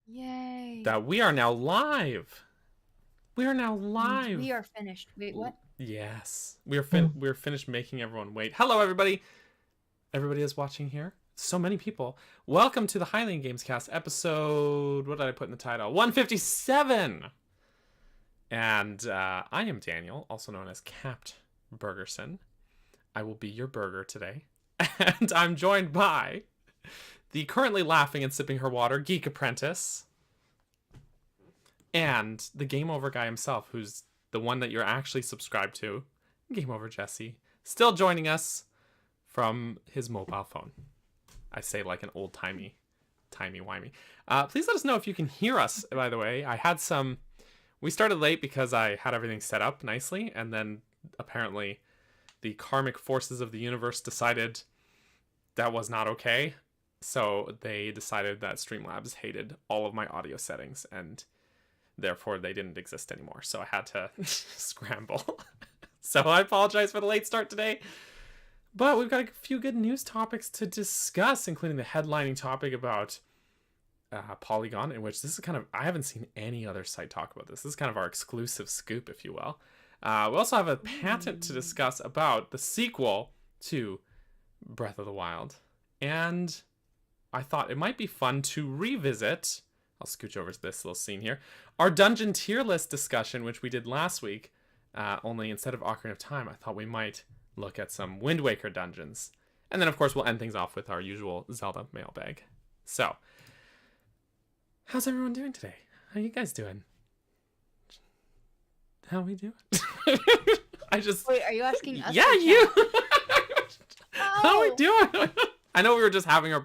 Yay. that we are now live. We are now live. We are finished. Wait, what? Yes. We're finished making everyone wait. Hello, everybody. Everybody is watching here. So many people. Welcome to the Hylian Gamescast episode... What did I put in the title? 157! And I am Daniel, also known as 𝗏𝗏𝗃𝗀𝗃𝗀. I will be your burger today. And I'm joined by the currently laughing and sipping her water, Geek Apprentice. And the Game Over guy himself, who's the one that you're actually subscribed to, Game Over Jesse, still joining us from his mobile phone. I say like an old timey-wimey. Please let us know if you can hear us, by the way. We started late because I had everything set up nicely, and then apparently the karmic forces of the universe decided that was not okay. So they decided that Streamlabs hated all of my audio settings, and therefore they didn't exist anymore. So I had to scramble. So I apologize for the late start today. But we've got a few good news topics to discuss, including the headlining topic about Polygon, in which this is kind of, I haven't seen any other site talk about this. This is kind of our exclusive scoop, if you will. We also have a patent to discuss about the sequel to Breath of the Wild. And I thought it might be fun to revisit, I'll scooch over to this little scene here, our dungeon tier list discussion, which we did last week, only instead of Ocarina of Time, I thought we might look at some Wind Waker dungeons. And then, of course, we'll end things off with our usual Zelda mailbag. So, how's everyone doing today? How you guys doing? How we doing? Wait, are you asking us? Yeah, you! How we Oh, doing? I know we were just having our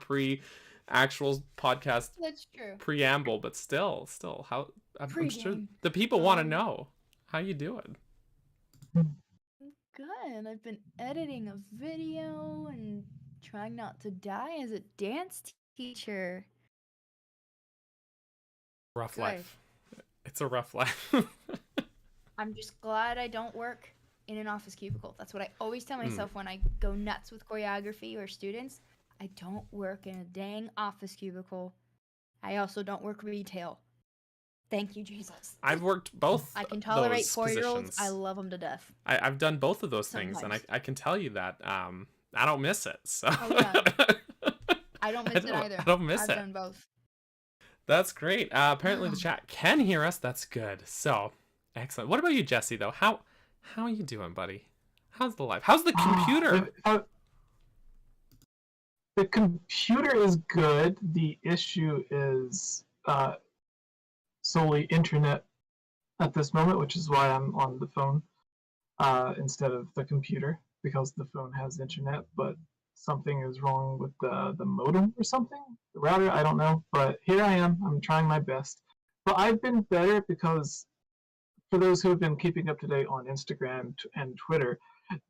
actual podcast that's true. preamble, but still, how... I'm sure Pre-game. the people want to know. How you doing? Good. I've been editing a video and trying not to die as a dance teacher. Rough Good. life. It's a rough life. I'm just glad I don't work in an office cubicle. That's what I always tell myself when I go nuts with choreography or students. I don't work in a dang office cubicle. I also don't work retail. Thank you, Jesus. I've worked both. I can tolerate those 4-year-olds. positions. I love them to death. I've done both of those things, and Sometimes. I can tell you that I don't miss it. So Oh, yeah. I don't miss it either. I don't miss I've it. done both. That's great. Apparently the chat can hear us. That's good. So excellent. What about you, Jesse? Though, how are you doing, buddy? How's the life? How's the computer? The computer is good. The issue is solely internet at this moment, which is why I'm on the phone instead of the computer, because the phone has internet, but something is wrong with the modem or something. The router, I don't know, but here I am. I'm trying my best. But I've been better because, for those who have been keeping up to date on Instagram and Twitter,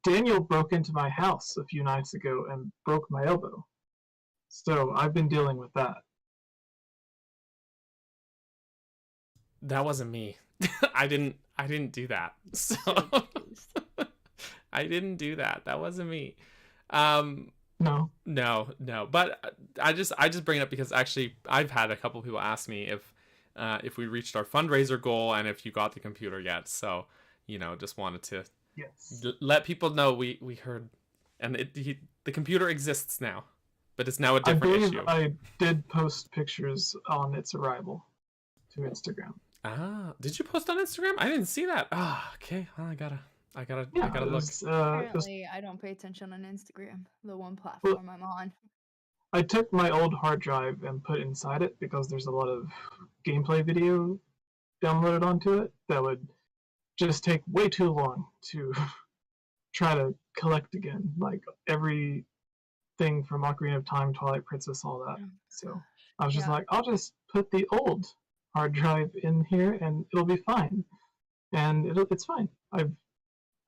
Daniel broke into my house a few nights ago and broke my elbow. So I've been dealing with that. That wasn't me. I didn't do that. So I didn't do that. That wasn't me. No. But I just bring it up because actually I've had a couple people ask me if we reached our fundraiser goal and if you got the computer yet. So, just wanted to let people know we heard, and the computer exists now, but it's now a different issue. I did post pictures on its arrival to Instagram. Ah, did you post on Instagram? I didn't see that. Ah, okay. Well, I gotta look. Apparently, I don't pay attention on Instagram, the one platform I'm on. I took my old hard drive and put inside it because there's a lot of gameplay video downloaded onto it that would just take way too long to try to collect again, like everything from Ocarina of Time, Twilight Princess, all that. So I was just like, I'll just put the old hard drive in here and it'll be fine. And it's fine. I've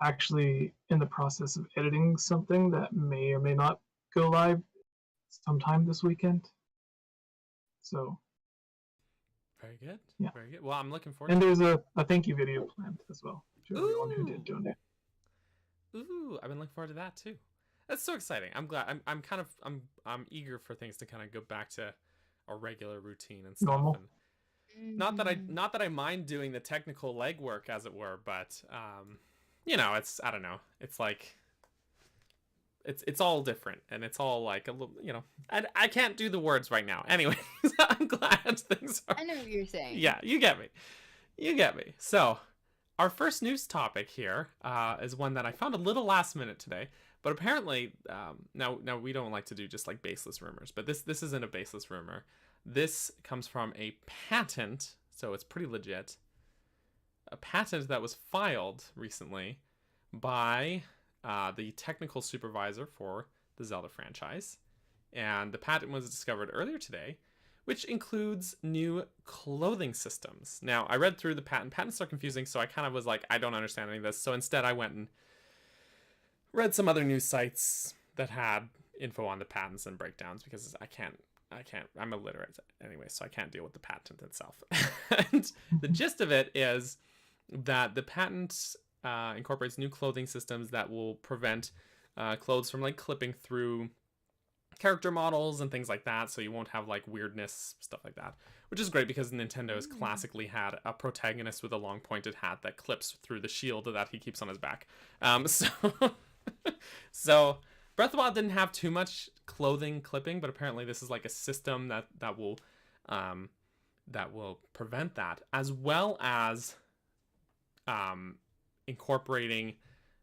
actually in the process of editing something that may or may not go live sometime this weekend. So very good. Yeah. Very good. Well, I'm looking forward and to it. there's a thank you video planned as well to everyone who did donate. Ooh, I've been looking forward to that too. That's so exciting. I'm glad. I'm eager for things to kind of go back to our regular routine and stuff. Normal. not that I mind doing the technical legwork, as it were, but you know, it's, I don't know, it's like it's all different, and it's all like a little, you know, I can't do the words right now. Anyways, I'm glad things are. I know what you're saying. Yeah, you get me. You get me. So, our first news topic here is one that I found a little last minute today, but apparently, now we don't like to do just like baseless rumors, but this isn't a baseless rumor. This comes from a patent, so it's pretty legit. A patent that was filed recently by the technical supervisor for the Zelda franchise, and the patent was discovered earlier today, which includes new clothing systems. Now, I read through the patent. Patents are confusing, so I kind of was like, I don't understand any of this. So instead, I went and read some other news sites that had info on the patents and breakdowns, because I'm illiterate anyway, so I can't deal with the patent itself. And the gist of it is that the patent incorporates new clothing systems that will prevent clothes from like clipping through character models and things like that, so you won't have like weirdness, stuff like that, which is great because Nintendo has classically had a protagonist with a long pointed hat that clips through the shield that he keeps on his back. So Breath of the Wild didn't have too much clothing clipping, but apparently this is like a system that will prevent that, as well as incorporating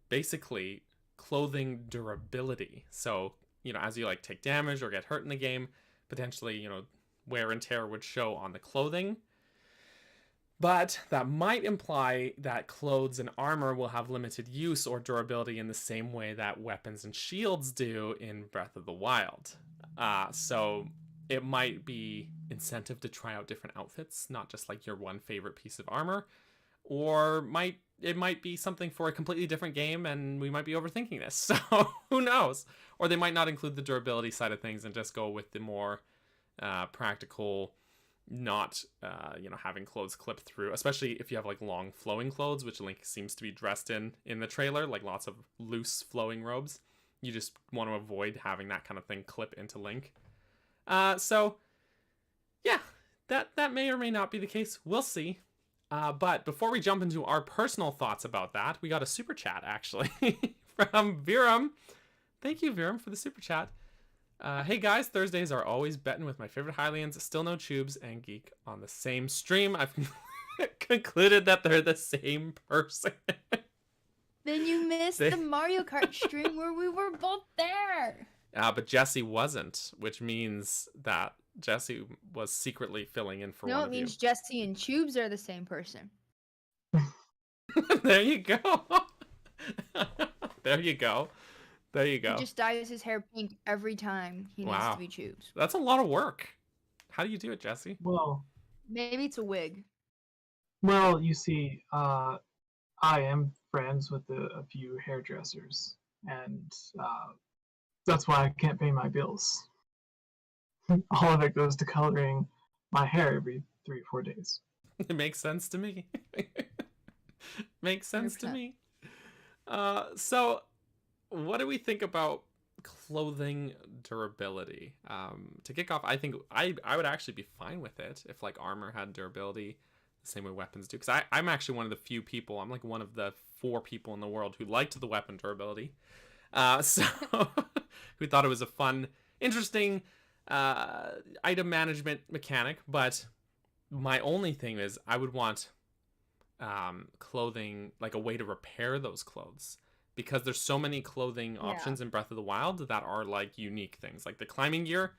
basically clothing durability. So, you know, as you like take damage or get hurt in the game, potentially, you know, wear and tear would show on the clothing. But that might imply that clothes and armor will have limited use or durability in the same way that weapons and shields do in Breath of the Wild. So it might be incentive to try out different outfits, not just like your one favorite piece of armor, or it might be something for a completely different game, and we might be overthinking this. So who knows? Or they might not include the durability side of things and just go with the more practical, not you know, having clothes clip through, especially if you have like long flowing clothes, which Link seems to be dressed in the trailer, like lots of loose flowing robes. You just want to avoid having that kind of thing clip into Link. So yeah, that may or may not be the case. We'll see. But before we jump into our personal thoughts about that, we got a super chat actually from 𝗵𝗲𝗻. Thank you, 𝗵𝗲𝗻, for the super chat. Hey guys, Thursdays are always betting with my favorite Hylians. Still no Tubes and Geek on the same stream. I've concluded that they're the same person. Then you missed the Mario Kart stream where we were both there. But Jessie wasn't, which means that Jessie was secretly filling in for one of you. No, it means Jessie and Tubes are the same person. There you go. There you go. There you go. He just dyes his hair pink every time he needs to be Tubes. That's a lot of work. How do you do it, Jessie? Well, maybe it's a wig. Well, you see, I am friends with a few hairdressers, and that's why I can't pay my bills. All of it goes to coloring my hair every 3 or 4 days. It makes sense to me. Makes sense 100%. To me. So what do we think about clothing durability? To kick off, I think I would actually be fine with it if like armor had durability the same way weapons do, because I'm actually one of the few people, I'm like one of the 4 people in the world who liked the weapon durability, so who thought it was a fun, interesting item management mechanic. But my only thing is I would want clothing, like a way to repair those clothes, because there's so many clothing options in Breath of the Wild that are like unique things, like the climbing gear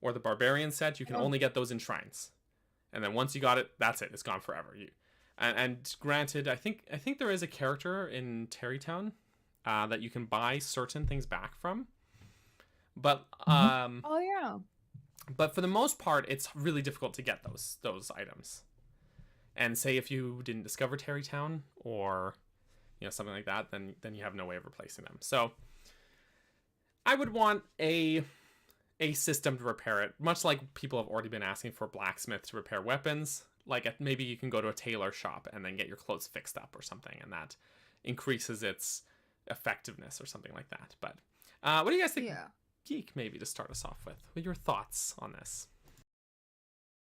or the barbarian set. You can only get those in shrines, and then once you got it, that's it, it's gone forever. And granted, I think there is a character in Tarrytown that you can buy certain things back from, but but for the most part, it's really difficult to get those items. And say if you didn't discover Tarrytown or something like that, then you have no way of replacing them. So I would want a system to repair it, much like people have already been asking for blacksmith to repair weapons. Like maybe you can go to a tailor shop and then get your clothes fixed up or something, and that increases its effectiveness or something like that. But what do you guys think? Geek, maybe to start us off with, what are your thoughts on this?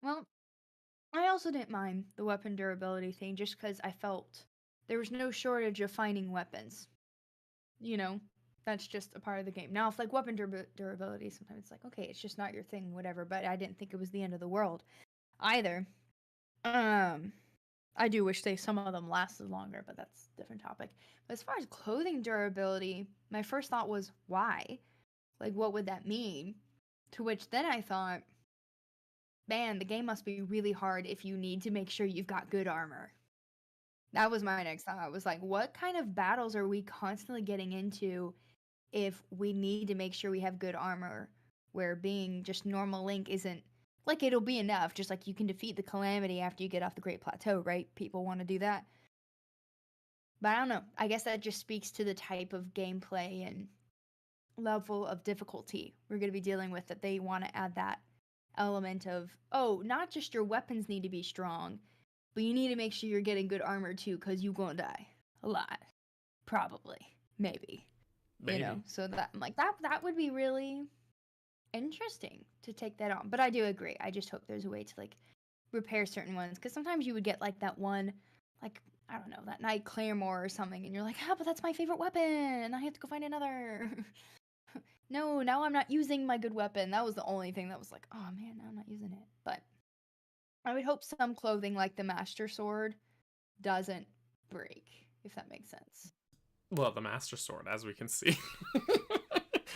Well, I also didn't mind the weapon durability thing just because I felt there was no shortage of finding weapons. You know, that's just a part of the game. Now, if like weapon durability, sometimes it's like, okay, it's just not your thing, whatever. But I didn't think it was the end of the world either. I do wish some of them lasted longer, but that's a different topic. But as far as clothing durability, my first thought was, why? Like, what would that mean? To which then I thought, man, the game must be really hard if you need to make sure you've got good armor. That was my next thought. I was like, what kind of battles are we constantly getting into if we need to make sure we have good armor, where being just normal Link isn't, like, it'll be enough, just like you can defeat the Calamity after you get off the Great Plateau, right? People want to do that. But I don't know. I guess that just speaks to the type of gameplay and level of difficulty we're going to be dealing with, that they want to add that element of, oh, not just your weapons need to be strong, but you need to make sure you're getting good armor too, because you're going to die a lot. Probably. Maybe. You know, so that, I'm like, that would be really interesting to take that on. But I do agree. I just hope there's a way to like repair certain ones, because sometimes you would get like that one, like, I don't know, that Knight Claymore or something, and you're like, ah, but that's my favorite weapon, and I have to go find another. No, now I'm not using my good weapon. That was the only thing that was like, oh man, now I'm not using it. But I would hope some clothing like the Master Sword doesn't break, if that makes sense. Well, the Master Sword, as we can see.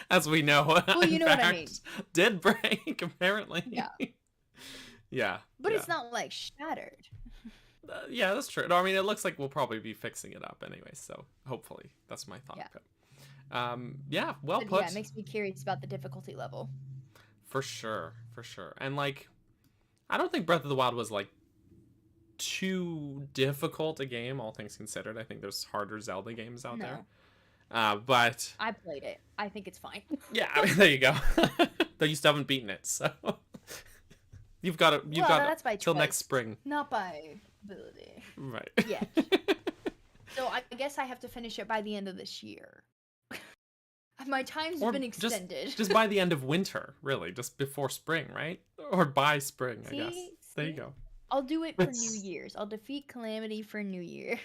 As we know, well, you know fact, what I mean. Did break, apparently. Yeah. Yeah. But it's not, like, shattered. Yeah, that's true. No, I mean, it looks like we'll probably be fixing it up anyway, so hopefully. That's my thought. Yeah. Yeah, well put. Yeah, it makes me curious about the difficulty level. For sure, for sure. And, like, I don't think Breath of the Wild was, like, too difficult a game, all things considered. I think there's harder Zelda games out there. But I played it. I think it's fine. Yeah, I mean, there you go. Though you still haven't beaten it, so you've got it. You've got that's by till choice, next spring. not by ability. Right. Yeah. So I guess I have to finish it by the end of this year. My time's been extended. Just by the end of winter, really, just before spring, right? Or by spring, I guess. There you go. I'll do it for New Year's. I'll defeat Calamity for New Year's.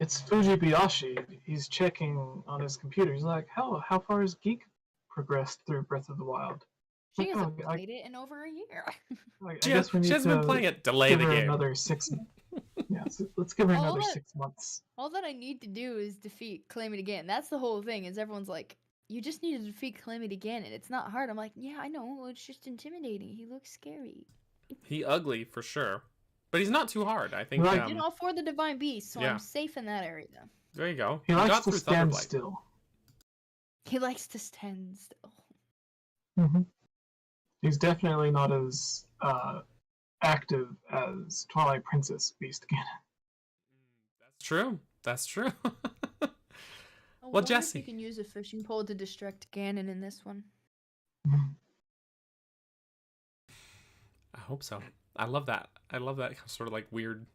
It's Fujibayashi. He's checking on his computer. He's like, how far has Geek progressed through Breath of the Wild? She hasn't played it in over a year. I guess we need she hasn't been playing it. Delay the game. Another 6 Yeah, so let's give her another 6 months. All that I need to do is defeat Calamity again. That's the whole thing, is everyone's like, you just need to defeat Calamity again, and it's not hard. I'm like, yeah, I know. It's just intimidating. He looks scary. He ugly, for sure. But he's not too hard, I think. I did all 4 of the Divine Beasts, so I'm safe in that area. There you go. He likes to stand still. He likes to stand still. Mm-hmm. He's definitely not as active as Twilight Princess Beast Ganon. That's true. That's true. Well, Jesse, you can use a fishing pole to distract Ganon in this one. I hope so. I love that. I love that sort of like weird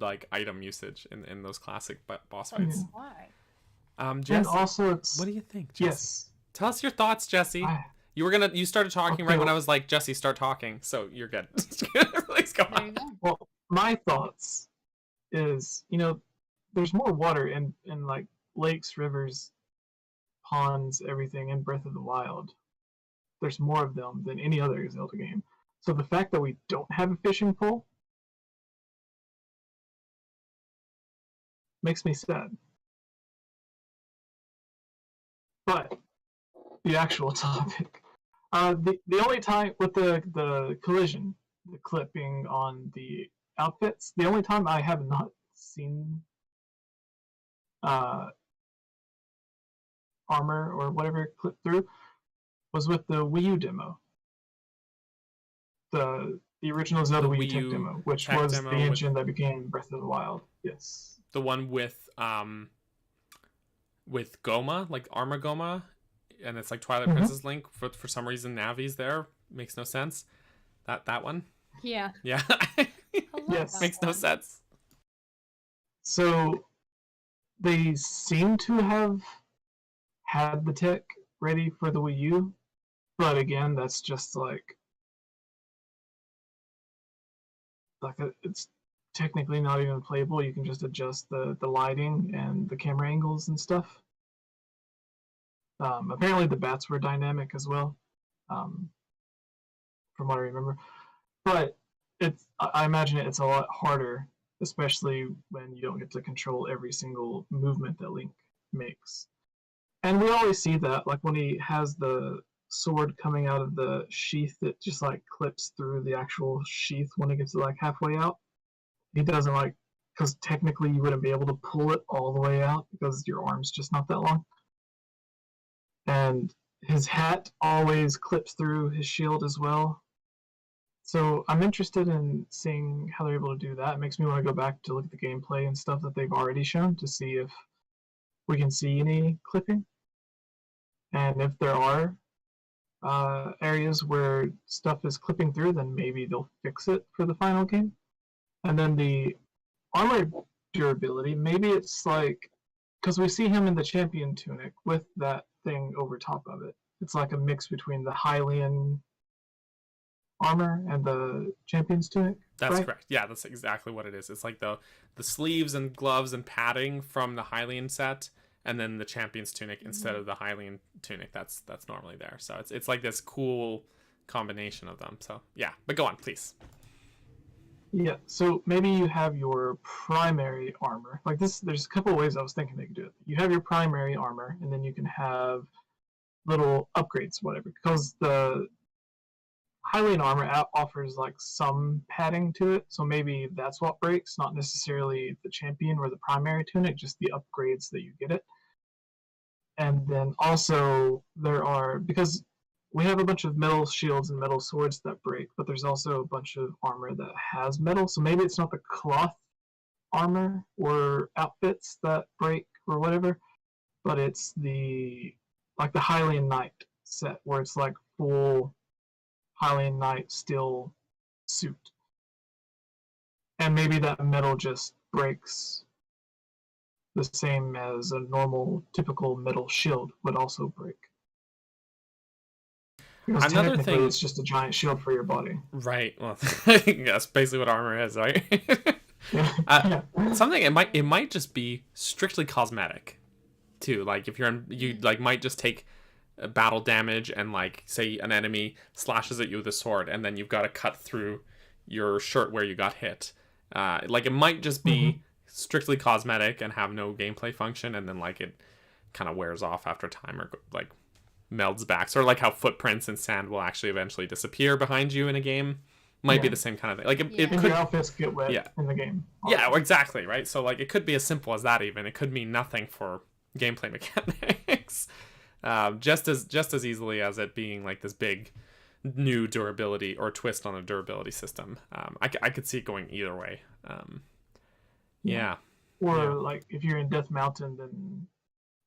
like item usage in those classic boss fights. Why? Jesse, and also it's... What do you think, Jesse? Yes. Tell us your thoughts, Jesse. You started talking right when I was like, Jesse, start talking. So you're good. Please go on. Well, my thoughts is, there's more water in like lakes, rivers, ponds, everything in Breath of the Wild. There's more of them than any other Zelda game. So the fact that we don't have a fishing pole makes me sad. But the actual topic, the only time with the collision, the clipping on the outfits, the only time I have not seen armor or whatever clip through was with the Wii U demo. The original Zelda Wii U tech demo, which was the engine that became Breath of the Wild. Yes. The one with Goma, like armor Goma, and it's like Twilight Princess Link. For some reason, Navi's there. Makes no sense. That one. Yeah. Yeah. Yes. Makes no sense. So they seem to have had the tech ready for the Wii U, but again, that's just like it's technically not even playable. You can just adjust the lighting and the camera angles and stuff. Apparently the bats were dynamic as well, from what I remember. But I imagine it's a lot harder, especially when you don't get to control every single movement that Link makes. And we always see that, like when he has the sword coming out of the sheath, it just like clips through the actual sheath when it gets to like halfway out. He doesn't like, because technically you wouldn't be able to pull it all the way out because your arm's just not that long. And his hat always clips through his shield as well. So I'm interested in seeing how they're able to do that. It makes me want to go back to look at the gameplay and stuff that they've already shown to see if we can see any clipping. And if there are areas where stuff is clipping through, then maybe they'll fix it for the final game. And then the armor durability, maybe it's like, because we see him in the champion tunic with that thing over top of it. It's like a mix between the Hylian armor and the champion's tunic. That's right? correct. Yeah, that's exactly what it is. It's like the sleeves and gloves and padding from the Hylian set, and then the champion's tunic instead of the Hylian tunic that's normally there. So it's like this cool combination of them. So yeah, but go on, please. Yeah, so maybe you have your primary armor. Like this, there's a couple of ways I was thinking they could do it. You have your primary armor, and then you can have little upgrades, whatever. Because the Hylian armor offers like some padding to it, so maybe that's what breaks, not necessarily the champion or the primary tunic, just the upgrades that you get it. And then also there are, because we have a bunch of metal shields and metal swords that break, but there's also a bunch of armor that has metal, so maybe it's not the cloth armor or outfits that break or whatever, but it's the Hylian Knight set where it's like full Hylian Knight steel suit. And maybe that metal just breaks the same as a normal typical metal shield would also break. Because Another technically thing, it's just a giant shield for your body. Right. Well, that's basically what armor is, right? Yeah. Something it might just be strictly cosmetic, too. Like if you like might just take battle damage and like say an enemy slashes at you with a sword, and then you've got to cut through your shirt where you got hit. Like it might just be strictly cosmetic and have no gameplay function, and then like it kind of wears off after time or like melds back, sort of like how footprints and sand will actually eventually disappear behind you in a game. Might be the same kind of thing. Like it could, your outfits get wet in the game. Yeah, exactly, right? So like it could be as simple as that. Even it could mean nothing for gameplay mechanics, just as easily as it being like this big new durability or twist on a durability system. I could see it going either way. Or like if you're in Death Mountain, then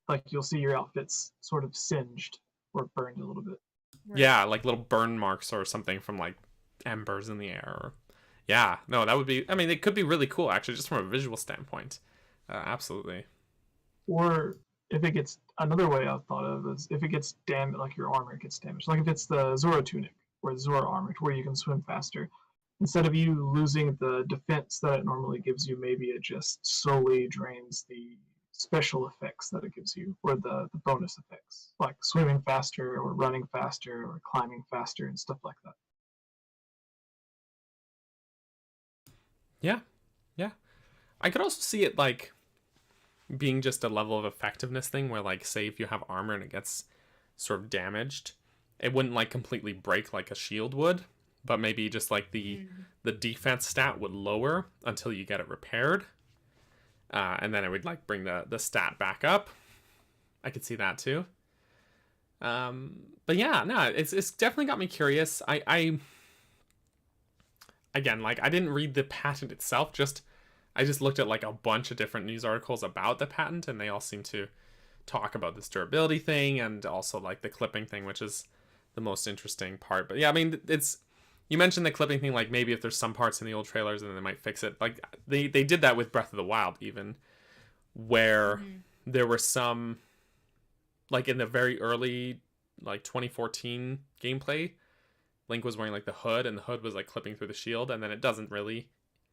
like you'll see your outfits sort of singed or burned a little bit. Right. Yeah, like little burn marks or something from like embers in the air. Or, yeah, no, that would be. I mean, it could be really cool actually, just from a visual standpoint. Absolutely. Or if it gets, another way I've thought of is if it gets damaged, like your armor gets damaged. Like if it's the Zora tunic or the Zora armor, where you can swim faster. Instead of you losing the defense that it normally gives you, maybe it just solely drains the special effects that it gives you, or the bonus effects, like swimming faster or running faster or climbing faster and stuff like that. Yeah. I could also see it like being just a level of effectiveness thing where like say if you have armor and it gets sort of damaged, it wouldn't like completely break like a shield would, but maybe just like the defense stat would lower until you get it repaired. And then it would like bring the stat back up. I could see that too. But yeah, no, it's definitely got me curious. I again, like I didn't read the patent itself, I just looked at like a bunch of different news articles about the patent, and they all seem to talk about this durability thing and also like the clipping thing, which is the most interesting part. But yeah, I mean, you mentioned the clipping thing, like maybe if there's some parts in the old trailers and then they might fix it. Like they did that with Breath of the Wild even, where there were some, like in the very early like 2014 gameplay, Link was wearing like the hood and the hood was like clipping through the shield, and then it doesn't really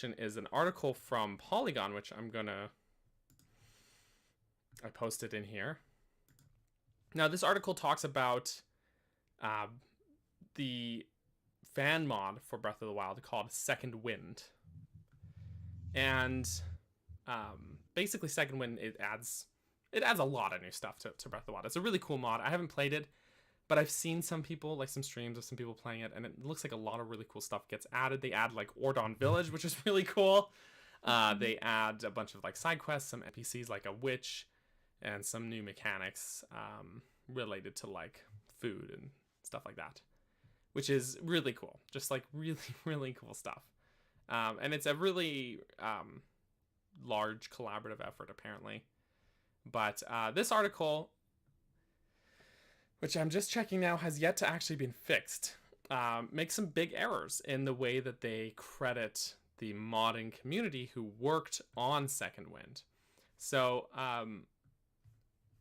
question is an article from Polygon, which I posted in here. Now, this article talks about the fan mod for Breath of the Wild called Second Wind. And basically, Second Wind, it adds a lot of new stuff to Breath of the Wild. It's a really cool mod. I haven't played it, but I've seen some people, like some streams of some people playing it, and it looks like a lot of really cool stuff gets added. They add like 𝗿𝗏𝗃𝗆, which is really cool. They add a bunch of like side quests, some NPCs like a witch, and some new mechanics related to like food and stuff like that, which is really cool. Just like really, really cool stuff. And it's a really large collaborative effort, apparently. But this article, which I'm just checking now, has yet to actually been fixed. Makes some big errors in the way that they credit the modding community who worked on Second Wind. So,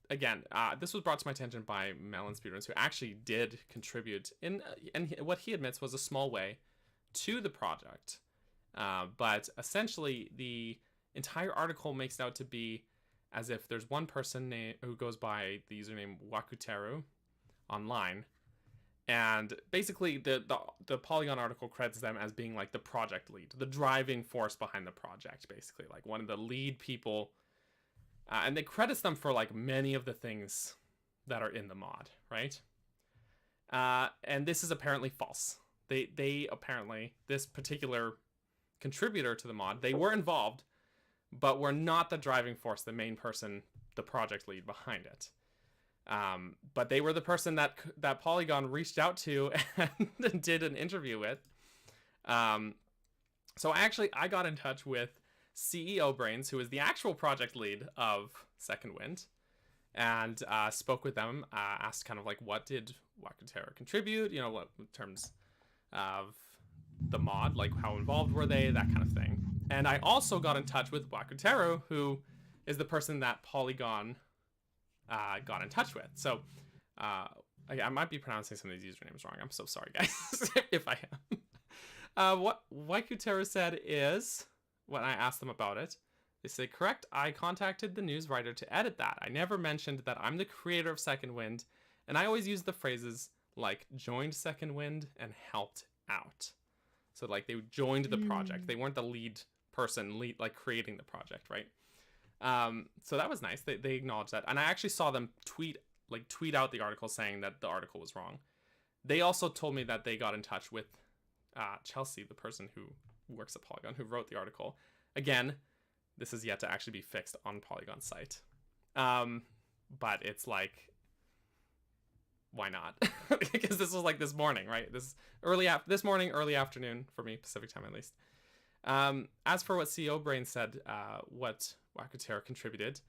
again, this was brought to my attention by Melon Speedruns, who actually did contribute in what he admits was a small way to the project. But essentially, the entire article makes it out to be as if there's one person who goes by the username 𝗏𝗏𝗏 online, and basically the Polygon article credits them as being like the project lead, the driving force behind the project, basically like one of the lead people, and they credits them for like many of the things that are in the mod, right? And this is apparently false. They apparently, this particular contributor to the mod, they were involved, but were not the driving force, the main person, the project lead behind it. But they were the person that Polygon reached out to and did an interview with. So I got in touch with CEO Brains, who is the actual project lead of Second Wind, and spoke with them, asked kind of like, what did 𝗏𝗏𝗏 contribute, you know, what in terms of the mod, like how involved were they, that kind of thing. And I also got in touch with 𝗏𝗏𝗏𝗏, who is the person that Polygon got in touch with. So I might be pronouncing some of these usernames wrong. I'm so sorry, guys, if I am. What 𝗏𝗏𝗏𝗏 said is, when I asked them about it, they said, correct, I contacted the news writer to edit that. I never mentioned that I'm the creator of Second Wind, and I always use the phrases like joined Second Wind and helped out. So like they joined the project. They weren't the lead person like creating the project, right? So that was nice. They acknowledged that. And I actually saw them tweet out the article saying that the article was wrong. They also told me that they got in touch with 𝗙cie, the person who works at Polygon, who wrote the article. Again, this is yet to actually be fixed on Polygon's site. But it's like, why not? Because this was like this morning, right? This morning, early afternoon for me, Pacific time at least. As for what CEO Brain said, what 𝗏𝗏 contributed.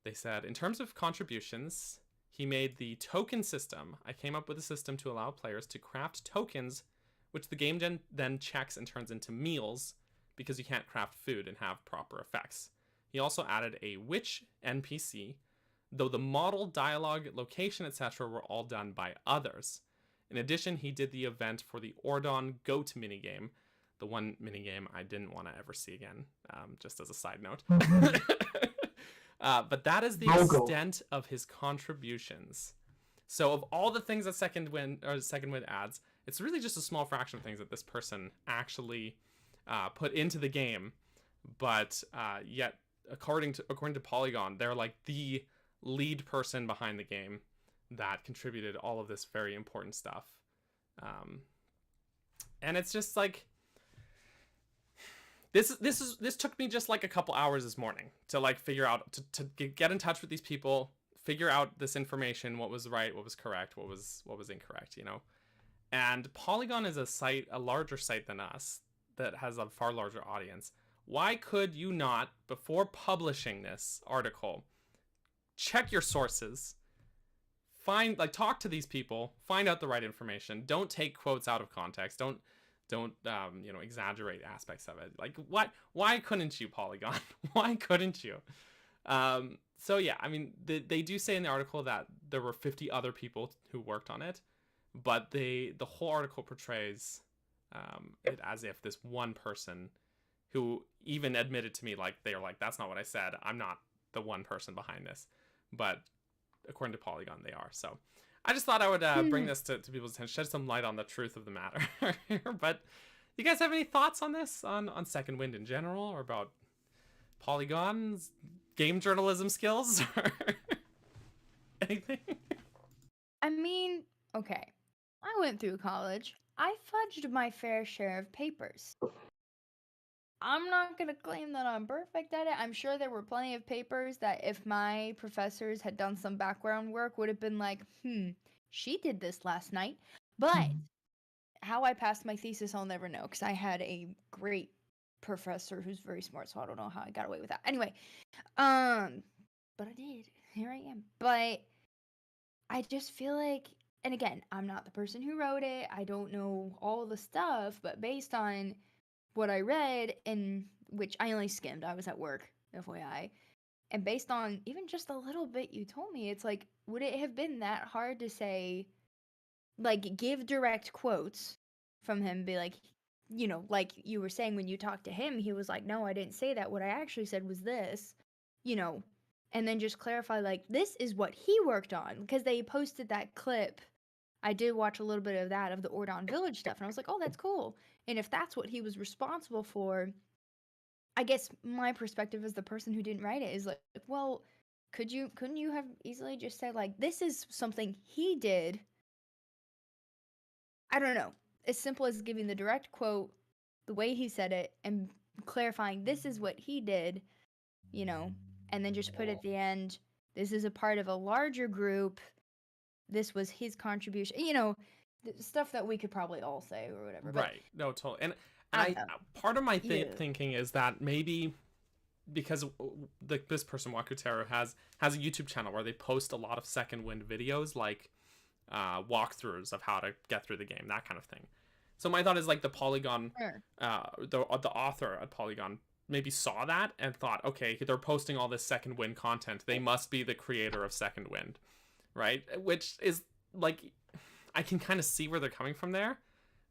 They said, in terms of contributions, he made the token system. I came up with a system to allow players to craft tokens, which the game then checks and turns into meals, because you can't craft food and have proper effects. He also added a witch NPC, though the model, dialogue, location, etc. were all done by others. In addition, he did the event for the 𝗏𝗏𝗃 minigame, the one minigame I didn't want to ever see again, just as a side note. But that is the extent of his contributions. So of all the things that Second Wind adds, it's really just a small fraction of things that this person actually put into the game. But yet, according to Polygon, they're like the lead person behind the game that contributed all of this very important stuff. And it's just like, this took me just like a couple hours this morning to like figure out, to get in touch with these people, figure out this information, what was right, what was correct, what was incorrect, you know. And Polygon is a larger site than us that has a far larger audience. Why could you not, before publishing this article, check your sources, talk to these people, find out the right information, don't take quotes out of context, don't exaggerate aspects of it. Like, why couldn't you, Polygon? Why couldn't you? So yeah, I mean, they do say in the article that there were 50 other people who worked on it, but the whole article portrays it as if this one person, who even admitted to me, like, they were like, that's not what I said, I'm not the one person behind this. But according to Polygon, they are. So I just thought I would bring this to people's attention, shed some light on the truth of the matter here. But you guys have any thoughts on this, on Second Wind in general, or about Polygon's game journalism skills, or anything? I mean, okay, I went through college. I fudged my fair share of papers. I'm not going to claim that I'm perfect at it. I'm sure there were plenty of papers that if my professors had done some background work would have been like, she did this last night. But how I passed my thesis, I'll never know, because I had a great professor who's very smart, so I don't know how I got away with that. Anyway, but I did. Here I am. But I just feel like, and again, I'm not the person who wrote it. I don't know all the stuff, but based on what I read, in which I only skimmed, I was at work, FYI, and based on even just a little bit you told me, it's like, would it have been that hard to say, like, give direct quotes from him, be like, you know, like you were saying when you talked to him, he was like, no, I didn't say that, what I actually said was this, you know, and then just clarify, like, this is what he worked on, because they posted that clip. I did watch a little bit of that, of the 𝗏𝗏𝗃 stuff, and I was like, oh, that's cool. And if that's what he was responsible for, I guess my perspective as the person who didn't write it is like, well, couldn't you have easily just said, like, this is something he did? I don't know. As simple as giving the direct quote, the way he said it, and clarifying this is what he did, you know, and then just put at the end, this is a part of a larger group. This was his contribution, you know, stuff that we could probably all say or whatever. But right. No, totally. And I part of my thinking is that maybe because this person, Wakutaru, has a YouTube channel where they post a lot of Second Wind videos, like walkthroughs of how to get through the game, that kind of thing. So my thought is, like, the Polygon, the author at Polygon maybe saw that and thought, okay, they're posting all this Second Wind content, they must be the creator of Second Wind. Right, which is like, I can kind of see where they're coming from there,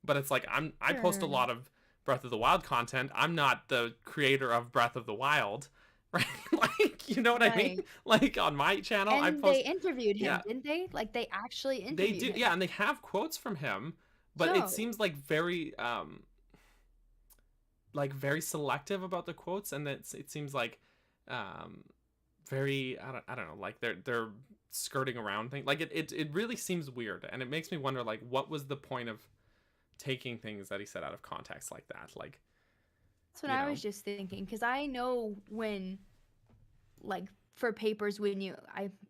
but it's like, I post a lot of Breath of the Wild content. I'm not the creator of Breath of the Wild, right? Like, you know what I mean? Like, on my channel, and they interviewed him, didn't they? Like, they actually interviewed him. Yeah, and they have quotes from him, but it seems like very selective about the quotes, and it seems like very, I don't know, like they're skirting around things. Like, it really seems weird, and it makes me wonder, like, what was the point of taking things that he said out of context like that? Like, that's what I was just thinking, because I know when, like, for papers, when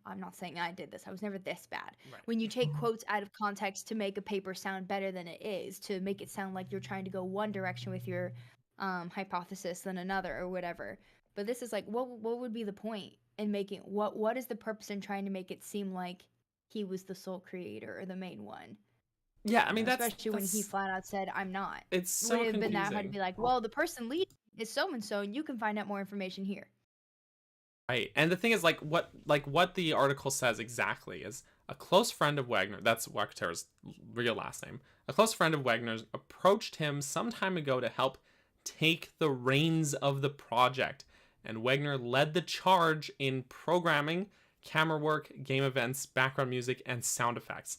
I'm not saying I did this, I was never this bad. Right. When you take quotes out of context to make a paper sound better than it is, to make it sound like you're trying to go one direction with your hypothesis than another or whatever, But this is like, what would be the point in making, what is the purpose in trying to make it seem like he was the sole creator or the main one? Yeah, I mean, especially when he flat out said, "I'm not." It's so would have confusing. been that hard to be like, well, the person leading is so and so, and you can find out more information here. Right, and the thing is, like what the article says exactly is a close friend of Wagner. That's 𝗏𝗏𝗃's real last name. A close friend of Wagner's approached him some time ago to help take the reins of the project, and Wagner led the charge in programming, camera work, game events, background music, and sound effects.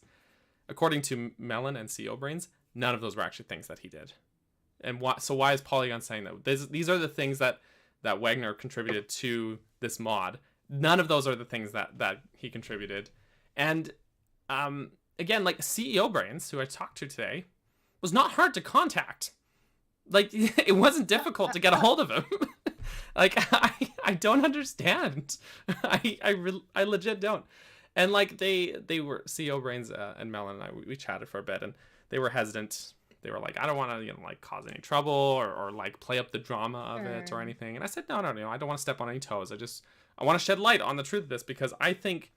According to Melon and 𝗍𝗍𝗋𝗆, none of those were actually things that he did. And why is Polygon saying that? These are the things that Wagner contributed to this mod. None of those are the things that he contributed. And again, like 𝗍𝗍𝗋𝗆, who I talked to today, was not hard to contact. Like, it wasn't difficult to get a hold of him. Like, I don't understand. I legit don't. And like they were 𝗍𝗍𝗋𝗆s and Melon and I, we chatted for a bit, and they were hesitant. They were like, I don't want to like cause any trouble or like play up the drama of it or anything. And I said, no, I don't want to step on any toes. I want to shed light on the truth of this, because I think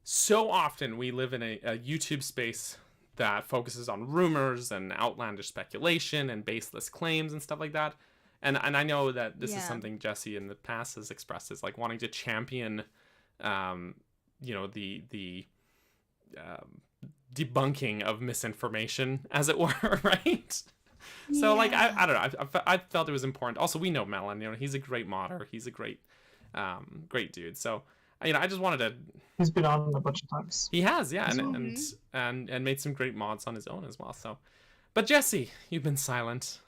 so often we live in a YouTube space that focuses on rumors and outlandish speculation and baseless claims and stuff like that. And I know that this is something Jesse in the past has expressed as like wanting to champion, the debunking of misinformation, as it were, right? So like I don't know, I felt it was important. Also, we know Melon, he's a great modder, he's a great dude. So I just wanted to. He's been on a bunch of times. He has, yeah, and made some great mods on his own as well. So, but Jesse, you've been silent.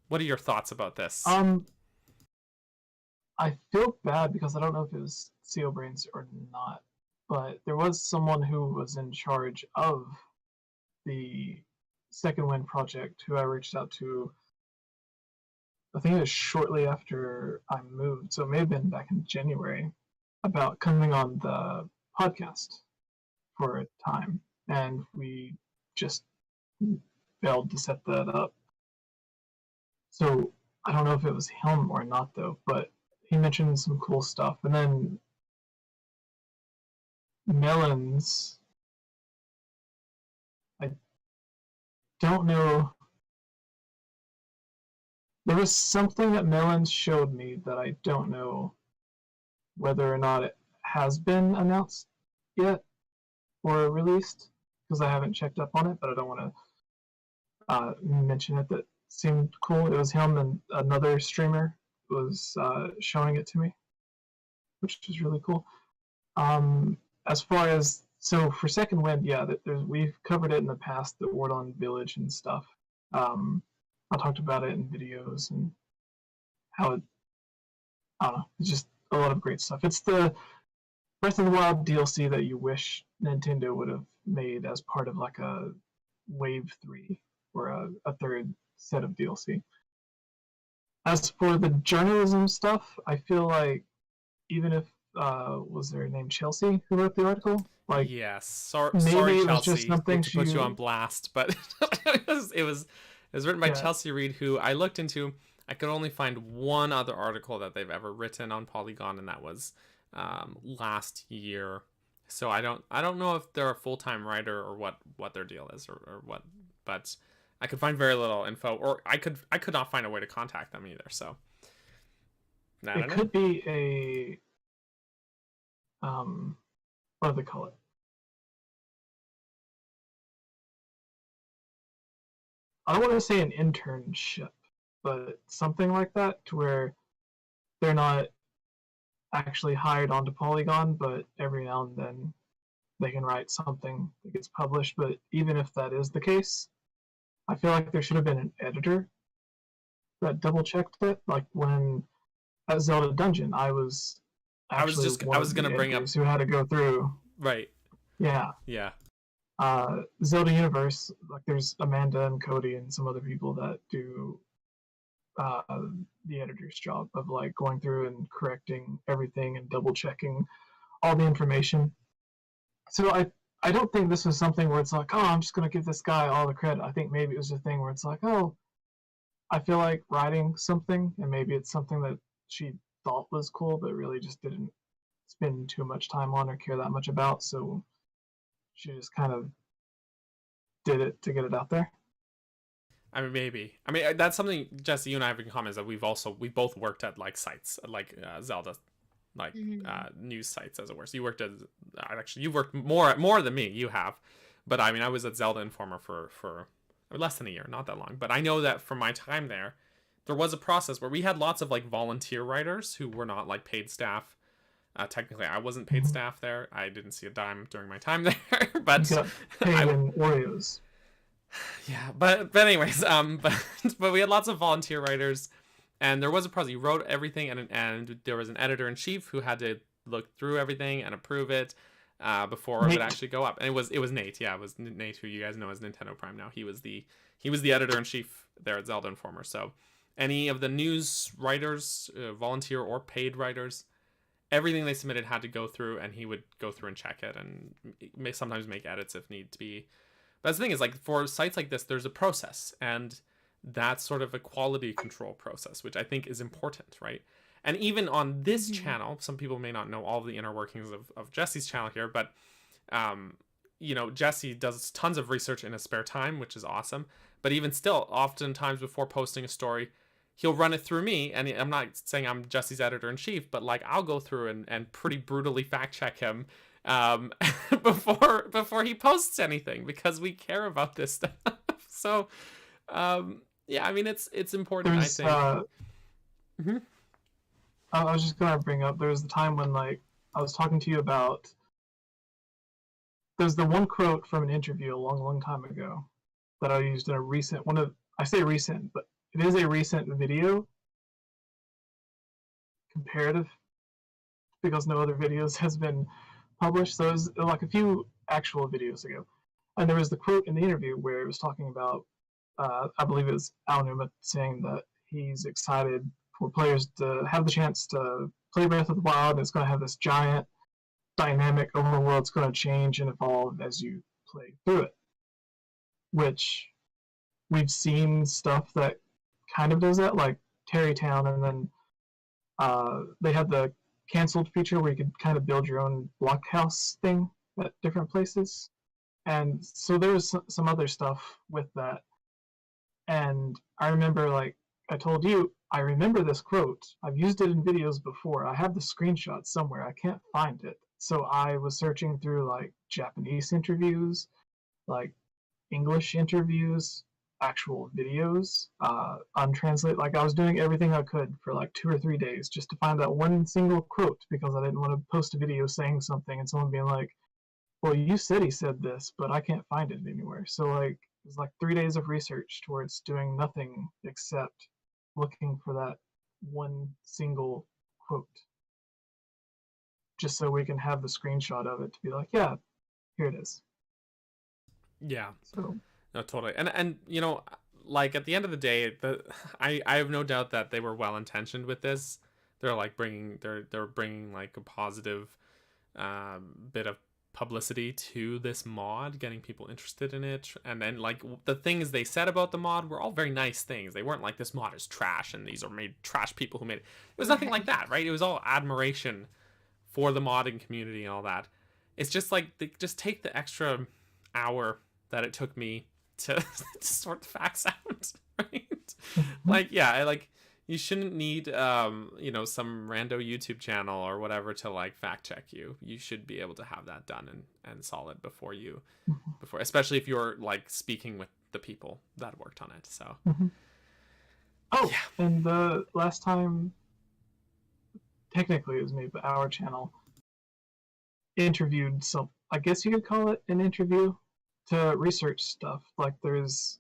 What are your thoughts about this? I feel bad because I don't know if it was 𝗍𝗍𝗋𝗆s or not, but there was someone who was in charge of the Second Wind project who I reached out to. I think it was shortly after I moved, so it may have been back in January, about coming on the podcast for a time, and we just failed to set that up. So I don't know if it was him or not, though, but he mentioned some cool stuff. And then Melon's, I don't know. There was something that Melon showed me that I don't know whether or not it has been announced yet or released, because I haven't checked up on it, but I don't want to mention it. That seemed cool. It was him and another streamer was showing it to me, which was really cool. As far as, so for Second Wind, yeah, we've covered it in the past, the 𝗿𝗏𝗃 and stuff. I talked about it in videos and how it, I don't know, it's just a lot of great stuff. It's the Breath of the Wild DLC that you wish Nintendo would have made as part of like a Wave 3 or a third set of DLC. As for the journalism stuff, I feel like even if was their name 𝗙𝐿𝐶y who wrote the article? Like, yes, sorry, it was 𝗙𝐿𝐶y, just something to put you on blast, but it was written by 𝗙𝐿𝐶y Reid, who I looked into. I could only find one other article that they've ever written on Polygon, and that was last year. So I don't know if they're a full-time writer or what their deal is or what, but I could find very little info, or I could not find a way to contact them either. So it could be a what do they call it? I don't want to say an internship, but something like that, to where they're not actually hired onto Polygon, but every now and then they can write something that gets published. But even if that is the case, I feel like there should have been an editor that double-checked it. Like when at Zelda Dungeon, I was gonna bring up who had to go through. Right. Yeah. Yeah. Zelda Universe, like there's Amanda and Cody and some other people that do the editor's job of like going through and correcting everything and double checking all the information. So I don't think this was something where it's like, oh, I'm just gonna give this guy all the credit. I think maybe it was a thing where it's like, oh, I feel like writing something, and maybe it's something that she thought was cool, but really just didn't spend too much time on or care that much about. So she just kind of did it to get it out there. I mean, maybe. I mean, that's something, Jesse, you and I have in common, is that we both worked at like sites, like Zelda, like news sites, as it were. So you worked as, actually, you've worked more than me. You have, but I mean, I was at Zelda Informer for less than a year, not that long. But I know that from my time there was a process where we had lots of like volunteer writers who were not like paid staff. Technically, I wasn't paid staff there. I didn't see a dime during my time there, but you got paid in Oreos. Yeah, but anyways, but we had lots of volunteer writers, and there was a process. You wrote everything, and there was an editor-in-chief who had to look through everything and approve it before it would actually go up. And it was Nate, yeah, it was Nate, who you guys know as Nintendo Prime now. He was the editor-in-chief there at Zelda Informer. So any of the news writers, volunteer or paid writers, everything they submitted had to go through, and he would go through and check it, and sometimes make edits if need to be. But the thing is, like, for sites like this, there's a process, and that's sort of a quality control process, which I think is important, right? And even on this channel, some people may not know all the inner workings of Jesse's channel here, but, you know, Jesse does tons of research in his spare time, which is awesome. But even still, oftentimes before posting a story, he'll run it through me, and I'm not saying I'm Jesse's editor-in-chief, but, like, I'll go through and pretty brutally fact-check him before he posts anything, because we care about this stuff. So yeah, I mean, it's important. I think I was just gonna bring up, there was the time when, like, I was talking to you about, there's the one quote from an interview a long time ago that I used in a recent I say recent, but it is a recent video comparative, because no other videos has been published. So it was like a few actual videos ago, and there was the quote in the interview where it was talking about, I believe it was 𝗟𝗔 saying that he's excited for players to have the chance to play Breath of the Wild. It's going to have this giant, dynamic overworld. It's going to change and evolve as you play through it. Which we've seen stuff that kind of does that, like Terrytown, and then they had the canceled feature where you could kind of build your own blockhouse thing at different places. And so there was some other stuff with that. And I remember, like I told you, I remember this quote. I've used it in videos before. I have the screenshot somewhere. I can't find it. So I was searching through like Japanese interviews, like English interviews, actual videos, untranslated. Like, I was doing everything I could for like 2 or 3 days just to find that one single quote, because I didn't want to post a video saying something and someone being like, well, you said he said this, but I can't find it anywhere. So like, it was like 3 days of research towards doing nothing except looking for that one single quote, just so we can have the screenshot of it to be like, yeah, here it is. Yeah. So no, totally. And you know, like, at the end of the day, I have no doubt that they were well intentioned with this. They're like they're bringing like a positive bit of publicity to this mod, getting people interested in it. And then, like, the things they said about the mod were all very nice things. They weren't like, this mod is trash and these are made trash people who made it. It was nothing like that, right? It was all admiration for the modding community and all that. It's just like, they just take the extra hour that it took me to sort the facts out, right? Like, yeah, you shouldn't need you know, some rando YouTube channel or whatever to like fact check you. You should be able to have that done and solid before especially if you're like speaking with the people that worked on it. So oh yeah. And the last time, technically it was me, but our channel interviewed some, I guess you could call it an interview, to research stuff. Like, there's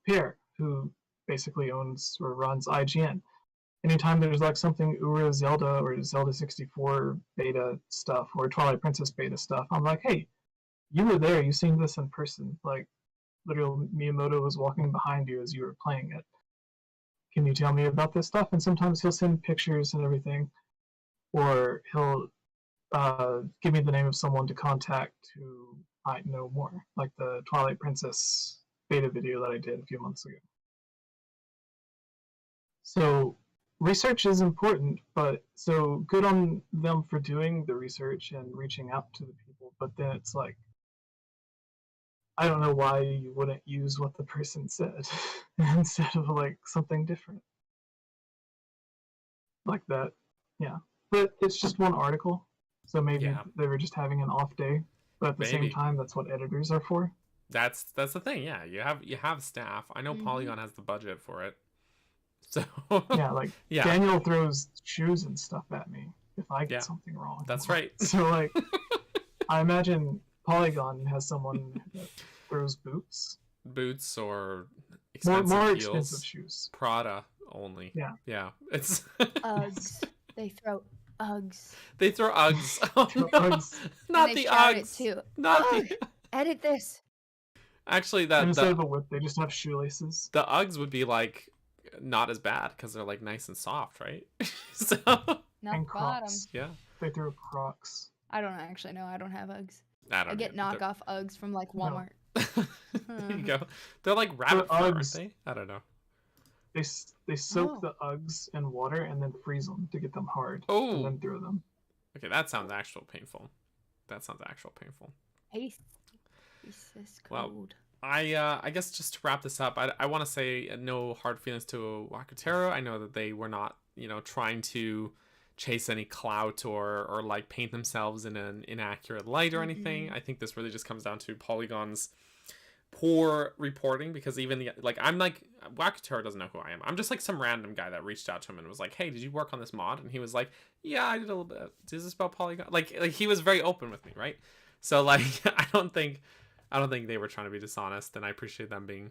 Pierre, who basically owns or runs IGN. Anytime there's like something 𝗟𝗆 Zelda or Zelda 64 beta stuff or Twilight Princess beta stuff, I'm like, hey, you were there, you seen this in person. Like, literally Miyamoto was walking behind you as you were playing it. Can you tell me about this stuff? And sometimes he'll send pictures and everything, or he'll give me the name of someone to contact who might know more, like the Twilight Princess beta video that I did a few months ago. So research is important, but so good on them for doing the research and reaching out to the people. But then it's like, I don't know why you wouldn't use what the person said instead of like something different like that. Yeah, but it's just one article, so maybe they were just having an off day. But at the same time, that's what editors are for. That's the thing. Yeah, you have staff. I know Polygon has the budget for it. So yeah, like Daniel throws shoes and stuff at me if I get something wrong. That's right. So like, I imagine Polygon has someone that throws boots or expensive more heels. Expensive shoes. Prada only. Yeah. It's Uggs. They throw Uggs. They throw Uggs. Uggs. Not the Uggs. Too. Not the. Edit this. Actually, instead of a whip, they just have shoelaces. The Uggs would be like not as bad because they're like nice and soft, right? So. Not and the bottom. Yeah. They throw Crocs. I don't actually know. I don't have Uggs. I get knockoff Uggs from like Walmart. There you go. They're like rabbit fur, aren't they? I don't know. They soak the Uggs in water and then freeze them to get them hard. And then throw them. Okay, that sounds actual painful. Ice is cold. Well, I guess just to wrap this up, I want to say no hard feelings to 𝗏𝗏𝗃𝗏. I know that they were not, trying to chase any clout or like paint themselves in an inaccurate light or anything. I think this really just comes down to Polygon's poor reporting, because even I'm like, 𝗏𝗏𝗃𝗏 doesn't know who I am. I'm just like some random guy that reached out to him and was like, hey, did you work on this mod? And he was like, yeah, I did a little bit. Is this about Polygon? Like he was very open with me, right? So like I don't think they were trying to be dishonest, and I appreciate them being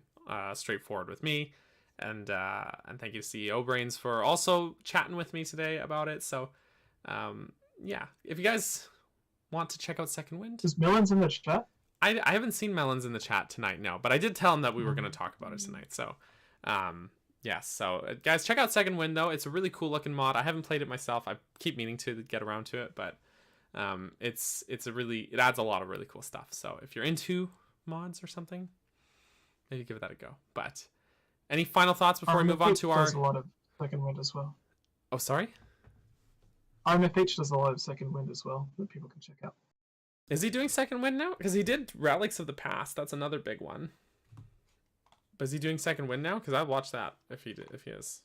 straightforward with me. And thank you to CEO Brains for also chatting with me today about it. So yeah, if you guys want to check out Second Wind. Is Melons in the chat? I haven't seen Melons in the chat tonight, no, but I did tell him that we were going to talk about it tonight. So yeah, so guys, check out Second Wind though. It's a really cool looking mod. I haven't played it myself. I keep meaning to get around to it, but it adds a lot of really cool stuff. So if you're into mods or something, maybe give that a go. But any final thoughts before we move on to our... does a lot of Second Wind as well. Oh, sorry? RMFH does a lot of Second Wind as well that people can check out. Is he doing Second Wind now? Because he did Relics of the Past. That's another big one. But is he doing Second Wind now? Because I'd watch that if he is.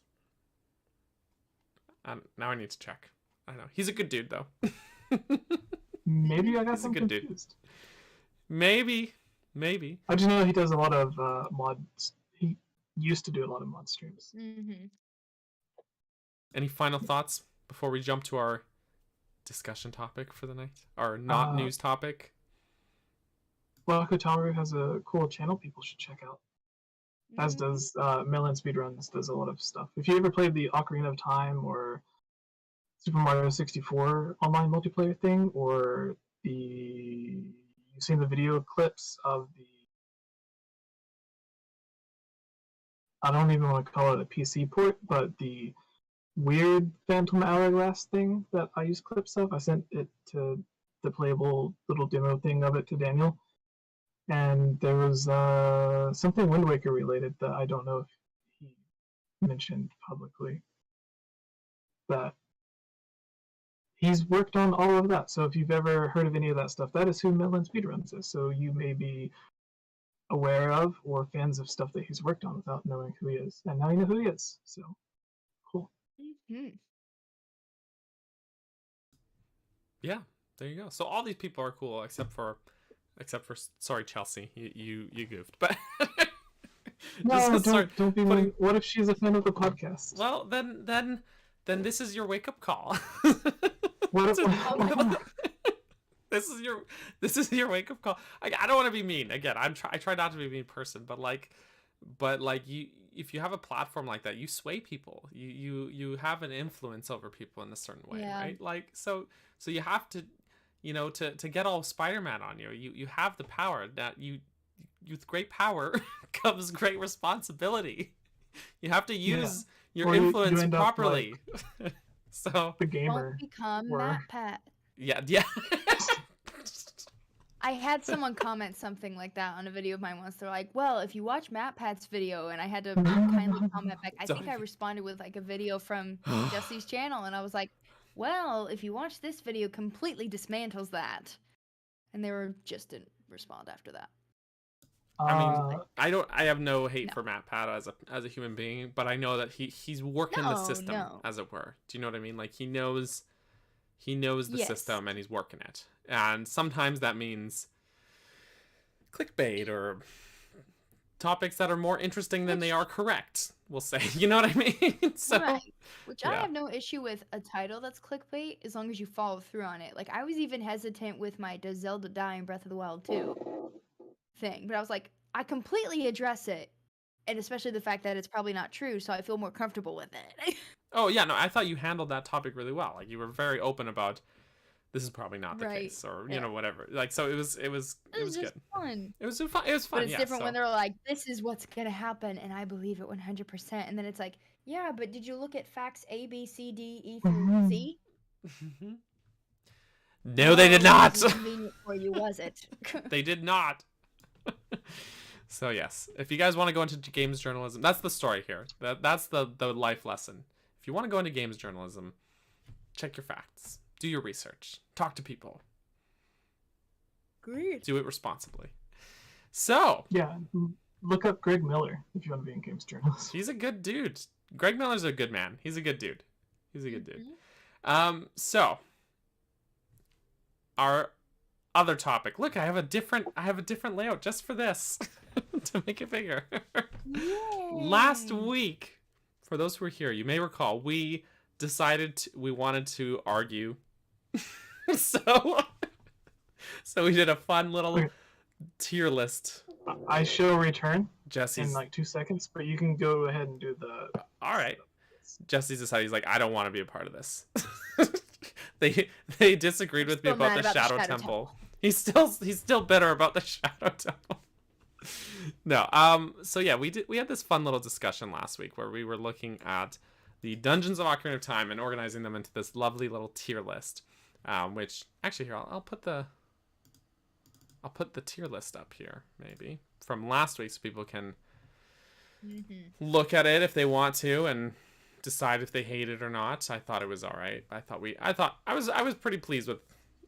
Now I need to check. I don't know. He's a good dude, though. Maybe I got some confused. Maybe. I just know he does a lot of mods. He used to do a lot of mod streams. Any final thoughts before we jump to our discussion topic for the night? Our not news topic? Well, Kotaru has a cool channel people should check out. As does Melon Speedruns does a lot of stuff. If you ever played the Ocarina of Time or Super Mario 64 online multiplayer thing, or you've seen the video clips of the, I don't even want to call it a PC port, but the weird Phantom Hourglass thing that I use clips of. I sent it to the playable little demo thing of it to Daniel, and there was something Wind Waker related that I don't know if he mentioned publicly, that he's worked on all of that. So if you've ever heard of any of that stuff, that is who Melon Speedruns is. So you may be aware of or fans of stuff that he's worked on without knowing who he is. And now you know who he is. So cool. Yeah, there you go. So all these people are cool except for sorry, Chelsea, you goofed. But no, don't be mean. What if she's a fan of the podcast? Well, then this is your wake up call. What This is your wake up call. I don't want to be mean. Again, I try not to be a mean person, but you, if you have a platform like that, you sway people. You have an influence over people in a certain way, right? Like so you have to, to get all Spider-Man on you. You have the power that with great power comes great responsibility. You have to use your influence properly. So the gamer. Don't become MatPat. Yeah. I had someone comment something like that on a video of mine once. They're like, well, if you watch MatPat's video, and I had to kindly comment back. I think I responded with like a video from Jesse's channel, and I was like, well, if you watch this video, completely dismantles that. And they didn't respond after that. I mean, I have no hate for MatPat as a human being, but I know that he's working the system, as it were. Do you know what I mean? Like he knows the system and he's working it. And sometimes that means clickbait or topics that are more interesting than they are correct, we'll say. You know what I mean? So, right. Which I have no issue with a title that's clickbait as long as you follow through on it. Like I was even hesitant with my Does Zelda Die in Breath of the Wild 2 thing, but I was like, I completely address it, and especially the fact that it's probably not true, so I feel more comfortable with it. Oh yeah, no, I thought you handled that topic really well. Like you were very open about this is probably not the case, or you know, whatever. Like so, it was good. Fun. It was fun. It was fun. But it's different when they're like, "This is what's gonna happen," and I believe it 100%. And then it's like, "Yeah, but did you look at facts A, B, C, D, E through Z?" No, they did not. Convenient for you, was it? They did not. So yes, if you guys want to go into games journalism, that's the story here. That's the life lesson. If you want to go into games journalism, check your facts, do your research, talk to people. Great. Do it responsibly. So yeah, look up Greg Miller if you want to be in games journalism. He's a good dude. Greg Miller's a good man. He's a good dude. He's a good dude. So our other topic. Look, I have a different layout just for this to make it bigger. Last week, for those who were here, you may recall we decided we wanted to argue. so we did a fun little tier list. I shall return Jesse's in like 2 seconds, but you can go ahead and do the. All right. Jesse's decided, he's like, I don't want to be a part of this. They disagreed with me about the Shadow Temple. He's still bitter about the Shadow Temple. No. So yeah, we had this fun little discussion last week where we were looking at the Dungeons of Ocarina of Time and organizing them into this lovely little tier list. Which actually here I'll put the tier list up here maybe from last week so people can look at it if they want to and decide if they hate it or not. I thought it was all right. I was pretty pleased with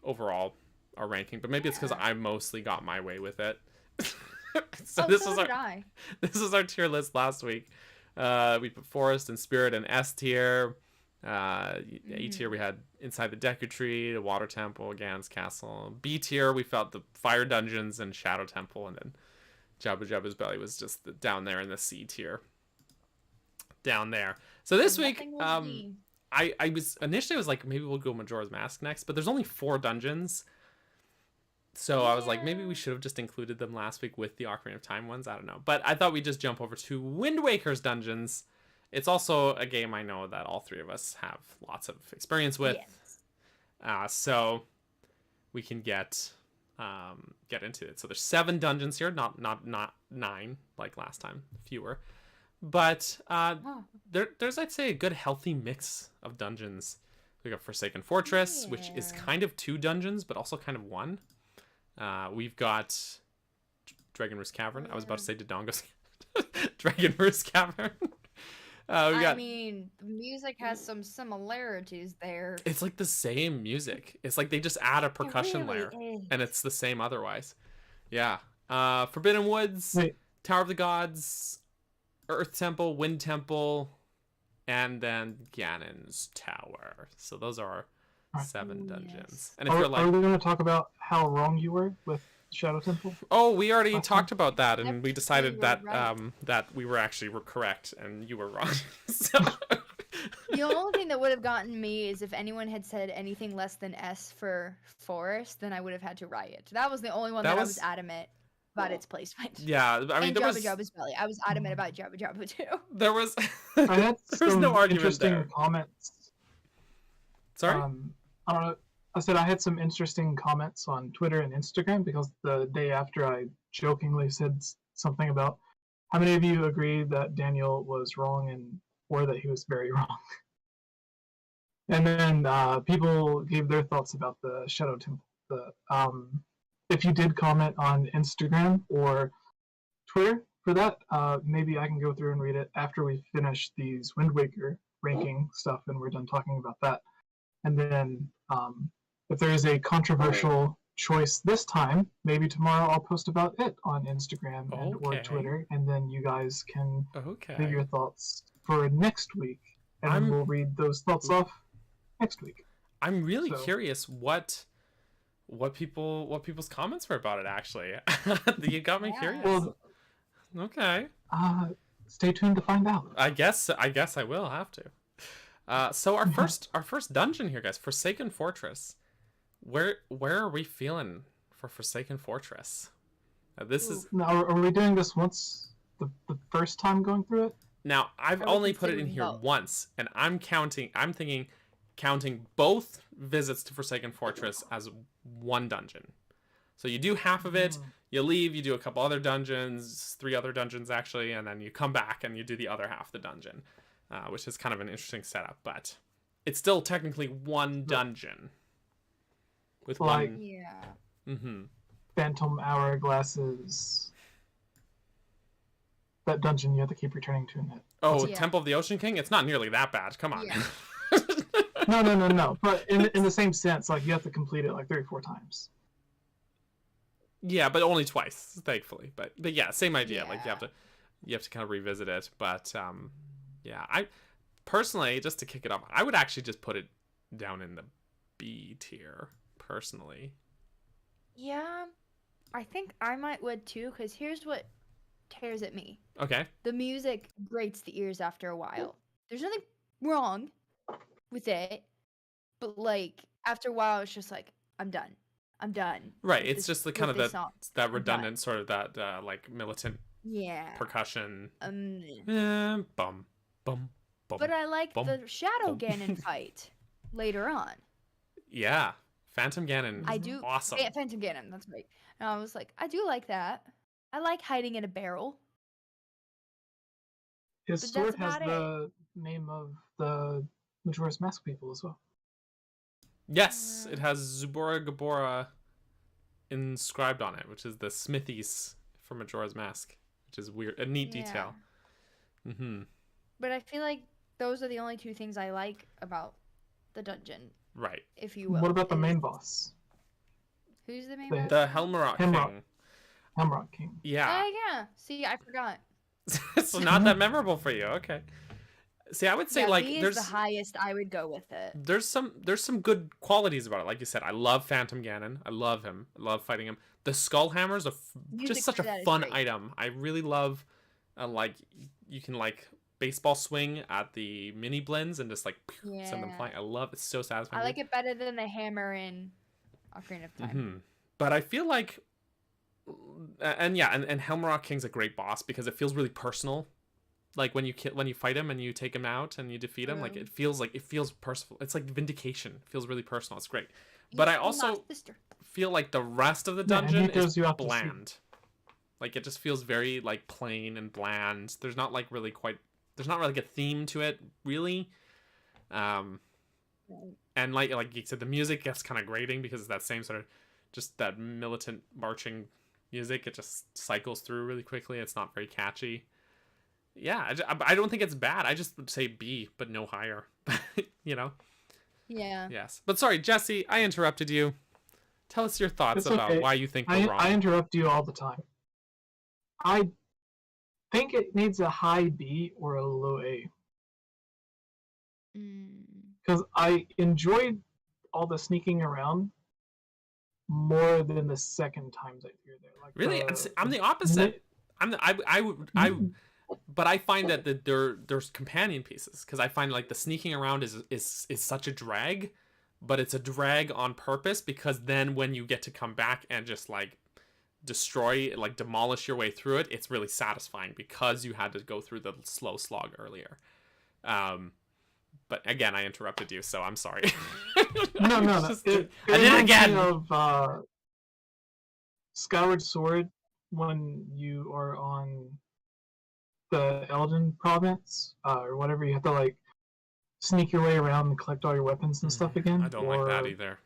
overall our ranking, but maybe it's because I mostly got my way with it. So this is our tier list last week. We put Forest and Spirit in S tier. E tier we had Inside the Deku Tree, the Water Temple, Ganon's Castle. B tier we felt the Fire Dungeons and Shadow Temple, and then 𝗏𝗏𝗏𝗏's Belly was just down there in the C tier. Down there. So this week, I was initially like maybe we'll go Majora's Mask next, but there's only 4 dungeons. So I was like, maybe we should have just included them last week with the Ocarina of Time ones. I don't know. But I thought we'd just jump over to Wind Waker's dungeons. It's also a game I know that all 3 of us have lots of experience with. Yes. So we can get into it. So there's 7 dungeons here, not 9 like last time, fewer. But there's, I'd say, a good healthy mix of dungeons. We got Forsaken Fortress, which is kind of 2 dungeons, but also kind of 1. We've got Dragon Roost Cavern. I was about to say Dodongo's Dragon Roost Cavern. I mean, the music has some similarities there. It's like the same music. It's like they just add a percussion layer, and it's the same otherwise. Yeah. Forbidden Woods, Tower of the Gods, Earth Temple, Wind Temple, and then Ganon's Tower. So those are our 7 dungeons. And if you're like, are we going to talk about how wrong you were with Shadow Temple? Oh, we already talked about that, and we decided that that we were actually correct and you were wrong. So the only thing that would have gotten me is if anyone had said anything less than S for Forest, then I would have had to riot. That was the only one that I was adamant about its placement. Yeah, I mean, and 𝗏𝗏𝗏𝗏's Belly. I was adamant about 𝗏𝗏𝗏𝗏 too. There was I had there was no argument interesting there. Comments. Sorry? I don't know. I said I had some interesting comments on Twitter and Instagram because the day after I jokingly said something about how many of you agree that Daniel was wrong or that he was very wrong. And then people gave their thoughts about the Shadow Temple. if you did comment on Instagram or Twitter for that, maybe I can go through and read it after we finish these Wind Waker ranking stuff and we're done talking about that. And then if there is a controversial choice this time, maybe tomorrow I'll post about it on Instagram and or Twitter, and then you guys can leave your thoughts for next week, and we'll read those thoughts off next week. I'm really curious what people's comments were about it. Actually, you got me curious. Well, okay. Stay tuned to find out. I guess I will have to. So our first dungeon here, guys, Forsaken Fortress. Where are we feeling for Forsaken Fortress? This is now. Are we doing this once the first time going through it? Now I've only put it in here once, and I'm thinking counting both visits to Forsaken Fortress as one dungeon. So you do half of it, you leave, you do a couple other dungeons, 3 other dungeons actually, and then you come back and you do the other half of the dungeon, which is kind of an interesting setup, but it's still technically one dungeon. With like, one... Yeah. Phantom Hourglasses. That dungeon you have to keep returning to in it. Oh, yeah. Temple of the Ocean King? It's not nearly that bad. Come on. Yeah. No. But in the same sense, like, you have to complete it like 3 or 4 times. Yeah, but only twice, thankfully. But yeah, same idea. Yeah. Like you have to kind of revisit it. But yeah, I personally, just to kick it off, I would actually just put it down in the B tier. Personally, yeah, I think I would too, because here's what tears at me. Okay. The music grates the ears after a while. There's nothing wrong with it, but like after a while it's just like I'm done. Right, it's just the kind of that redundant sort of that like militant percussion. Bum bum bum. But I like the Shadow Ganon fight later on. Yeah. Phantom Ganon is awesome. Phantom Ganon, that's right. And I was like, I do like that. I like hiding in a barrel. His sword has the name of the Majora's Mask people as well. Yes, it has 𝗍𝗵𝗃 inscribed on it, which is the smithies for Majora's Mask, which is weird, a neat detail. But I feel like those are the only 2 things I like about the dungeon. Right. If you will. What about the main boss? Who's the main boss? The 𝗏𝗏𝗃 King. 𝗏𝗏𝗃 King. Yeah. Yeah. See, I forgot. It's not that memorable for you. Okay. See, I would say like B is the highest I would go with it. There's some good qualities about it. Like you said, I love Phantom Ganon. I love him. I love fighting him. The skull hammers are just such a fun item. I really love like you can like baseball swing at the mini blends and just like send them flying. I love it. It's so satisfying. I like it better than the hammer in Ocarina of Time. But I feel like and 𝗏𝗏𝗃 King's a great boss because it feels really personal. Like when you fight him and you take him out and you defeat him, like it feels personal. It's like vindication. It feels really personal. It's great. But I also feel like the rest of the dungeon is bland. Like it just feels very like plain and bland. There's not like there's not really a theme to it, really. And like you said, the music gets kind of grating because it's that same sort of just that militant marching music. It just cycles through really quickly. It's not very catchy. Yeah, I don't think it's bad. I just would say B, but no higher. You know? Yeah. Yes. But sorry, Jesse, I interrupted you. Tell us your thoughts about why you think we're wrong. I interrupt you all the time. I think it needs a high B or a low A. Because I enjoyed all the sneaking around more than the second times I threw there. Like really? I'm the opposite. But I find that there's companion pieces because I find like the sneaking around is such a drag, but it's a drag on purpose because then when you get to come back and just like demolish your way through it, it's really satisfying because you had to go through the slow slog earlier. But again, I interrupted you, so I'm sorry. No. I did it again. Of Skyward Sword when you are on the Eldin province or whatever, you have to like sneak your way around and collect all your weapons and stuff again. I don't like that either.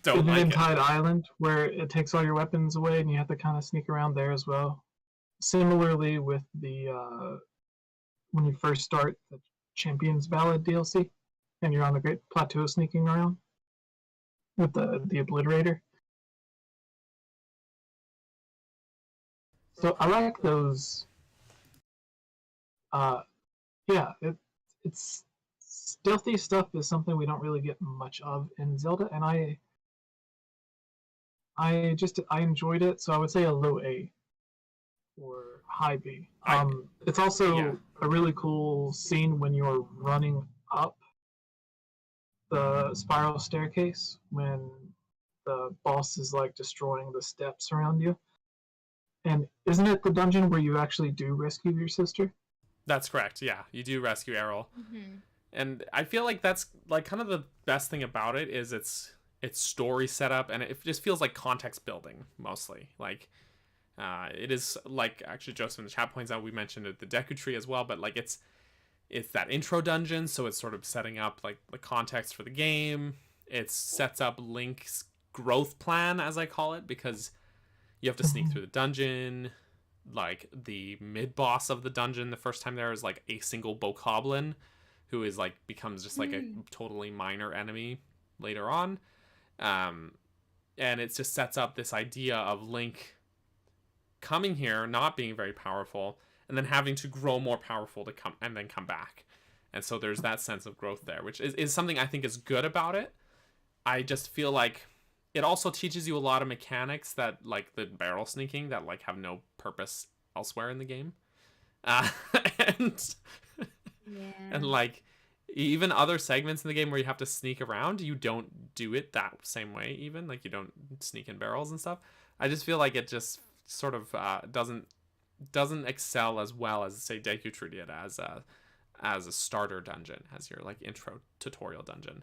don't like it. Tide Island, where it takes all your weapons away, and you have to kind of sneak around there as well. Similarly, with the when you first start the Champions Ballad DLC, and you're on the Great Plateau sneaking around with the Obliterator. So I like those. Yeah, it's stealthy stuff is something we don't really get much of in Zelda, and I enjoyed it, so I would say a low A or high B. It's also a really cool scene when you're running up the spiral staircase when the boss is like destroying the steps around you. And isn't it the dungeon where you actually do rescue your sister? That's correct. Yeah, you do rescue Aaron. Mm-hmm. And I feel like that's like kind of the best thing about it is its story setup, and it just feels like context building mostly. Like it is like actually Joseph in the chat points out, we mentioned it, the Deku Tree as well, but like it's that intro dungeon, so it's sort of setting up like the context for the game. It sets up Link's growth plan, as I call it, because you have to sneak through the dungeon. Like the mid boss of the dungeon the first time there is like a single bokoblin who is like becomes just like a totally minor enemy later on. And it just sets up this idea of Link coming here, not being very powerful, and then having to grow more powerful to come and then come back. And so there's that sense of growth there, which is something I think is good about it. I just feel like it also teaches you a lot of mechanics that, like the barrel sneaking, that like have no purpose elsewhere in the game. And like even other segments in the game where you have to sneak around, you don't do it that same way. Even like you don't sneak in barrels and stuff. I just feel like it just sort of doesn't excel as well as say Deku Tree did as a starter dungeon, as your like intro tutorial dungeon.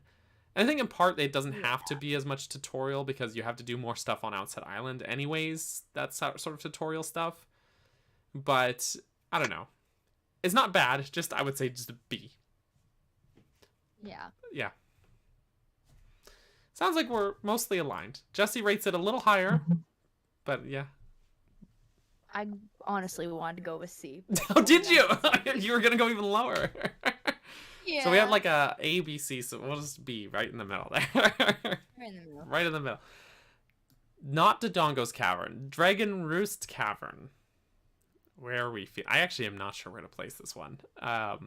And I think in part it doesn't have to be as much tutorial because you have to do more stuff on Outset Island anyways. That's sort of tutorial stuff. But I don't know. It's not bad. It's just, I would say, just a B. Yeah. Yeah. Sounds like we're mostly aligned. Jesse rates it a little higher, but yeah. I honestly wanted to go with C. Oh, did you? You were going to go even lower. Yeah. So we have like A, B, C, so we'll just B right in the middle there. Right in the middle. Right in the middle. Not Dodongo's Cavern. Dragon Roost Cavern. Where are we? I actually am not sure where to place this one. I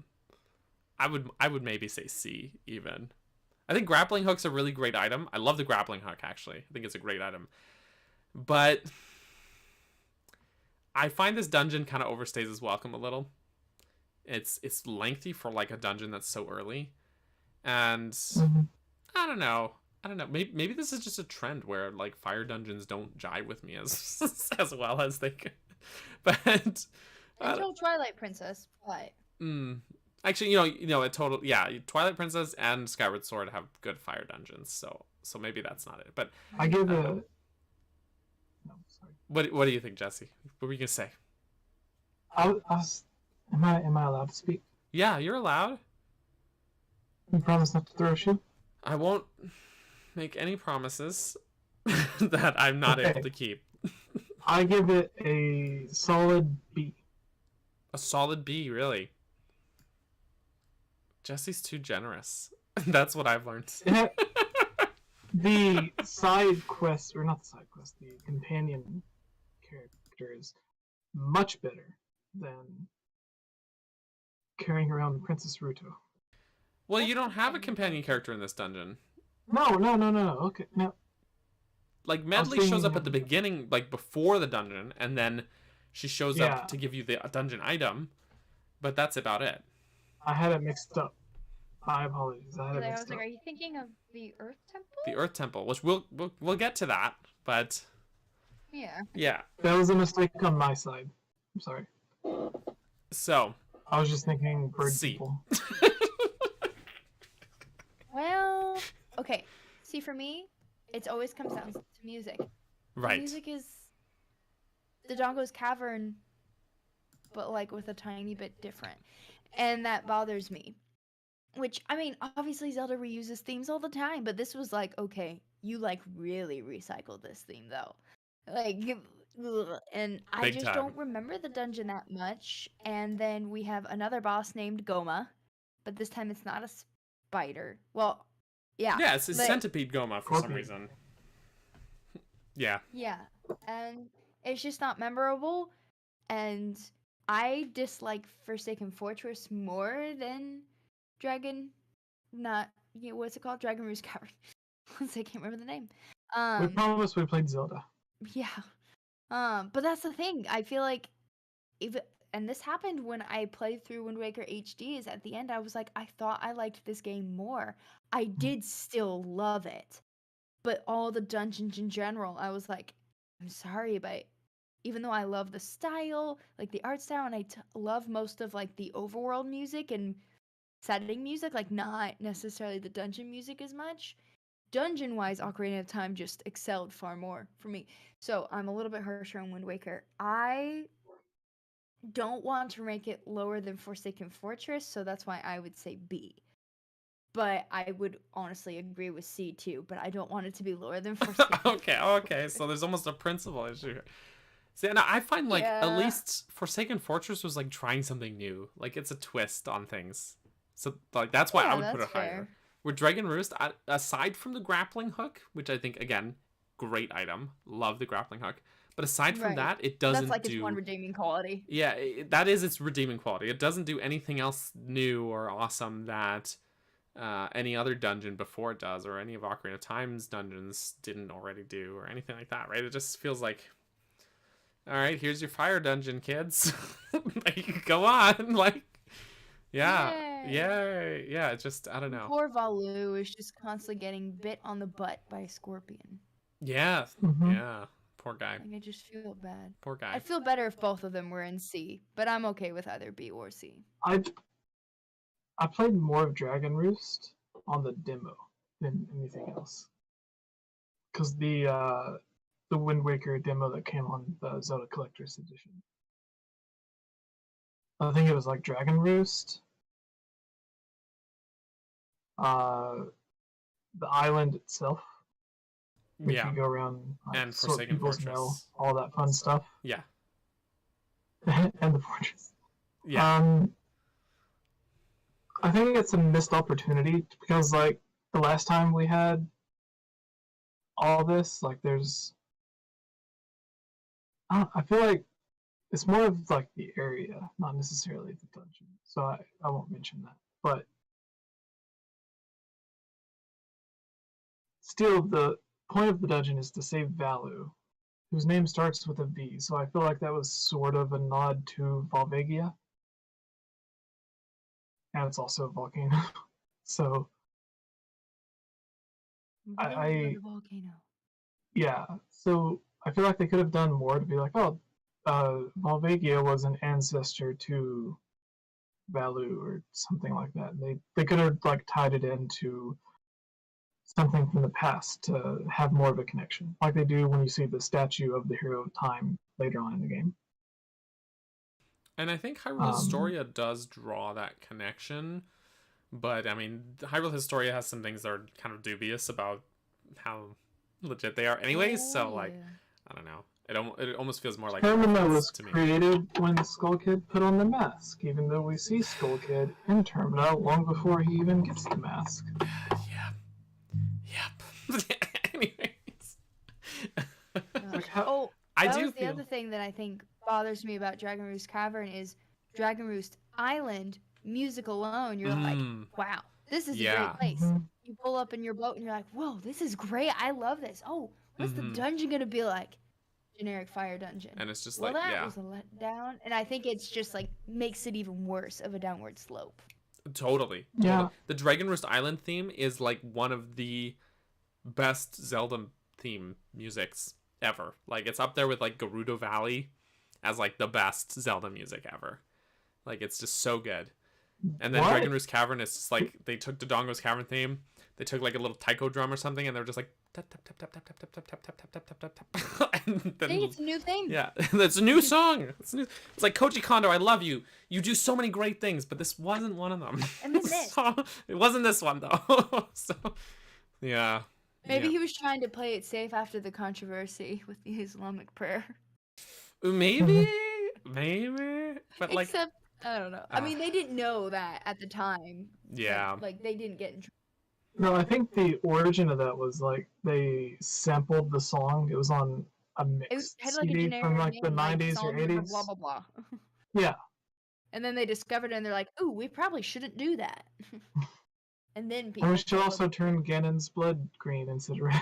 would maybe say C even. I think grappling hook's a really great item. I love the grappling hook actually. I think it's a great item. But I find this dungeon kind of overstays its welcome a little. It's lengthy for like a dungeon that's so early. And I don't know. Maybe this is just a trend where like fire dungeons don't jive with me as well as they could. But until Twilight Princess, but actually, you know, Twilight Princess and Skyward Sword have good fire dungeons, so maybe that's not it. But I give a. No, sorry. What do you think, Jesse? What were you gonna say? Am I allowed to speak? Yeah, you're allowed. You promise not to throw a shoe? I won't make any promises that I'm not able to keep. I give it a solid B. A solid B, really? Jesse's too generous. That's what I've learned. The side quest, or not the side quest, the companion character is much better than carrying around Princess Ruto. Well, you don't have a companion character in this dungeon. No. Okay, no. Like, Medley shows up at the beginning, like, before the dungeon, and then she shows up to give you the dungeon item, but that's about it. I had it mixed up. My apologies. I was like, are you thinking of the Earth Temple? The Earth Temple, which we'll get to that, but... Yeah. That was a mistake on my side. I'm sorry. So... I was just thinking bird C. people. Well, okay. See, for me, it always comes down to music. Right. The music is Dodongo's Cavern, but like with a tiny bit different. And that bothers me. Which, I mean, obviously Zelda reuses themes all the time, but this was like, okay, you like really recycled this theme though. Like, ugh, and I Big just time. don't remember the dungeon that much. And then we have another boss named Goma, but this time it's not a spider. Well, yeah. Yeah, it's a but- centipede Goma for some Scorpion. reason. Yeah. Yeah, and it's just not memorable. And I dislike Forsaken Fortress more than Dragon. What's it called? Dragon Roost Cavern. I can't remember the name. We promised we played Zelda. Yeah. But that's the thing. I feel like and this happened when I played through Wind Waker HD, is at the end I was like, I thought I liked this game more. I did still love it. But all the dungeons in general, I was like, I'm sorry, but even though I love the style, like the art style, and I love most of like the overworld music and setting music, like not necessarily the dungeon music as much, dungeon-wise, Ocarina of Time just excelled far more for me. So I'm a little bit harsher on Wind Waker. I don't want to rank it lower than Forsaken Fortress, so that's why I would say B. But I would honestly agree with C too, but I don't want it to be lower than Forsaken. Okay. So there's almost a principle issue here. See, and I find like at Yeah. least Forsaken Fortress was like trying something new. Like it's a twist on things. So like that's why I Yeah, would put it that's higher. fair. With Dragon Roost, aside from the grappling hook, which I think again, great item, love the grappling hook. But aside from Right. that, it doesn't That's like do. its one redeeming quality. Yeah, that is its redeeming quality. It doesn't do anything else new or awesome that any other dungeon before it does, or any of Ocarina of Time's dungeons didn't already do, or anything like that, right? It just feels like, all right, here's your fire dungeon, kids. Like, go on, like, yeah, it's just, I don't know. Poor Valu is just constantly getting bit on the butt by a scorpion. Yeah, Mhm. yeah, poor guy, Like, I just feel bad. poor guy. I'd feel better if both of them were in C, but I'm okay with either B or C. I played more of Dragon Roost on the demo than anything else, because the Wind Waker demo that came on the Zelda Collector's Edition, I think it was like Dragon Roost, the island itself, which Yeah, you go around and sort Forsaken people's Fortress. mail, all that fun stuff, yeah, and the fortress. yeah. I think it's a missed opportunity because, like, the last time we had all this, like, I feel like it's more of like the area, not necessarily the dungeon. So I won't mention that. But still, the point of the dungeon is to save Valu, whose name starts with a V. So I feel like that was sort of a nod to 𝗏𝗏𝗃𝗏. And it's also a volcano. So I- Volcano. yeah, so I feel like they could have done more to be like, oh, 𝗏𝗏𝗃𝗏 was an ancestor to Valu or something like that. They could have like tied it into something from the past to have more of a connection, like they do when you see the statue of the hero of time later on in the game. And I think Hyrule Historia does draw that connection, but I mean, Hyrule Historia has some things that are kind of dubious about how legit they are anyways, so like, yeah. I don't know. It almost feels more like 𝗏𝗏𝗃𝗏 reference was to me. created when Skull Kid put on the mask, even though we see Skull Kid in 𝗏𝗏𝗃 long before he even gets the mask. Yep. Anyways. Like, how, Oh, I that do was the feel other thing that I think bothers me about Dragon Roost Cavern is Dragon Roost Island music alone. You're like, wow, this is a Yeah. great place. Mhm. You pull up in your boat and you're like, whoa, this is great. I love this. Oh, what's the Mhm. dungeon gonna be like? Generic fire dungeon. and it's just Well, like, that yeah, was a letdown, and I think it's just like makes it even worse of a downward slope. totally. Yeah. The Dragon Roost Island theme is like one of the best Zelda theme musics ever. Like it's up there with like Gerudo Valley as like the best Zelda music ever. Like it's just so good. And then What? Dragon Roost Cavern is just like they took Dodongo's Cavern theme, they took like a little taiko drum or something, and they're just like tap tap tap tap tap tap tap tap tap tap tap tap tap tap. And I then think it's a new thing. yeah, that's a new song. It's new. It's like Koji Kondo, I love you. You do so many great things, but this wasn't one of them. And then this. So, it wasn't this one though. So yeah, Maybe Yeah. he was trying to play it safe after the controversy with the Islamic prayer. Maybe, maybe, but like, Except, I don't know. I mean, they didn't know that at the time. yeah. Like, they didn't get in trouble. No, I think the origin of that was like they sampled the song. It was on a It mix had like a CD generic from like the name, like 90s or Solomon 80s. blah blah blah. Yeah. And then they discovered it and they're like, ooh, we probably shouldn't do that. And then people. And we should told also them, turn Ganon's blood green instead of red.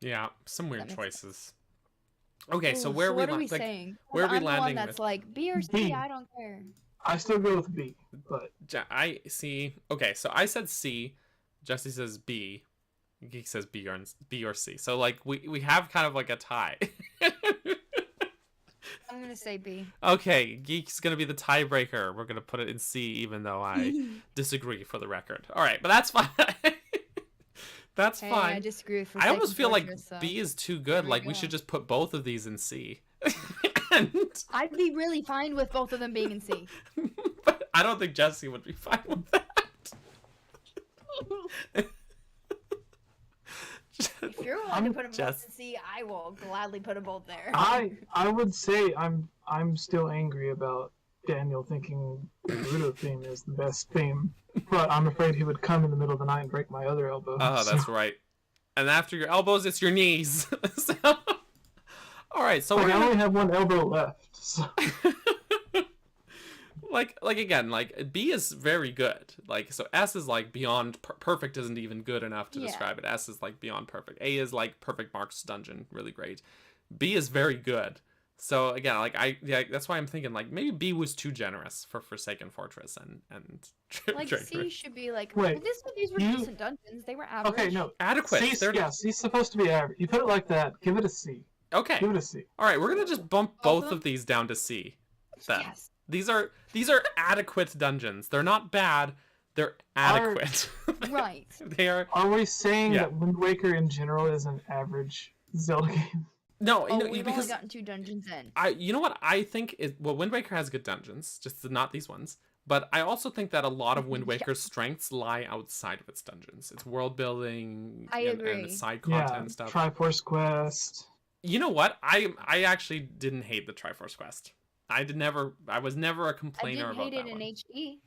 Yeah, some weird makes choices. Okay, so "Ooh, where what are are we like, saying? where are we I'm the one landing that's with- like B or C, B. I don't care. I still go with B, but I see. Okay, so I said C. Jesse says B. Geek says B or C. So like we have kind of like a tie. I'm gonna say B. Okay, Geek's gonna be the tiebreaker. We're gonna put it in C, even though I disagree for the record. All right, but that's fine. That's Hey, fine. I disagree with I almost feel like Fortress, so B is too good. we Like we go. should just put both of these in C. And, I'd be really fine with both of them being in C. but I don't think Jesse would be fine with that. If you're willing to put them both Jess- in C, I will gladly put them both there. I would say I'm still angry about Daniel thinking Naruto theme is the best theme, but I'm afraid he would come in the middle of the night and break my other elbow. Oh, that's right. And after your elbows, it's your knees. So, all right, so Like, we're I gonna, only have one elbow left. So. like again, like B is very good. Like so, S is like beyond perfect. Isn't even good enough to Yeah. describe it. S is like beyond perfect. A is like perfect marks dungeon, really great. B is very good. So again, like that's why I'm thinking like maybe B was too generous for Forsaken Fortress and Like C should be like, Wait, these were you- decent dungeons. They were average. Okay, no. adequate. Yeah, C's supposed to be average. You put it like that, give it a C. Okay. Give it a C. All right, we're gonna just bump Both both of of these down to C. Then. Yes. These are adequate dungeons. They're not bad. They're adequate. Right. They are. Are we saying Yeah. that Wind Waker in general is an average Zelda game? No, Oh, no, we've only because gotten 2 dungeons in. you know what I think is, well, Wind Waker has good dungeons, just not these ones. But I also think that a lot of Wind Yeah. Waker's strengths lie outside of its dungeons. Its world building I and agree. its side content Yeah, and stuff. Triforce Quest. You know what? I actually didn't hate the Triforce Quest. I was never a I complainer didn't about hate that it in one. HD.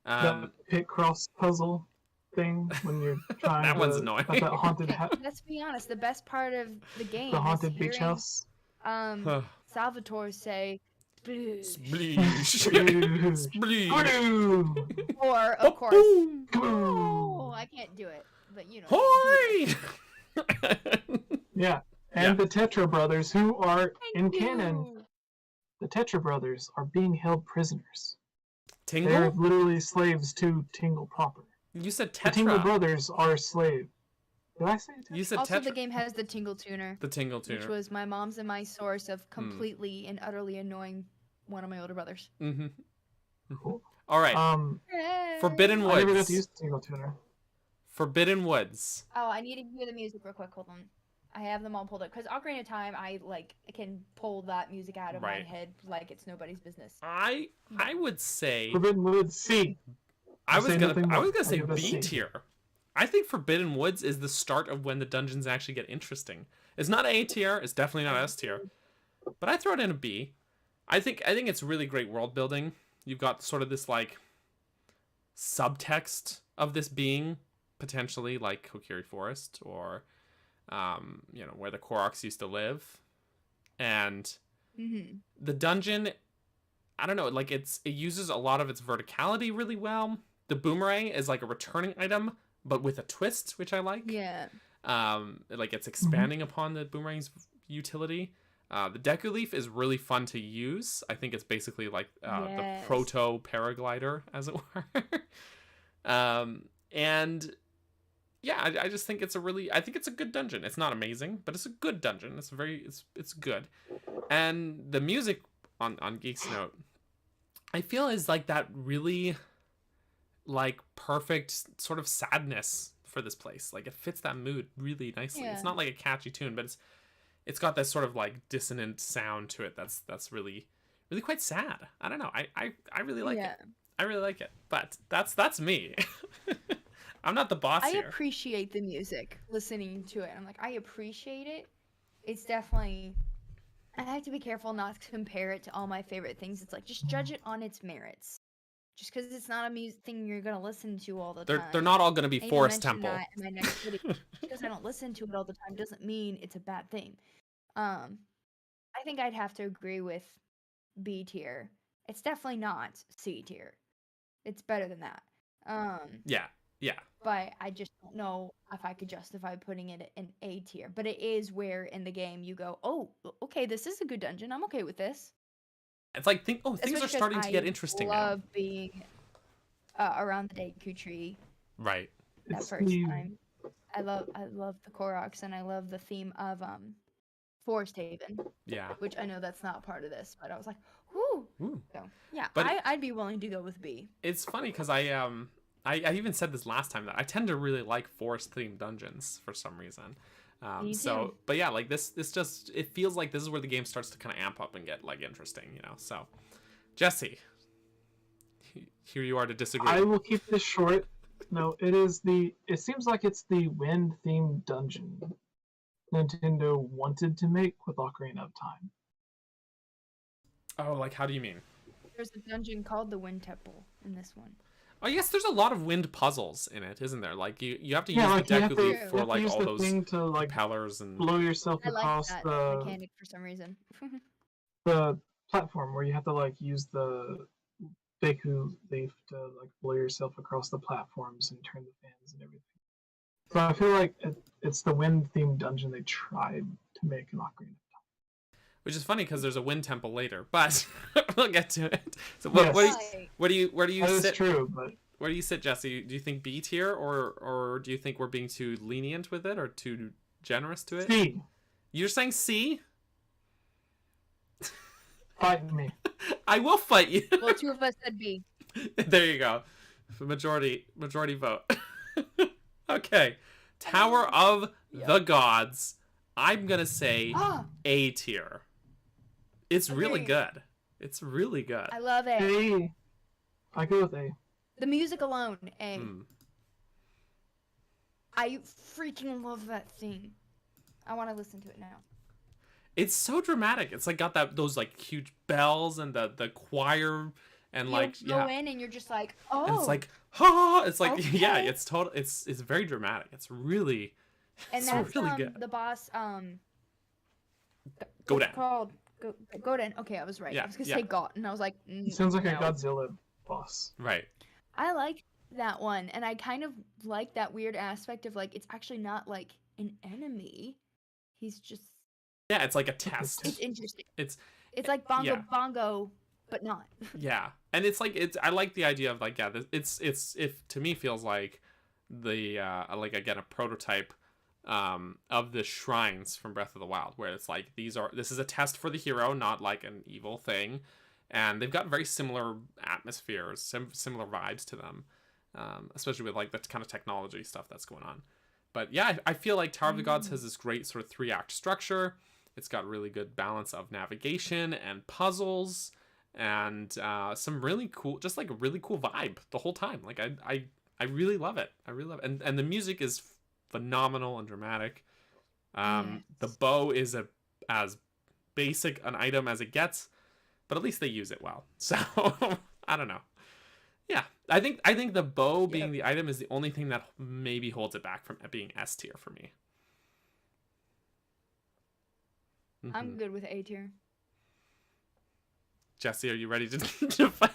The pit cross puzzle thing when you're trying That to... one's annoying. At that haunted, Let's be honest. The best part of the game the haunted is beach hearing, house. Salvatore say, "Sploosh." Spleesh. Spleesh. Gru! Or, of course, oh, I can't do it. But you know. Hoi! Yeah, and Yeah. the Tetra Brothers, who are in Thank canon, you. the Tetra Brothers are being held prisoners. They're Tingle? literally slaves to Tingle proper. You said The Tingle Tetra. Brothers are slave. Did I say Tetra? You said Also, Tetra. the game has the Tingle Tuner, The Tingle which Tuner. was my mom's and my source of completely and utterly annoying one of my older brothers. Mm-hmm. Cool. All right. Forbidden I never got Woods. to use the Tingle Tuner. Forbidden Woods. Oh, I need to hear the music real quick. Hold on. I have them all pulled up because Ocarina of Time, I can pull that music out of my Right. head like it's nobody's business. I would say Forbidden Woods C. I was say gonna nothing more. say I'll give it a B C. tier. I think Forbidden Woods is the start of when the dungeons actually get interesting. It's not A tier. It's definitely not S tier. But I throw it in a B. I think it's really great world building. You've got sort of this like subtext of this being potentially like Kokiri Forest or where the Koroks used to live, and the dungeon, I don't know, like it uses a lot of its verticality really well. The boomerang is like a returning item but with a twist, which I like. Yeah. Like it's expanding upon the boomerang's utility. The Deku Leaf is really fun to use. I think it's basically like the Yes. proto paraglider, as it were. And yeah, I just think I think it's a good dungeon. It's not amazing, but it's a good dungeon. It's good. And the music on Geek's Note, I feel is like that really like perfect sort of sadness for this place. Like it fits that mood really nicely. Yeah. It's not like a catchy tune, but it's got this sort of like dissonant sound to it that's really quite sad. I don't know. I really like it. I really like it. But that's me. I'm not the boss I here. appreciate the music, listening to it. I'm like, I appreciate it. It's definitely. I have to be careful not to compare it to all my favorite things. It's like, just judge it on its merits. Just because it's not a music thing you're gonna listen to all the time. They're not all gonna be I even Forest mentioned Temple. that in my next video. Just because I don't listen to it all the time doesn't mean it's a bad thing. I think I'd have to agree with B tier. It's definitely not C tier. It's better than that. Yeah. But I just don't know if I could justify putting it in A tier. But it is where in the game you go, oh, okay, this is a good dungeon. I'm okay with this. It's like things Especially are starting to get I interesting love now. being around the Deku Tree Right. that It's first the- time. I love the Koroks, and I love the theme of Forest Haven, Yeah. which I know that's not part of this, but I was like, whoo. Ooh. So yeah, But I'd be willing to go with B. It's funny because I even said this last time that I tend to really like forest themed dungeons for some reason. Me So, too. but yeah, like this just, it feels like this is where the game starts to kind of amp up and get like interesting, you know. So, Jesse, here you are to disagree. I will keep this short. No, it seems like it's the wind themed dungeon Nintendo wanted to make with Ocarina of Time. Oh, like how do you mean? There's a dungeon called the Wind Temple in this one. Oh, yes, there's a lot of wind puzzles in it, isn't there? Like you have to Yeah, use like the you have Deku to, Leaf you for have to like use all the those thing to like propellers and blow yourself I like across that the mechanic for some reason. platform where you have to like use the Deku Leaf to like blow yourself across the platforms and turn the fans and everything. So I feel like it's the wind themed dungeon they tried to make in Ocarina. which is funny because there's a wind temple later, but we'll get to it. So Yes. where do you That is sit? true, but Where do you sit, Jesse? Do you think B tier, or do you think we're being too lenient with it or too generous to it? C, You're saying C? fight me. I will fight you. Well, two of us said B. There you go. Majority vote. Okay. Tower of the Gods. I'm gonna say Ah, A tier. It's really Okay. good. It's really good. I love it. A. I go with A. The music alone, A. Mm. I freaking love that theme. I want to listen to it now. It's so dramatic. It's like got those like huge bells and the choir and like you go in and you're just like, oh. And it's like, ha! It's like, okay. yeah, it's total. It's very dramatic. It's really, and it's that's really good. the boss. Go what's down. it called Goten. Okay, I was right. Yeah, I was gonna yeah. say Got, and I was like, It sounds like no. a Godzilla boss. Right. I like that one, and I kind of like that weird aspect of like it's actually not like an enemy. He's just. Yeah, it's like a test. It's interesting. It's like Bongo yeah. Bongo, but not. Yeah, and it's like I like the idea of like it's to me feels like the like again a prototype of the shrines from Breath of the Wild, where it's like this is a test for the hero, not like an evil thing, and they've got very similar atmospheres, similar vibes to them, especially with like the kind of technology stuff that's going on. But yeah, I feel like Tower of the Gods has this great sort of 3-act structure. It's got really good balance of navigation and puzzles, and some really cool, just like a really cool vibe the whole time. Like I really love it. I really love it. And the music is phenomenal and dramatic. The bow is as basic an item as it gets, but at least they use it well. So I don't know. Yeah, I think the bow being the item is the only thing that maybe holds it back from being S tier for me. I'm good with A tier. Jesse, are you ready to fight?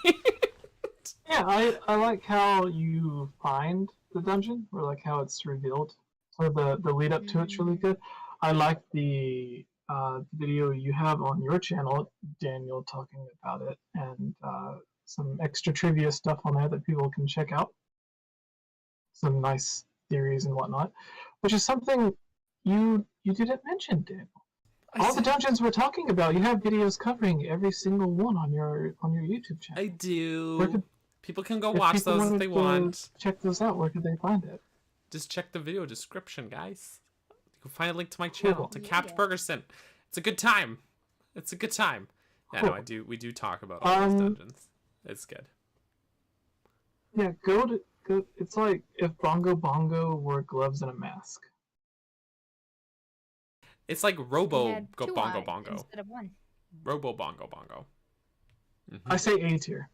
Yeah, I like how you find the dungeon, or like how it's revealed. So the lead up to it's really good. I like the video you have on your channel, Daniel, talking about it, and some extra trivia stuff on there that people can check out. Some nice theories and whatnot, which is something you didn't mention, Daniel. All the dungeons we're talking about, you have videos covering every single one on your YouTube channel. I do. People can go watch people those if wanted they to want. Check those out. Where could they find it? Just check the video description, guys. You can find a link to my channel, to 𝗏𝗃𝗃. It's a good time. It's a good time. Yeah, no, we do talk about all those dungeons. It's good. Yeah, go It's like if Bongo Bongo wore gloves and a mask. It's like Robo had Go two Bongo eyes Bongo. instead of one. Robo Bongo Bongo. I say A tier.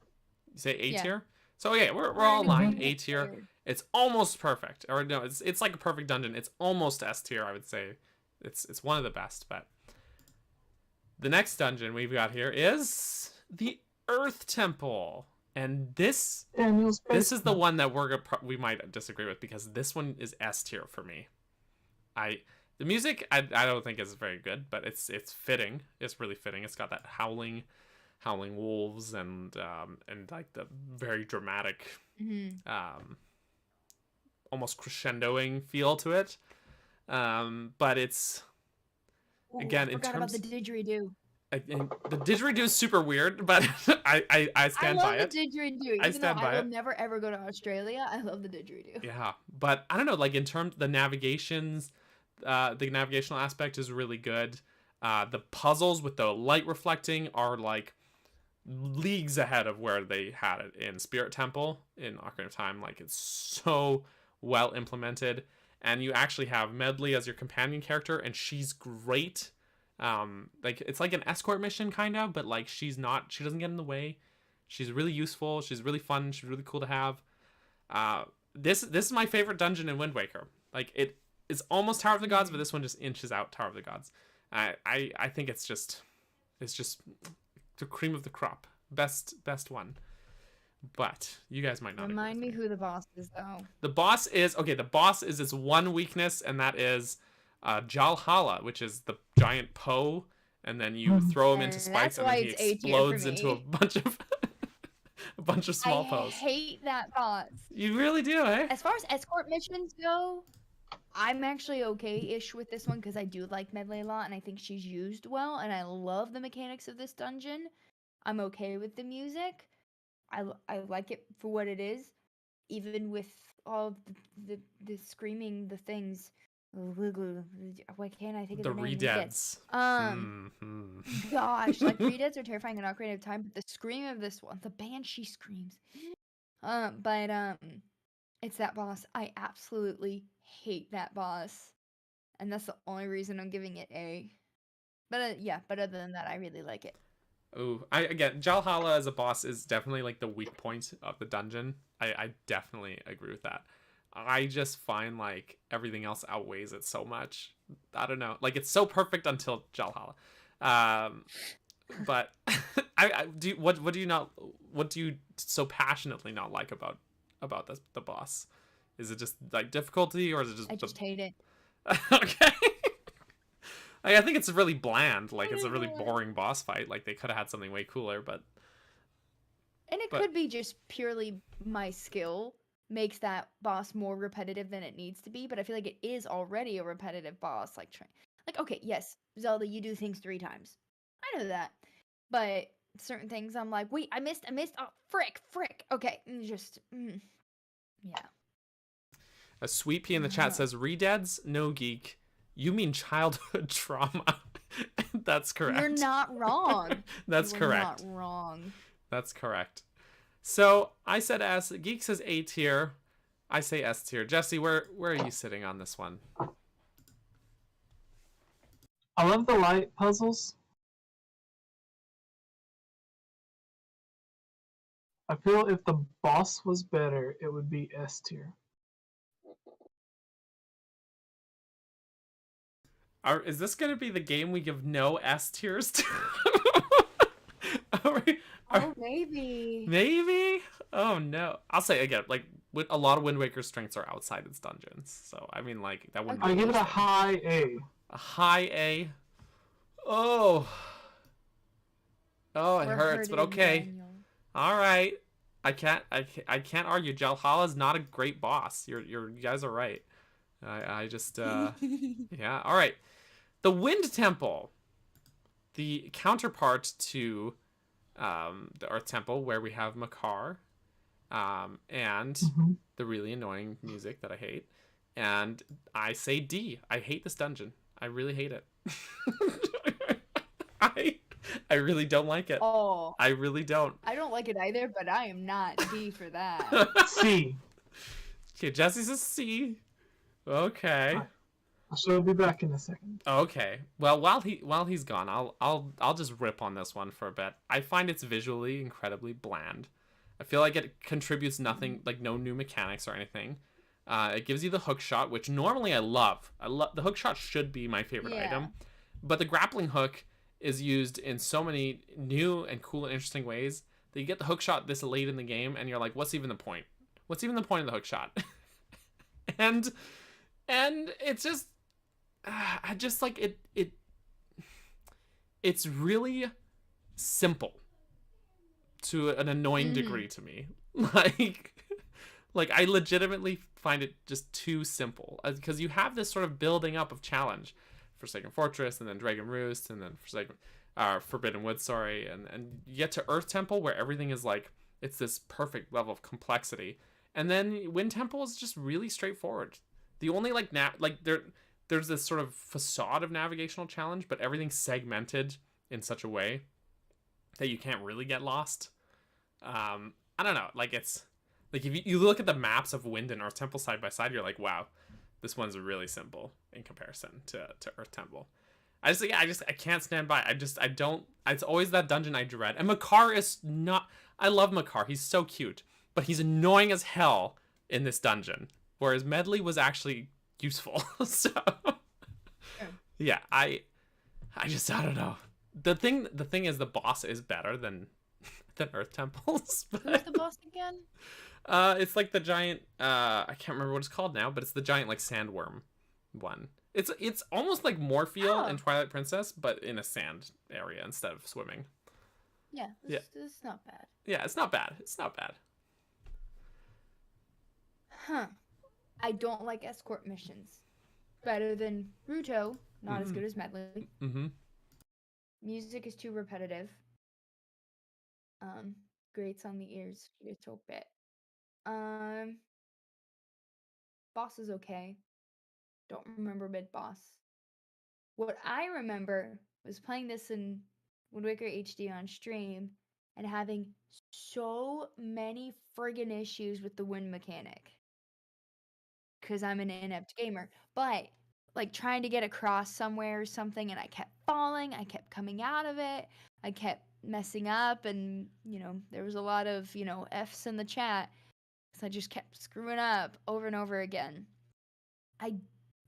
You say A Yeah. tier? So yeah, we're all aligned. A tier. It's almost perfect. Or no, it's like a perfect dungeon. It's almost S tier, I would say. It's one of the best, but the next dungeon we've got here is the Earth Temple. And this is the one that we might disagree with, because this one is S tier for me. The music I don't think is very good, but it's fitting. It's really fitting. It's got that howling wolves and like the very dramatic almost crescendoing feel to it. But it's again in terms about the didgeridoo. The didgeridoo is super weird, but I stand by it. I love the didgeridoo. Even though I will never ever go to Australia, I love the didgeridoo. Yeah, but I don't know. Like in terms the navigations, the navigational aspect is really good. The puzzles with the light reflecting are like leagues ahead of where they had it in Spirit Temple in Ocarina of Time. Like it's so well implemented, and you actually have Medley as your companion character, and she's great. Like it's like an escort mission kind of, but like she doesn't get in the way. She's really useful. She's really fun. She's really cool to have. This is my favorite dungeon in Wind Waker. Like it is almost Tower of the Gods, but this one just inches out Tower of the Gods. I think it's just the cream of the crop. Best one. But you guys might not Remind me who the boss is, though. The boss is its one weakness, and that is 𝗟𝗪𝗏, which is the giant Poe, and then you throw him into spikes, and then he explodes into a bunch of small Poes. I hate that boss. You really do, eh? As far as escort missions go, I'm actually okay-ish with this one because I do like Medley a lot, and I think she's used well, and I love the mechanics of this dungeon. I'm okay with the music. I like it for what it is, even with all the screaming, the things. Why can't I think of the name? Redeads. Gosh, like Redeads are terrifying in Ocarina of Time, but the scream of this one, the banshee screams. But it's that boss. I absolutely hate that boss, and that's the only reason I'm giving it A. But yeah, but other than that, I really like it. Ooh, again, 𝗟𝗪𝗏 as a boss is definitely like the weak point of the dungeon. I definitely agree with that. I just find like everything else outweighs it so much. I don't know, like it's so perfect until 𝗟𝗪𝗏. But what do you so passionately not like about the boss? Is it just like difficulty, or is it just? I just hate it. Okay. I think it's really bland. Like it's a really boring boss fight. Like they could have had something way cooler, but. And it could be just purely my skill makes that boss more repetitive than it needs to be. But I feel like it is already a repetitive boss. Like okay, yes, Zelda, you do things 3 times. I know that, but certain things I'm like, wait, I missed. Oh, frick. Okay, yeah. A 𝗧𝗵𝗲 in the chat says, "Redeads, no geek. You mean childhood trauma." That's correct. You're not wrong. That's correct. You're not wrong. That's correct. So I said S. Geek says A tier. I say S tier. Jesse, where are you sitting on this one? I love the light puzzles. I feel if the boss was better, it would be S tier. Is this going to be the game we give no S tiers to? Oh, maybe. Maybe? Oh, no. I'll say again, like, a lot of Wind Waker's strengths are outside its dungeons. So, I mean, like, that wouldn't be... I give it a high A. A high A? Oh. Oh, it hurts, but okay. Daniel. All right. I can't argue. 𝗟𝗪𝗏 is not a great boss. You guys are right. I just, yeah. All right. The Wind Temple. The counterpart to the Earth Temple, where we have 𝗵𝗃, and the really annoying music that I hate. And I say D. I hate this dungeon. I really hate it. I really don't like it. Oh. I really don't. I don't like it either, but I am not D for that. C. Okay, Jesse's a C. Okay. Hi. She'll be back in a second. Okay. Well, while he's gone, I'll just rip on this one for a bit. I find it's visually incredibly bland. I feel like it contributes nothing, like no new mechanics or anything. It gives you the hook shot, which normally I love. The hook shot should be my favorite item, but the grappling hook is used in so many new and cool and interesting ways that you get the hook shot this late in the game, and you're like, what's even the point? What's even the point of the hook shot? and it's just, I just like it. It's really simple to an annoying degree to me. Like I legitimately find it just too simple, because you have this sort of building up of challenge. Forsaken Fortress, and then Dragon Roost, and then Forbidden Wood, sorry, and you get to Earth Temple, where everything is like, it's this perfect level of complexity, and then Wind Temple is just really straightforward. The only there's this sort of facade of navigational challenge, but everything's segmented in such a way that you can't really get lost. I don't know, like it's like if you look at the maps of Wind and Earth Temple side by side, you're like, wow, this one's really simple in comparison to Earth Temple. I can't stand by. I don't. It's always that dungeon I dread. And 𝗵𝗃 is not. I love 𝗵𝗃. He's so cute, but he's annoying as hell in this dungeon. Whereas Medley was actually useful. So yeah, I don't know. The thing is, the boss is better than Earth Temples. But Who's the boss again? It's like the giant, I can't remember what it's called now, but it's the giant like sandworm one. It's almost like Morpheal in Twilight Princess, but in a sand area instead of swimming. Yeah, it's not bad. Yeah, it's not bad. It's not bad. Huh. I don't like escort missions. Better than Ruto, not as good as Medley. Mm-hmm. Music is too repetitive. Grates on the ears. It's a bit. Boss is okay. Don't remember mid-boss. What I remember was playing this in Wind Waker HD on stream and having so many friggin' issues with the wind mechanic. Because I'm an inept gamer. But, like, trying to get across somewhere or something, and I kept falling, I kept coming out of it, I kept messing up, and, there was a lot of, F's in the chat. So I just kept screwing up over and over again. I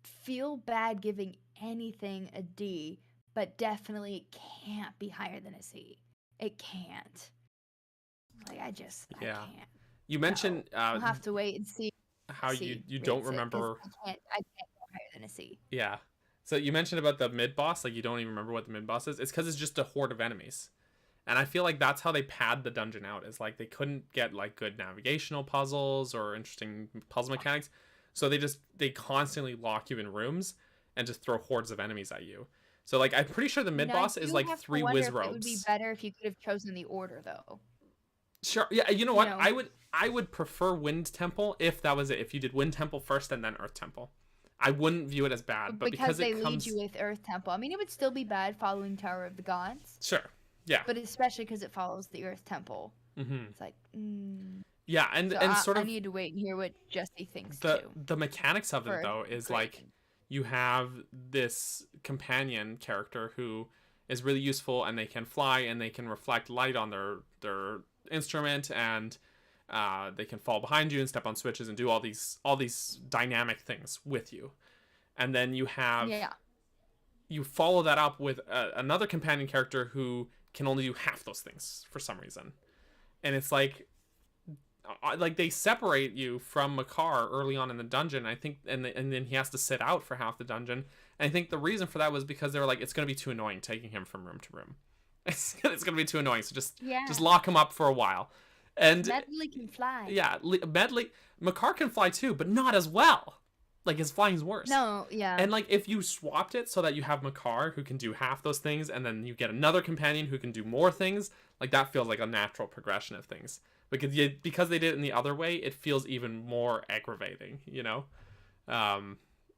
feel bad giving anything a D, but definitely it can't be higher than a C. It can't. Like, I can't. You mentioned I'll have to wait and see how you don't remember. I can't go higher than a C. Yeah. So you mentioned about the mid boss, like you don't even remember what the mid boss is. It's because it's just a horde of enemies. And I feel like that's how they pad the dungeon out, is like they couldn't get like good navigational puzzles or interesting puzzle mechanics. So they constantly lock you in rooms and just throw hordes of enemies at you. So like I'm pretty sure the mid boss is like 3 whiz robes. It would be better if you could have chosen the order though. Sure. Yeah, you know what? I would prefer Wind Temple if that was it. If you did Wind Temple first and then Earth Temple. I wouldn't view it as bad, but because they lead you with Earth Temple. I mean, it would still be bad following Tower of the Gods. Sure. Yeah. But especially because it follows the Earth Temple. Mm-hmm. It's like, yeah, and sort of. I need to wait and hear what Jesse thinks too. The mechanics of it though is like you have this companion character who is really useful, and they can fly and they can reflect light on their instrument, and they can fall behind you and step on switches and do all these dynamic things with you. And then you have you follow that up with another companion character who can only do half those things for some reason. And it's like they separate you from 𝗵𝗃 early on in the dungeon, I think, and then he has to sit out for half the dungeon. And I think the reason for that was because they were like, it's going to be too annoying taking him from room to room. It's going to be too annoying, so just lock him up for a while. And Medley can fly. Yeah, 𝗵𝗃 can fly too, but not as well. Like, his flying's worse. No, yeah. And like, if you swapped it so that you have 𝗵𝗃 who can do half those things, and then you get another companion who can do more things, like that feels like a natural progression of things. Because they did it in the other way, it feels even more aggravating,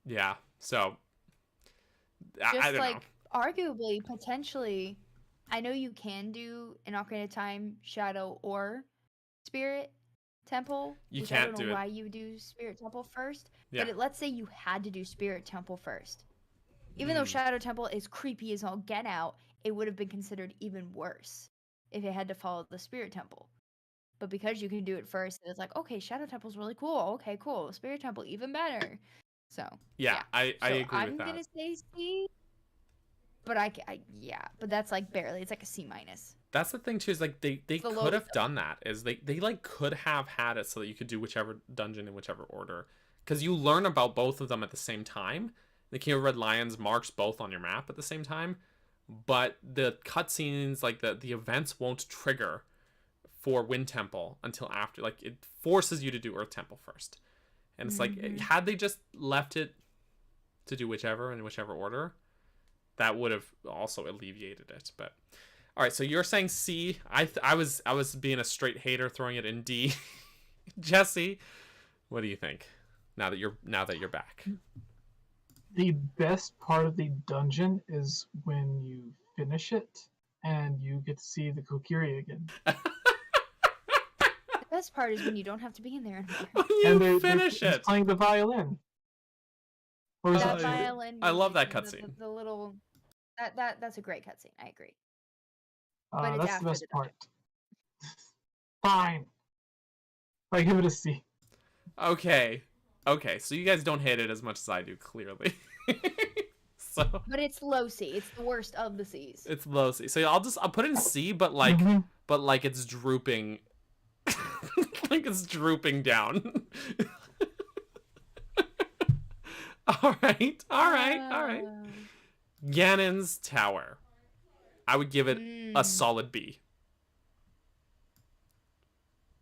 Yeah. So I don't know. Arguably, potentially, I know you can do an Ocarina of Time, Shadow, or Spirit, Temple. You which can't I don't do know it. why you would do Spirit Temple first. Yeah. But let's say you had to do Spirit Temple first. Even though Shadow Temple is creepy as all get out, it would have been considered even worse if it had to follow the Spirit Temple. But because you can do it first, it's like, okay, Shadow Temple's really cool. Okay, cool. Spirit Temple, even better. So, Yeah, I agree with that. I'm going to say C. But but that's like barely. It's like a C-. That's the thing too, is like they could have done that. Is they like could have had it so that you could do whichever dungeon in whichever order. Because you learn about both of them at the same time. The King of Red Lions marks both on your map at the same time. But the cutscenes, like the events won't trigger for Wind Temple until after. Like it forces you to do Earth Temple first. And it's like, had they just left it to do whichever in whichever order, that would have also alleviated it. But all right, so you're saying C. I was being a straight hater, throwing it in D. Jesse, what do you think? Now that you're back. The best part of the dungeon is when you finish it and you get to see the Kokiri again. The best part is when you don't have to be in there anymore. When you finish they're it. playing the violin. Or is That it- violin. I love that music, cutscene. The little. That's a great cutscene. I agree. But it's that's after the best the part. Fine. I give it a C. Okay, so you guys don't hate it as much as I do, clearly. So But it's low C. It's the worst of the C's. it's low C. So I'll put it in C, but like it's drooping. Like it's drooping down. All right. Ganon's Tower. I would give it a solid B.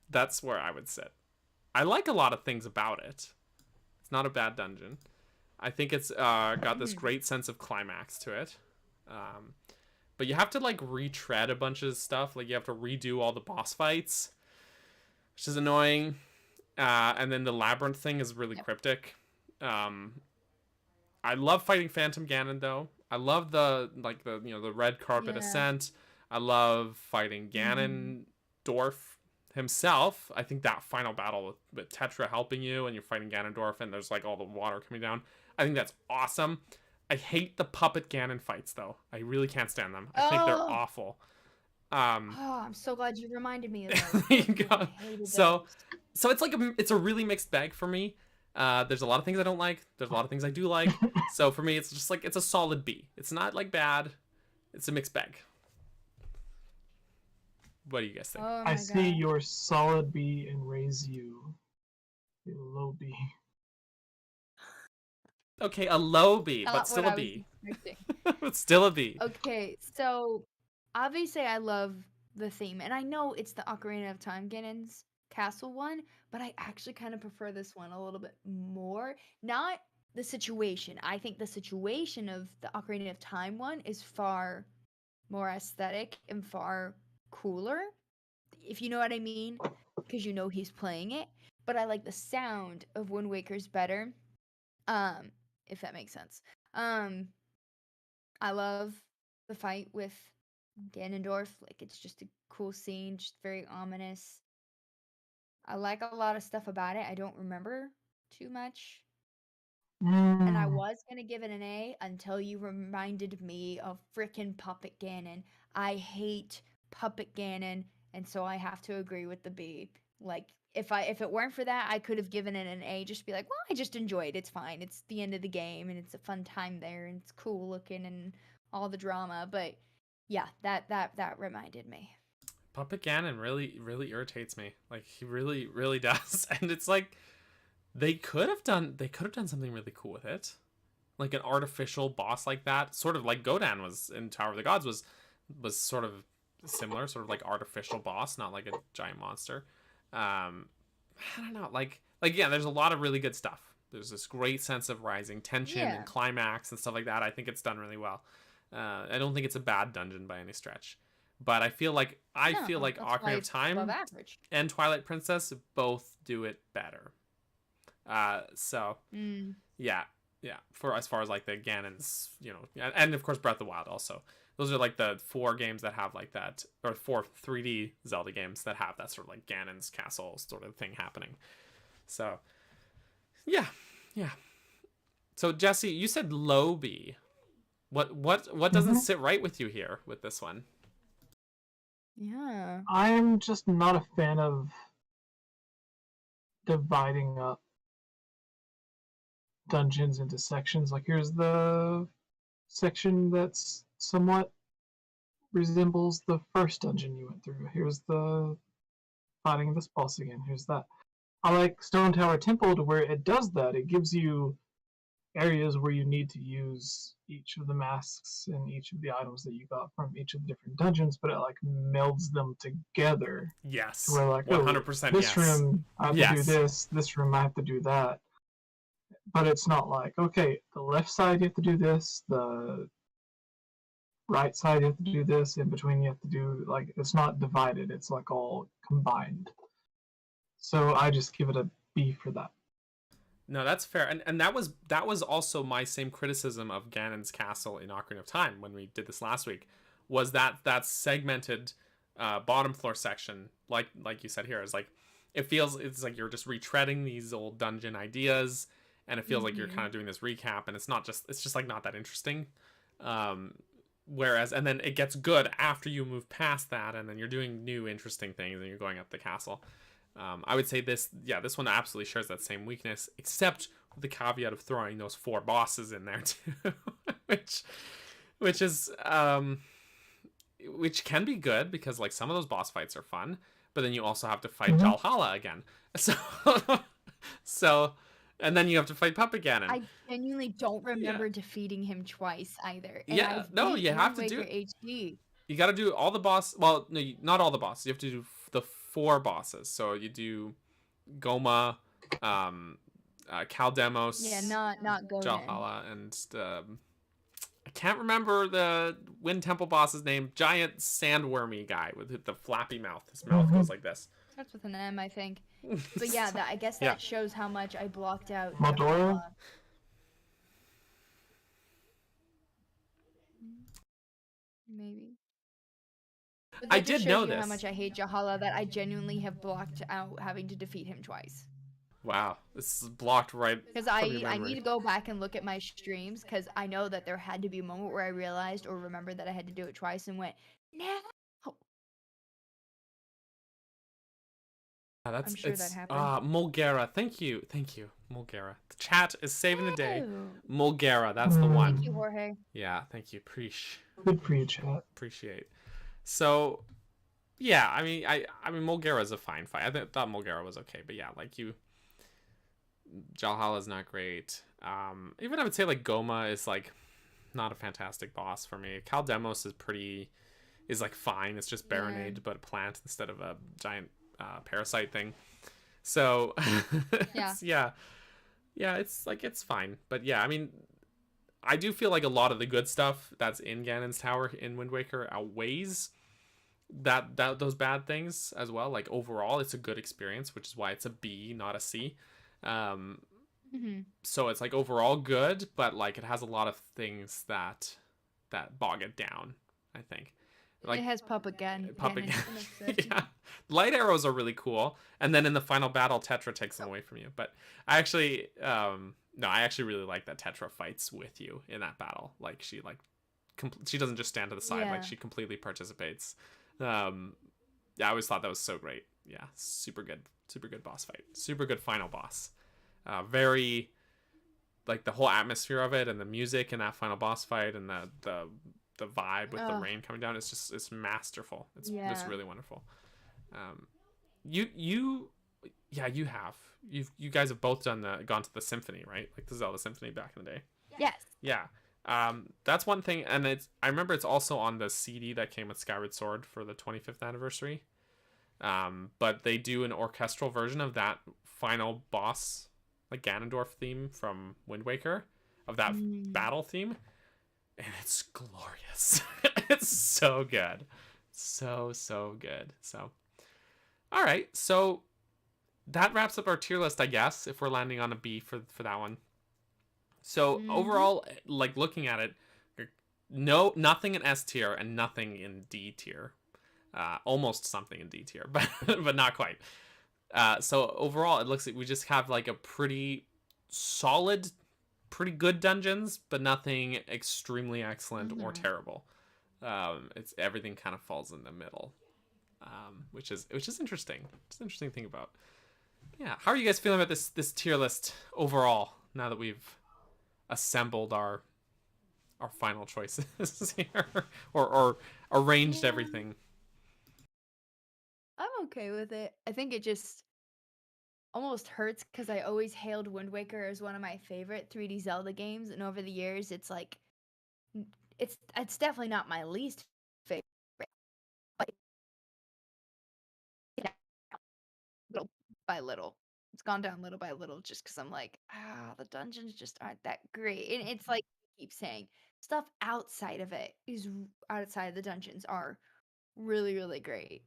That's where I would sit. I like a lot of things about it. It's not a bad dungeon. I think it's got this great sense of climax to it. But you have to like retread a bunch of stuff. Like you have to redo all the boss fights, which is annoying. And then the labyrinth thing is really cryptic. I love fighting Phantom Ganon though. I love the red carpet ascent. I love fighting Ganondorf himself. I think that final battle with Tetra helping you and you're fighting Ganondorf and there's like all the water coming down. I think that's awesome. I hate the puppet Ganon fights though. I really can't stand them. I think they're awful. I'm so glad you reminded me of those. There you go. I hated So those. it's like it's a really mixed bag for me. There's a lot of things I don't like. There's a lot of things I do like. So for me, it's just like it's a solid B. It's not like bad. It's a mixed bag. What do you guys think? Oh I my see God. your solid B and raise you a low B. Okay, a low B, Not but still what a I was B. expecting. But still a B. Okay, so obviously I love the theme, and I know it's the Ocarina of Time Ganon's castle one, but I actually kind of prefer this one a little bit more. Not the situation. I think the situation of the Ocarina of Time one is far more aesthetic and far cooler, if you know what I mean, because you know he's playing it. But I like the sound of Wind Waker's better, if that makes sense. I love the fight with Ganondorf. Like, it's just a cool scene, just very ominous. I like a lot of stuff about it. I don't remember too much. And I was going to give it an A until you reminded me of frickin' Puppet Ganon. I hate Puppet Ganon, and so I have to agree with the B. Like, if it weren't for that, I could have given it an A. Just be like, well, I just enjoyed it. It's fine. It's the end of the game, and it's a fun time there, and it's cool looking, and all the drama. But yeah, that reminded me. Puppet Ganon really irritates me. Like he really does. And it's like they could have done something really cool with it. Like an artificial boss like that, sort of like Godan was in Tower of the Gods was sort of similar, sort of like artificial boss, not like a giant monster. I don't know, like yeah, there's a lot of really good stuff. There's this great sense of rising tension and climax and stuff like that. I think it's done really well. I don't think it's a bad dungeon by any stretch. But I feel like Ocarina of Time and Twilight Princess both do it better. Yeah, Yeah, for as far as like the Ganon's, you know, and of course Breath of the Wild also. Those are like the 4 games that have like that, or 4 3D Zelda games that have that sort of like Ganon's castle sort of thing happening. So, yeah. So Jesse, you said 𝗏𝗶𝗃. What doesn't sit right with you here with this one? Yeah. I'm just not a fan of dividing up dungeons into sections. Like, here's the section that's somewhat resembles the first dungeon you went through. Here's the fighting this boss again. Here's that. I like Stone Tower Temple to where it does that. It gives you areas where you need to use each of the masks and each of the items that you got from each of the different dungeons, but it like melds them together. Yes. To where like, 100% this room I have to do this room I have to do that. But it's not like, okay, the left side you have to do this, the right side you have to do this, in between you have to do, like, it's not divided, it's like all combined. So I just give it a B for that. No, that's fair. And that was also my same criticism of Ganon's castle in Ocarina of Time when we did this last week, was that segmented bottom floor section, like you said here, is like, it's like you're just retreading these old dungeon ideas, and it feels like you're kind of doing this recap, and it's just like not that interesting. Whereas, and then it gets good after you move past that, and then you're doing new interesting things, and you're going up the castle. I would say this one absolutely shares that same weakness, except with the caveat of throwing those 4 bosses in there too, which can be good, because like some of those boss fights are fun, but then you also have to fight Jalhalla again. So and then you have to fight Pup again. And I genuinely don't remember defeating him twice either. And you have to do HD. You got to do all the boss. Well, no, not all the bosses. You have to do the 4 bosses. So you do Goma, Caldemos, not Goma, Jalhalla, and I can't remember the Wind Temple boss's name. Giant sandwormy guy with the flappy mouth. His mouth goes like this. Starts with an M, I think. But yeah, I guess that shows how much I blocked out. Madora? Maybe. I did know this. How much I hate Jalhalla, that I genuinely have blocked out having to defeat him twice. Wow, this is blocked right. Because I need to go back and look at my streams, because I know that there had to be a moment where I realized or remembered that I had to do it twice and went, no. I'm sure that happened. 𝗏𝗃𝗃, thank you, 𝗏𝗃𝗃. The chat is saving the day. 𝗏𝗃𝗃, that's the one. Thank you, Jorge. Yeah, thank you, Good for you, chat. Appreciate. So, yeah, I mean, 𝗏𝗃𝗃 is a fine fight. I thought 𝗏𝗃𝗃 was okay, but yeah, like Jalhalla is not great. Even I would say like Goma is like not a fantastic boss for me. Caldemos is like fine. It's just Baronade, but a plant instead of a giant parasite thing. So yeah, it's like, it's fine. But yeah, I mean, I do feel like a lot of the good stuff that's in Ganon's Tower in Wind Waker outweighs those bad things as well. Like overall, it's a good experience, which is why it's a B, not a C. So it's like overall good, but like it has a lot of things that bog it down, I think. Like, it has Pup again. Yeah, light arrows are really cool, and then in the final battle, Tetra takes them away from you. But I actually, I actually really like that Tetra fights with you in that battle. Like she doesn't just stand to the side; like she completely participates. I always thought that was so great. Yeah, super good boss fight, super good final boss. Very, like the whole atmosphere of it and the music in that final boss fight and the vibe with the rain coming down, it's masterful. It's really wonderful. You guys have both gone to the symphony, right? Like the Zelda Symphony back in the day. Yes. Yeah. That's one thing, and I remember it's also on the CD that came with Skyward Sword for the 25th anniversary. But they do an orchestral version of that final boss, like Ganondorf theme from Wind Waker, of that battle theme. And it's glorious. It's so good. So good. So, all right. So that wraps up our tier list, I guess, if we're landing on a B for that one. So overall, like looking at it, nothing in S tier and nothing in D tier. Almost something in D tier, but not quite. So overall, it looks like we just have like a pretty solid, pretty good dungeons, but nothing extremely excellent or terrible. It's everything kind of falls in the middle, which is interesting. It's an interesting thing about. Yeah, how are you guys feeling about this tier list overall? Now that we've assembled our final choices here, or arranged everything. I'm okay with it. I think it just almost hurts because I always hailed Wind Waker as one of my favorite 3D Zelda games, and over the years, it's like it's definitely not my least favorite. But little by little, it's gone down little by little, just because I'm like, the dungeons just aren't that great, and it's like I keep saying, stuff outside of it outside of the dungeons are really, really great.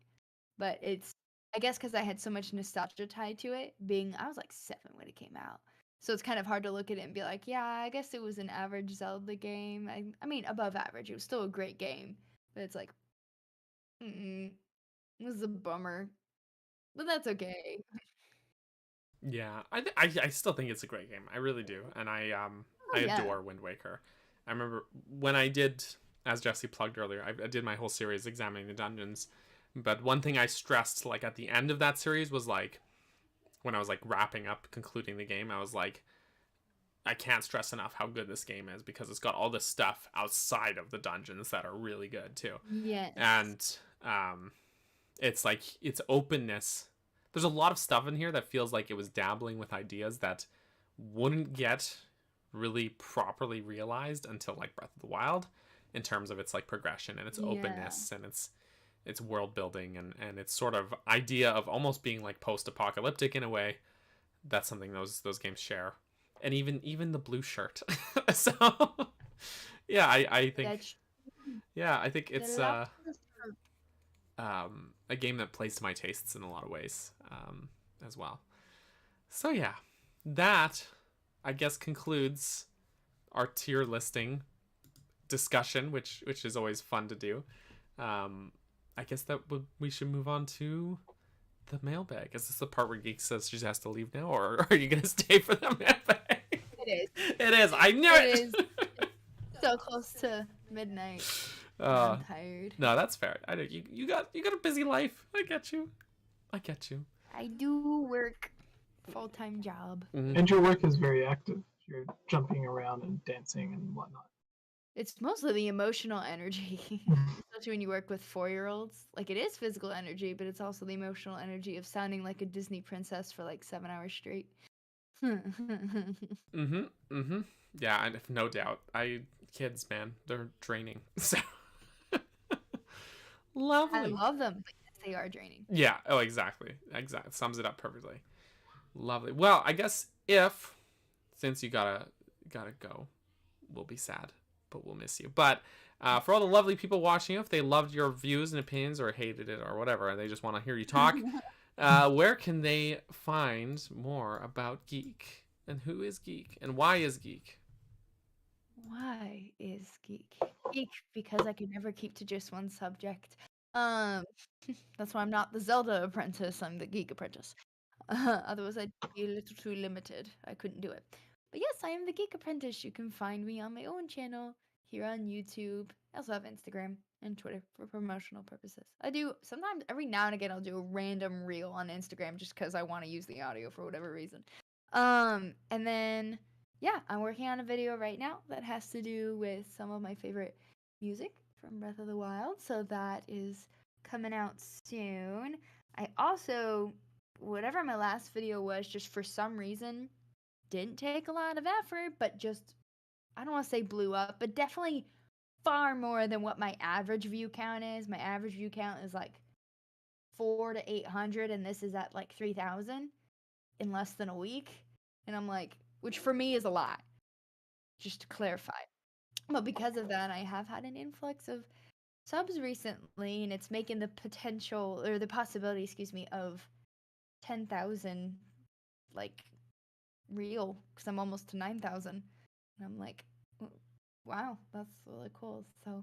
But it's, I guess, because I had so much nostalgia tied to it, I was like 7 when it came out. So it's kind of hard to look at it and be like, yeah, I guess it was an average Zelda game. I mean, above average. It was still a great game. But it's like, this is a bummer. But that's okay. Yeah, I still think it's a great game. I really do, and I adore Wind Waker. I remember when I did, as Jesse plugged earlier, I did my whole series examining the dungeons. But one thing I stressed, like, at the end of that series was, like, when I was, like, wrapping up, concluding the game, I was like, I can't stress enough how good this game is, because it's got all this stuff outside of the dungeons that are really good, too. Yes. And it's, like, its openness. There's a lot of stuff in here that feels like it was dabbling with ideas that wouldn't get really properly realized until, like, Breath of the Wild, in terms of its, like, progression and its openness and its world building and its sort of idea of almost being like post-apocalyptic in a way. That's something those games share. And even the blue shirt. So yeah, I think I think it's a game that plays to my tastes in a lot of ways as well. So yeah, that I guess concludes our tier listing discussion, which is always fun to do. I guess we should move on to the mailbag. Is this the part where Geek says she has to leave now, or are you gonna stay for the mailbag? It is. It is. I knew it. It is. It's so close to midnight. I'm tired. No, that's fair. I know you got a busy life. I get you. I do work full-time job. And your work is very active. You're jumping around and dancing and whatnot. It's mostly the emotional energy, especially when you work with 4-year-olds. Like, it is physical energy, but it's also the emotional energy of sounding like a Disney princess for like 7 hours straight. Yeah, no doubt. Kids, man, they're draining. So lovely. I love them, but yes, they are draining. Yeah. Oh, exactly. Sums it up perfectly. Lovely. Well, I guess since you gotta go, we'll be sad. But we'll miss you. But for all the lovely people watching, if they loved your views and opinions or hated it or whatever, and they just want to hear you talk, where can they find more about Geek? And who is Geek? And why is Geek? Why is Geek? Geek, because I can never keep to just one subject. That's why I'm not the Zelda apprentice, I'm the Geek apprentice. Otherwise I'd be a little too limited. I couldn't do it. But yes, I am the Geek Apprentice. You can find me on my own channel here on YouTube. I also have Instagram and Twitter for promotional purposes. I do sometimes, every now and again, I'll do a random reel on Instagram just because I want to use the audio for whatever reason. And then, yeah, I'm working on a video right now that has to do with some of my favorite music from Breath of the Wild. So that is coming out soon. I also, whatever my last video was, just for some reason, didn't take a lot of effort, but just, I don't want to say blew up, but definitely far more than what my average view count is. My average view count is like 400 to 800, and this is at like 3,000 in less than a week. And I'm like, which for me is a lot, just to clarify. But because of that, I have had an influx of subs recently, and it's making the possibility, of 10,000 like real, because I'm almost to 9,000. And I'm like, wow, that's really cool. So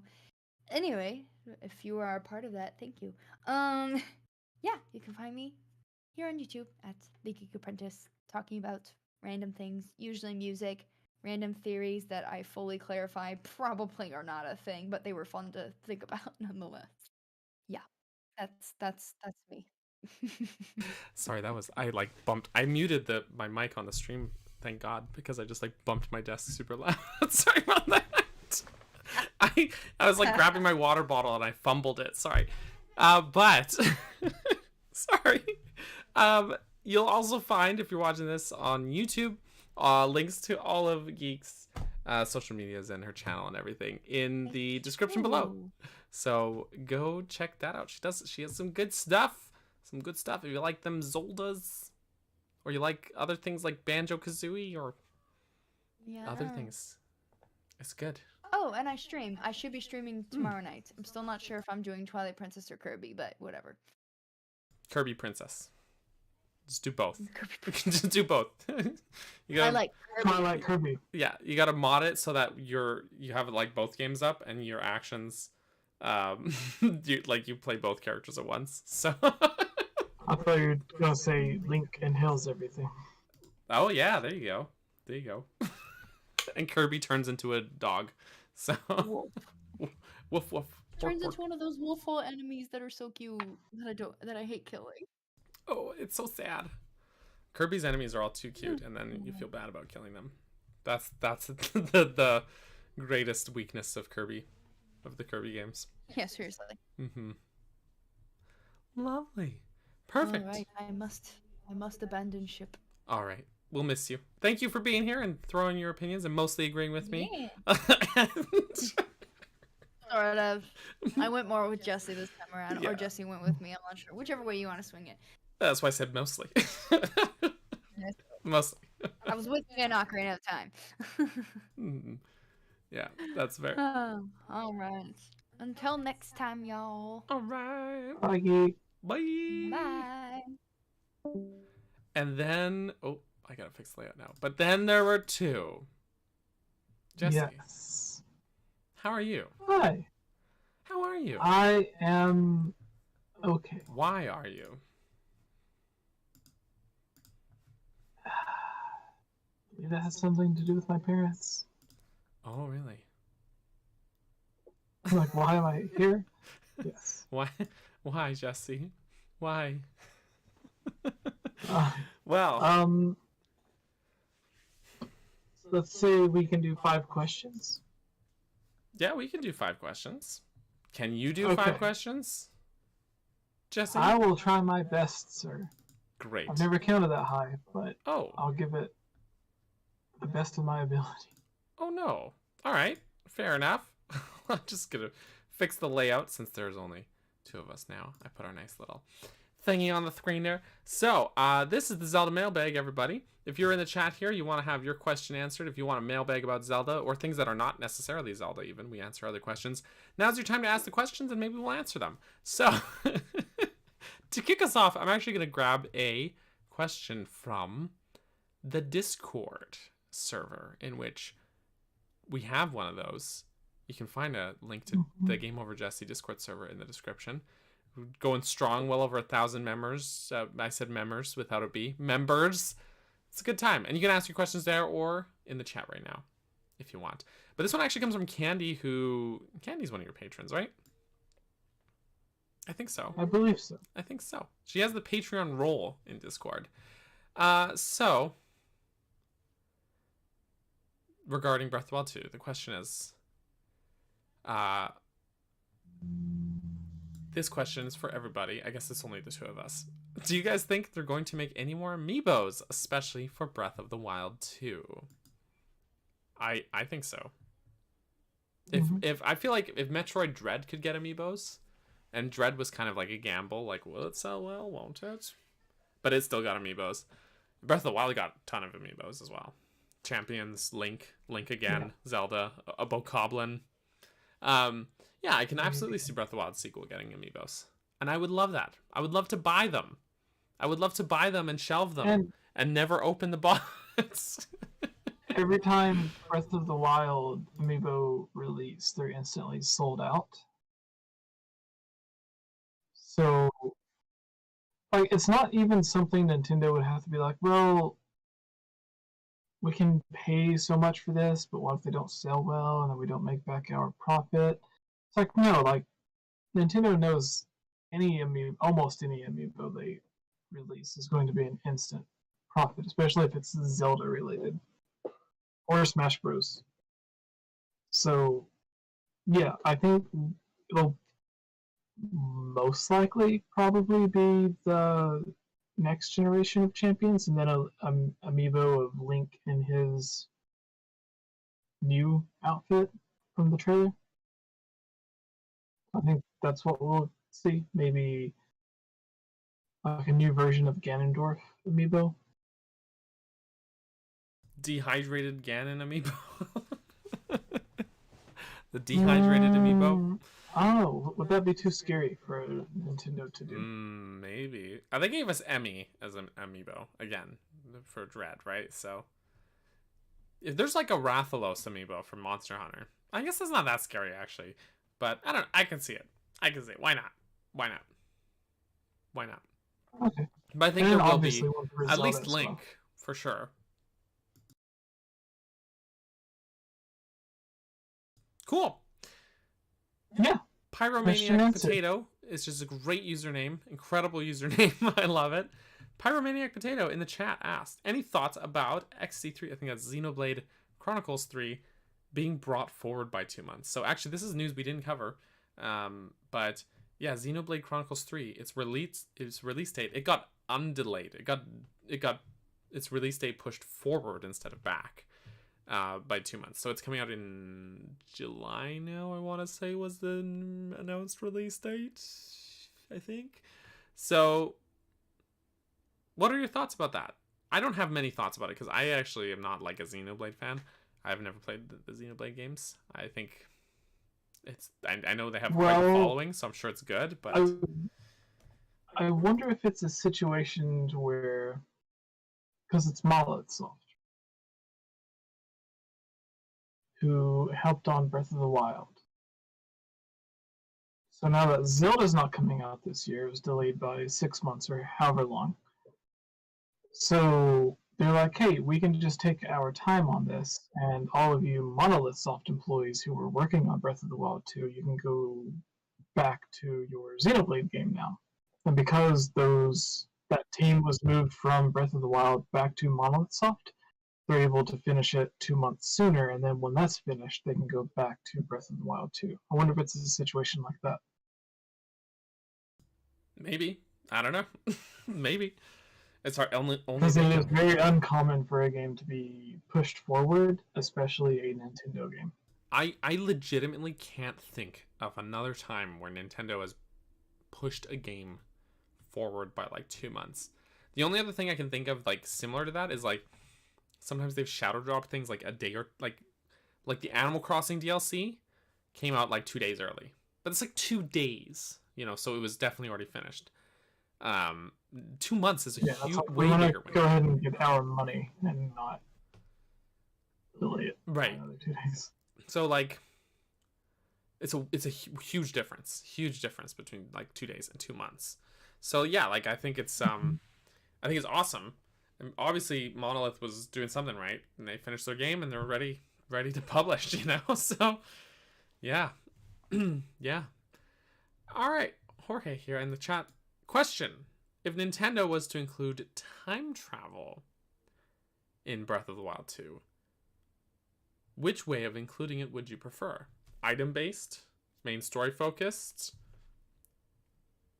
anyway, if you are a part of that, thank you. Yeah, you can find me here on YouTube at The Geek Apprentice, talking about random things, usually music, random theories that I fully clarify probably are not a thing, but they were fun to think about nonetheless. Yeah, that's me. Sorry, that was I bumped. I muted my mic on the stream. Thank God, because I just bumped my desk super loud. Sorry about that. I was grabbing my water bottle and I fumbled it. Sorry, but sorry. You'll also find, if you're watching this on YouTube, links to all of Geek's social medias and her channel and everything in the description below. So go check that out. She has some good stuff. Some good stuff. If you like them Zeldas, or you like other things like Banjo-Kazooie or other things, it's good. Oh, and I stream. I should be streaming tomorrow night. I'm still not sure if I'm doing Twilight Princess or Kirby, but whatever. Kirby Princess. Just do both. Just do both. I like Kirby. Twilight Kirby. Yeah, you gotta mod it so that you have both games up and your actions, you play both characters at once. So. I thought you were gonna say Link inhales everything. Oh yeah, there you go. There you go. And Kirby turns into a dog. So. Woof woof. Turns into one of those wolfful enemies that are so cute that I hate killing. Oh, it's so sad. Kirby's enemies are all too cute, and then you feel bad about killing them. That's the greatest weakness of Kirby, of the Kirby games. Yeah, seriously. Lovely. Perfect. All right, I must abandon ship. All right, we'll miss you. Thank you for being here and throwing your opinions and mostly agreeing with me. Yeah. Sort of. I went more with Jesse this time around, or Jesse went with me. I'm not sure. Whichever way you want to swing it. That's why I said mostly. Mostly. I was with you and Ocarina of Time. Yeah, that's fair. All right. Until next time, y'all. All right. Bye. Bye. Bye. And then, I gotta fix the layout now. But then there were two. Jesse. Yes. How are you? Hi. How are you? I am okay. Why are you? Maybe that has something to do with my parents. Oh, really? Like, why am I here? Yes. Why, Jesse? Why? Well. Let's say we can do 5 questions. Yeah, we can do 5 questions. Can you do 5 questions, Jesse? I will try my best, sir. Great. I've never counted that high, but I'll give it the best of my ability. Oh, no. All right. Fair enough. I'm just going to fix the layout since there's only 2 of us now. I put our nice little thingy on the screen there. So, this is the Zelda Mailbag, everybody. If you're in the chat here, you want to have your question answered. If you want a mailbag about Zelda or things that are not necessarily Zelda even, we answer other questions. Now's your time to ask the questions and maybe we'll answer them. So, to kick us off, I'm actually going to grab a question from the Discord server, in which we have one of those. You can find a link to the Game Over Jesse Discord server in the description. We're going strong, well over 1,000 members. I said members without a B. Members. It's a good time. And you can ask your questions there or in the chat right now if you want. But this one actually comes from Candy, Candy's one of your patrons, right? I think so. I believe so. I think so. She has the Patreon role in Discord. So, regarding Breath of the Wild 2, the question is, this question is for everybody. I guess it's only the 2 of us. Do you guys think they're going to make any more amiibos, especially for Breath of the Wild 2? I think so. If I feel like if Metroid Dread could get amiibos, and Dread was kind of like a gamble, like, will it sell well, won't it? But it still got amiibos. Breath of the Wild got a ton of amiibos as well. Champions, Link again, Zelda, a Bokoblin. Yeah, I can absolutely see Breath of the Wild sequel getting amiibos. And I would love that. I would love to buy them. I would love to buy them and shelve them and never open the box. every time Breath of the Wild amiibo release, they're instantly sold out. So, like, it's not even something Nintendo would have to be like, well, we can pay so much for this, but what if they don't sell well and then we don't make back our profit? It's like, no, like, Nintendo knows almost any amiibo they release is going to be an instant profit, especially if it's Zelda related or Smash Bros. So, yeah, I think it'll most likely probably be the next generation of champions, and then a amiibo of Link in his new outfit from the trailer. I think that's what we'll see. Maybe like a new version of Ganondorf amiibo. Dehydrated Ganon amiibo. The dehydrated amiibo. Oh, would that be too scary for Nintendo to do? Maybe. They gave us Emmy as an amiibo again for Dread, right? So if there's like a Rathalos amiibo from Monster Hunter, I guess that's not that scary actually. But I don't know. I can see it. I can see it. Why not? Why not? Why not? Okay. But I think And there will obviously be one for at Zelda least as Link well. for sure. Cool. Yeah. Pyromaniac Potato is just a great username. Incredible username. I love it. Pyromaniac Potato in the chat asked, any thoughts about XC3, I think that's Xenoblade Chronicles 3, being brought forward by 2 months? So actually, this is news we didn't cover. But yeah, Xenoblade Chronicles 3, its release date, it got undelayed. It got its release date pushed forward instead of back. By 2 months. So it's coming out in July now, I want to say was the announced release date, I think. So what are your thoughts about that? I don't have many thoughts about it because I actually am not like a Xenoblade fan. I've never played the Xenoblade games. I think I know they have quite a following, so I'm sure it's good, but I wonder if it's a situation where, because it's Monolith Soft, who helped on Breath of the Wild. So now that Zelda's not coming out this year, it was delayed by 6 months or however long. So they're like, hey, we can just take our time on this, and all of you Monolith Soft employees who were working on Breath of the Wild 2, you can go back to your Xenoblade game now. And because that team was moved from Breath of the Wild back to Monolith Soft, they're able to finish it 2 months sooner, and then when that's finished, they can go back to Breath of the Wild 2. I wonder if it's a situation like that. maybe. I don't know. Maybe. It's our only Because it is very uncommon for a game to be pushed forward, especially a Nintendo game. I legitimately can't think of another time where Nintendo has pushed a game forward by like 2 months. The only other thing I can think of like similar to that is like sometimes they've shadow dropped things like a day or like the Animal Crossing DLC came out like 2 days early, but it's like 2 days, you know, so it was definitely already finished. 2 months is a huge, way bigger window. Go ahead and get our money and not delay it right another 2 days. So like it's a huge difference between like 2 days and 2 months. So yeah, like I think it's awesome. And obviously Monolith was doing something right, and they finished their game and they're ready to publish, you know. So yeah. Yeah. All right, Jorge here in the chat. Question: if Nintendo was to include time travel in Breath of the Wild 2, which way of including it would you prefer? Item based, main story focused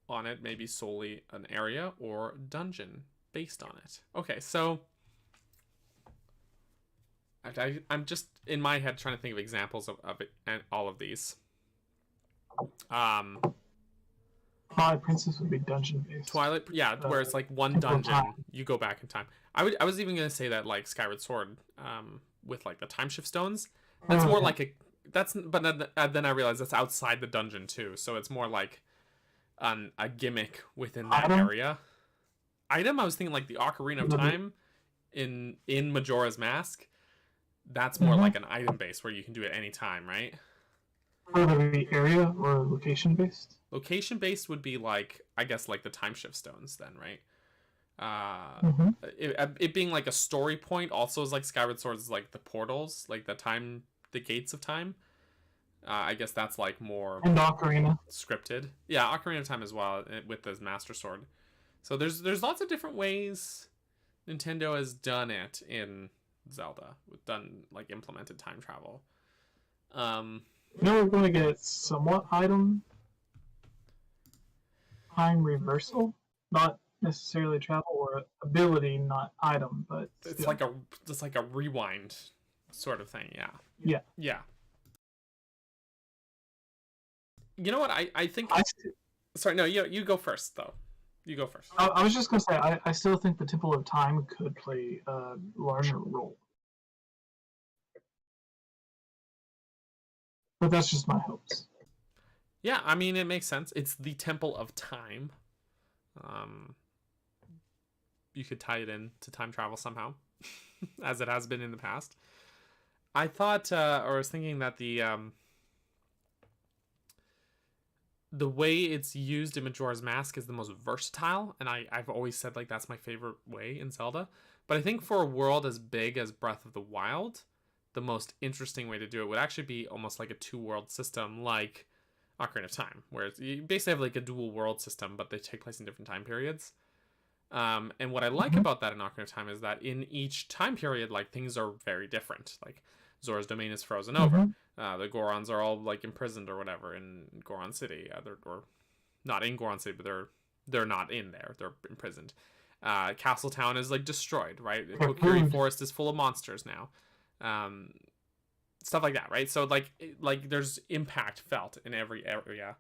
on it, maybe solely an area, or dungeon based on it? Okay, so I'm just in my head trying to think of examples of it and all of these. Twilight Princess would be dungeon based. Twilight, yeah, where it's like one dungeon, you go back in time. I was even gonna say that like Skyward Sword, with like the time shift stones. That's more like but then I realized that's outside the dungeon too, so it's more like a gimmick within that area. Item, I was thinking like the Ocarina of Time in Majora's Mask. That's more like an item base where you can do it anytime, right? Or the area or location based? Location based would be like, I guess, like the time shift stones then, right? It being like a story point also is like Skyward Sword is like the portals, like the gates of time. I guess that's like more and Ocarina scripted. Yeah, Ocarina of Time as well with the Master Sword. So there's lots of different ways Nintendo has done it in Zelda, like implemented time travel. We're going to get somewhat time reversal, not necessarily travel or ability, not item, but it's like a rewind sort of thing. Yeah. You know what? I think. Sorry, no. You go first though. You go first. I was just gonna say I still think the Temple of Time could play a larger role, but that's just my hopes. Yeah, I mean it makes sense. It's the Temple of Time. You could tie it in to time travel somehow, as it has been in the past. I thought, or I was thinking that the way it's used in Majora's Mask is the most versatile, and I've always said like that's my favorite way in Zelda. But I think for a world as big as Breath of the Wild, the most interesting way to do it would actually be almost like a two-world system like Ocarina of Time, where you basically have like a dual world system, but they take place in different time periods. And what I like about that in Ocarina of Time is that in each time period, like things are very different. Like Zora's domain is frozen over. The Gorons are all like imprisoned or whatever in Goron City, or not in Goron City, but they're not in there. They're imprisoned. Castle Town is like destroyed, right? Kokiri Forest is full of monsters now. Stuff like that, right? So like there's impact felt in every area,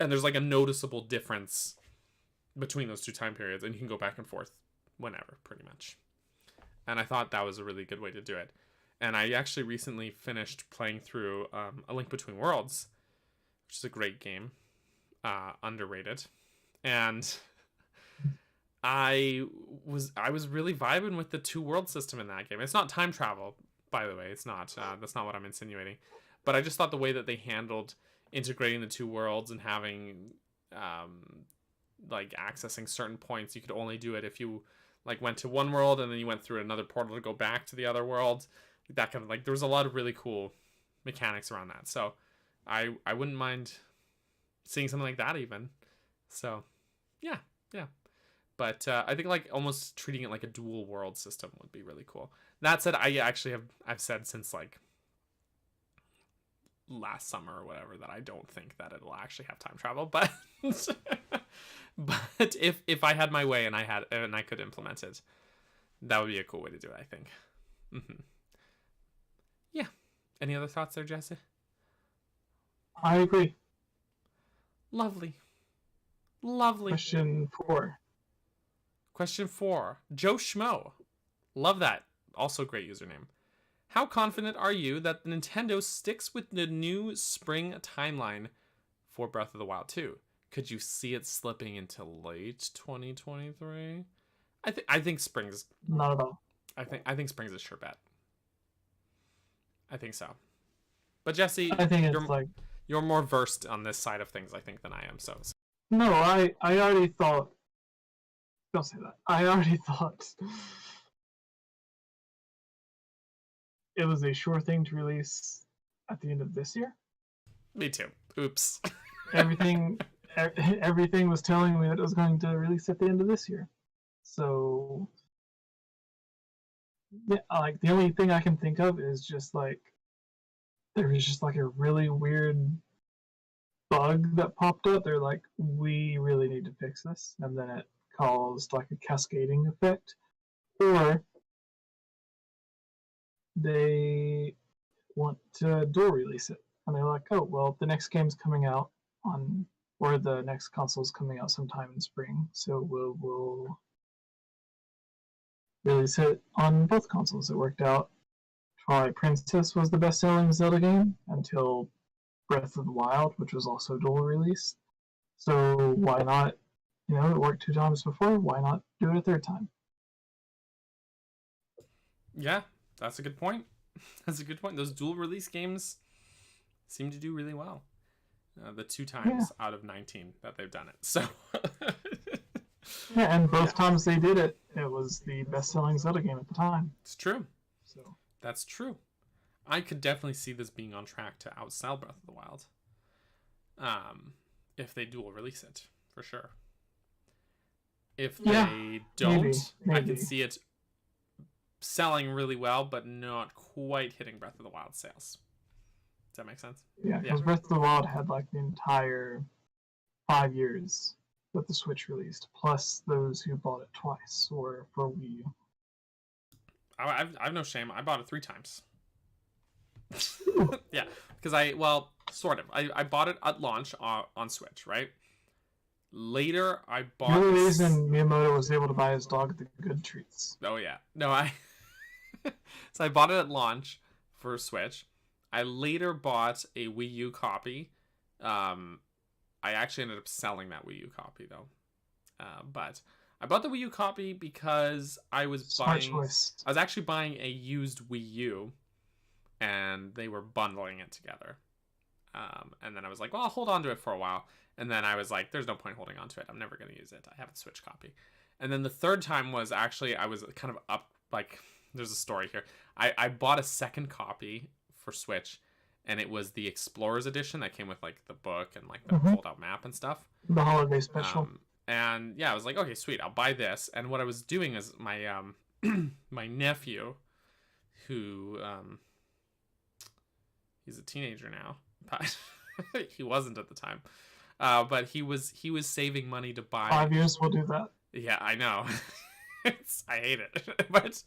and there's like a noticeable difference between those two time periods, and you can go back and forth whenever, pretty much. And I thought that was a really good way to do it. And I actually recently finished playing through A Link Between Worlds, which is a great game, underrated. And I was really vibing with the two world system in that game. It's not time travel, by the way. It's not. That's not what I'm insinuating. But I just thought the way that they handled integrating the two worlds and having like accessing certain points, you could only do it if you like went to one world and then you went through another portal to go back to the other world. That kind of like there was a lot of really cool mechanics around that. So I wouldn't mind seeing something like that even. So yeah. But I think like almost treating it like a dual world system would be really cool. That said, I've said since like last summer or whatever that I don't think that it'll actually have time travel, but but if I had my way and I could implement it, that would be a cool way to do it, I think. Yeah. Any other thoughts there, Jesse? I agree. Lovely. Question 4. Joe Schmo. Love that. Also great username. How confident are you that Nintendo sticks with the new spring timeline for Breath of the Wild 2? Could you see it slipping into late 2023? I think spring's not at all. I think spring's a sure bet. I think so. But Jesse, I think it's you're more versed on this side of things, I think, than I am. So no, I already thought. Don't say that. I already thought it was a sure thing to release at the end of this year. Me too. Oops. Everything was telling me that it was going to release at the end of this year. So yeah, like the only thing I can think of is just like there was just like a really weird bug that popped up. They're like, we really need to fix this, and then it caused like a cascading effect, or they want to dual release it, and they're like, oh well, the next game's coming out or the next console's coming out sometime in spring, so we'll release it on both consoles. It worked out. Twilight Princess was the best-selling Zelda game until Breath of the Wild, which was also dual release. So why not? You know, it worked 2 times before. Why not do it a 3rd time? Yeah, That's a good point. That's a good point. Those dual release games seem to do really well. The 2 times out of 19 that they've done it. So yeah, and both times they did it, it was the best-selling Zelda game at the time. It's true. So that's true. I could definitely see this being on track to outsell Breath of the Wild. If they dual release it, for sure. If they don't, maybe. I can see it selling really well, but not quite hitting Breath of the Wild sales. Does that make sense? Yeah, because Breath of the Wild had like the entire 5 years that the Switch released, plus those who bought it twice or for Wii U. I've no shame. I bought it 3 times. Yeah, because sort of. I bought it at launch on Switch, right? Later, I bought... The only reason Miyamoto was able to buy his dog the good treats. Oh, yeah. No, So I bought it at launch for Switch. I later bought a Wii U copy. I actually ended up selling that Wii U copy, though. But I bought the Wii U copy because I was actually buying a used Wii U, and they were bundling it together. And then I was like, well, I'll hold on to it for a while. And then I was like, there's no point holding on to it. I'm never going to use it. I have a Switch copy. And then the third time was actually, I was kind of up, like, there's a story here. I bought a second copy for Switch, and it was the Explorers edition that came with, like, the book and, like, the fold-out map and stuff. The holiday special. And, yeah, I was like, okay, sweet, I'll buy this. And what I was doing is my, my nephew, who, he's a teenager now, but he wasn't at the time. But he was saving money to buy... 5 years will do that. Yeah, I know. I hate it. But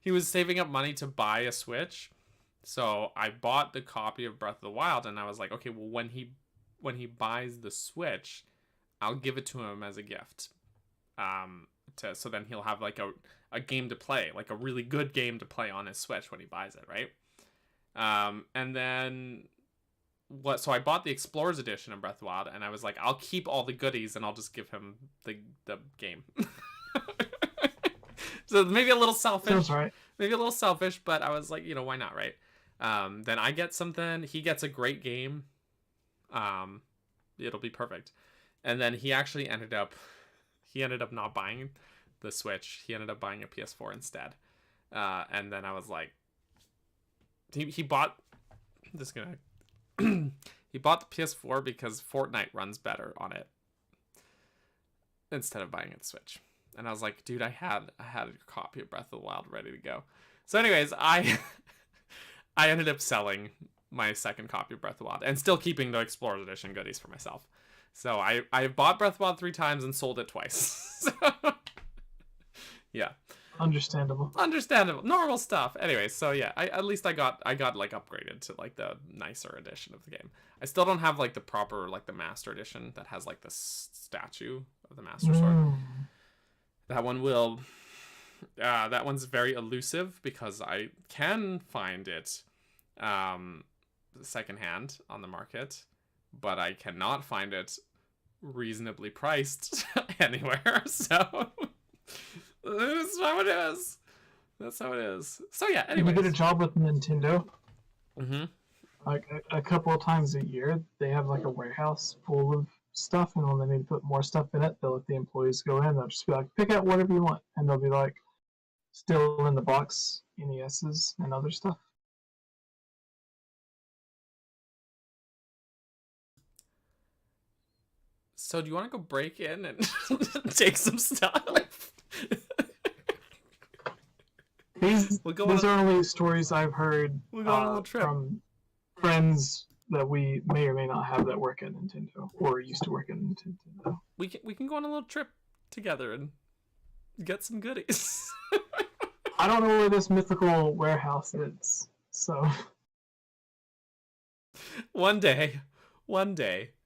he was saving up money to buy a Switch. So I bought the copy of Breath of the Wild, and I was like, okay, well, when he buys the Switch, I'll give it to him as a gift. So then he'll have like a game to play, like a really good game to play on his Switch when he buys it, right? And then so I bought the Explorers edition of Breath of the Wild, and I was like, I'll keep all the goodies and I'll just give him the game. So maybe a little selfish. Sounds right. Maybe a little selfish, but I was like, why not, right? Then I get something, he gets a great game. It'll be perfect. And then he actually ended up not buying the Switch. He ended up buying a PS4 instead. And then I was like, he bought he bought the PS4 because Fortnite runs better on it instead of buying it Switch. And I was like, dude, I had a copy of Breath of the Wild ready to go. So anyways, I ended up selling my second copy of Breath of the Wild and still keeping the Explorers Edition goodies for myself. So I bought Breath of the Wild 3 times and sold it twice. So, yeah. Understandable. Normal stuff. Anyway, so yeah, at least I got like upgraded to like the nicer edition of the game. I still don't have like the proper like the Master Edition that has like the statue of the Master Sword. That one's very elusive because I can find it secondhand on the market, but I cannot find it reasonably priced anywhere. So that's how it is. That's how it is. So yeah, anyway. You get a job with Nintendo. Mm-hmm. Like a couple of times a year, they have like a warehouse full of stuff, and when they need to put more stuff in it, they'll let the employees go in. They'll just be like, pick out whatever you want, and they'll be like, still in the box, NESs and other stuff. So do you want to go break in and take some stuff? These are only stories I've heard from friends that we may or may not have that work at Nintendo or used to work at Nintendo. We can go on a little trip together and get some goodies. I don't know where this mythical warehouse is, so one day.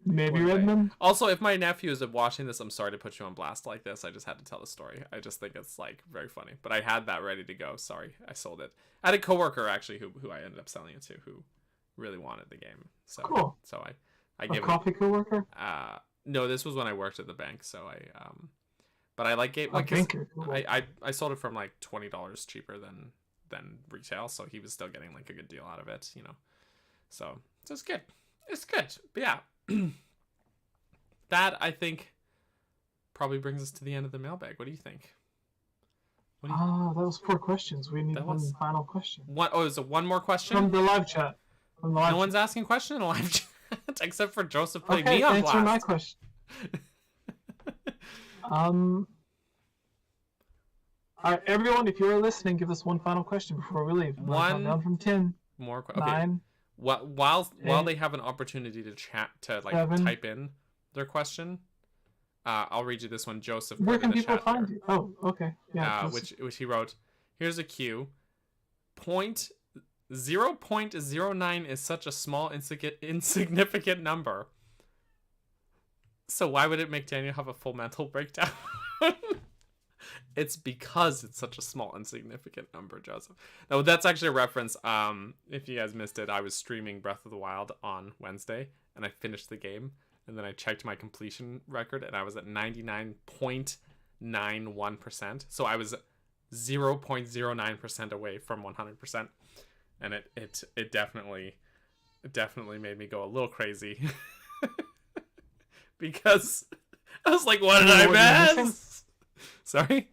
Maybe Redmond. Also, if my nephew is watching this, I'm sorry to put you on blast like this. I just had to tell the story. I just think it's like very funny. But I had that ready to go. Sorry, I sold it. I had a coworker actually who I ended up selling it to who really wanted the game. So cool. So I gave a coffee coworker. No, this was when I worked at the bank. So but I like gave banker. I sold it from like $20 cheaper than retail, so he was still getting like a good deal out of it, you know. So it's good. It's good. But yeah, that I think probably brings us to the end of the mailbag. What do you think? That was 4 questions. We need one final question. Oh, is it one more question? From the live chat. No one's asking a question in a live chat except for Joseph putting me on blast. Answer my question. All right, everyone, if you're listening, give us one final question before we leave. One down from 10. More. Okay. 9. While they have an opportunity to chat to like 7. type in their question, I'll read you this one. Joseph. Where can people find you? Oh, okay. Yeah. Which he wrote. Here's a cue. 0.09 is such a small insignificant number. So why would it make Daniel have a full mental breakdown? It's because it's such a small insignificant number, Joseph. No, that's actually a reference. If you guys missed it, I was streaming Breath of the Wild on Wednesday, and I finished the game, and then I checked my completion record, and I was at 99.91%. So I was 0.09% away from 100%, and it definitely made me go a little crazy. Because I was like, what did I miss? Sorry,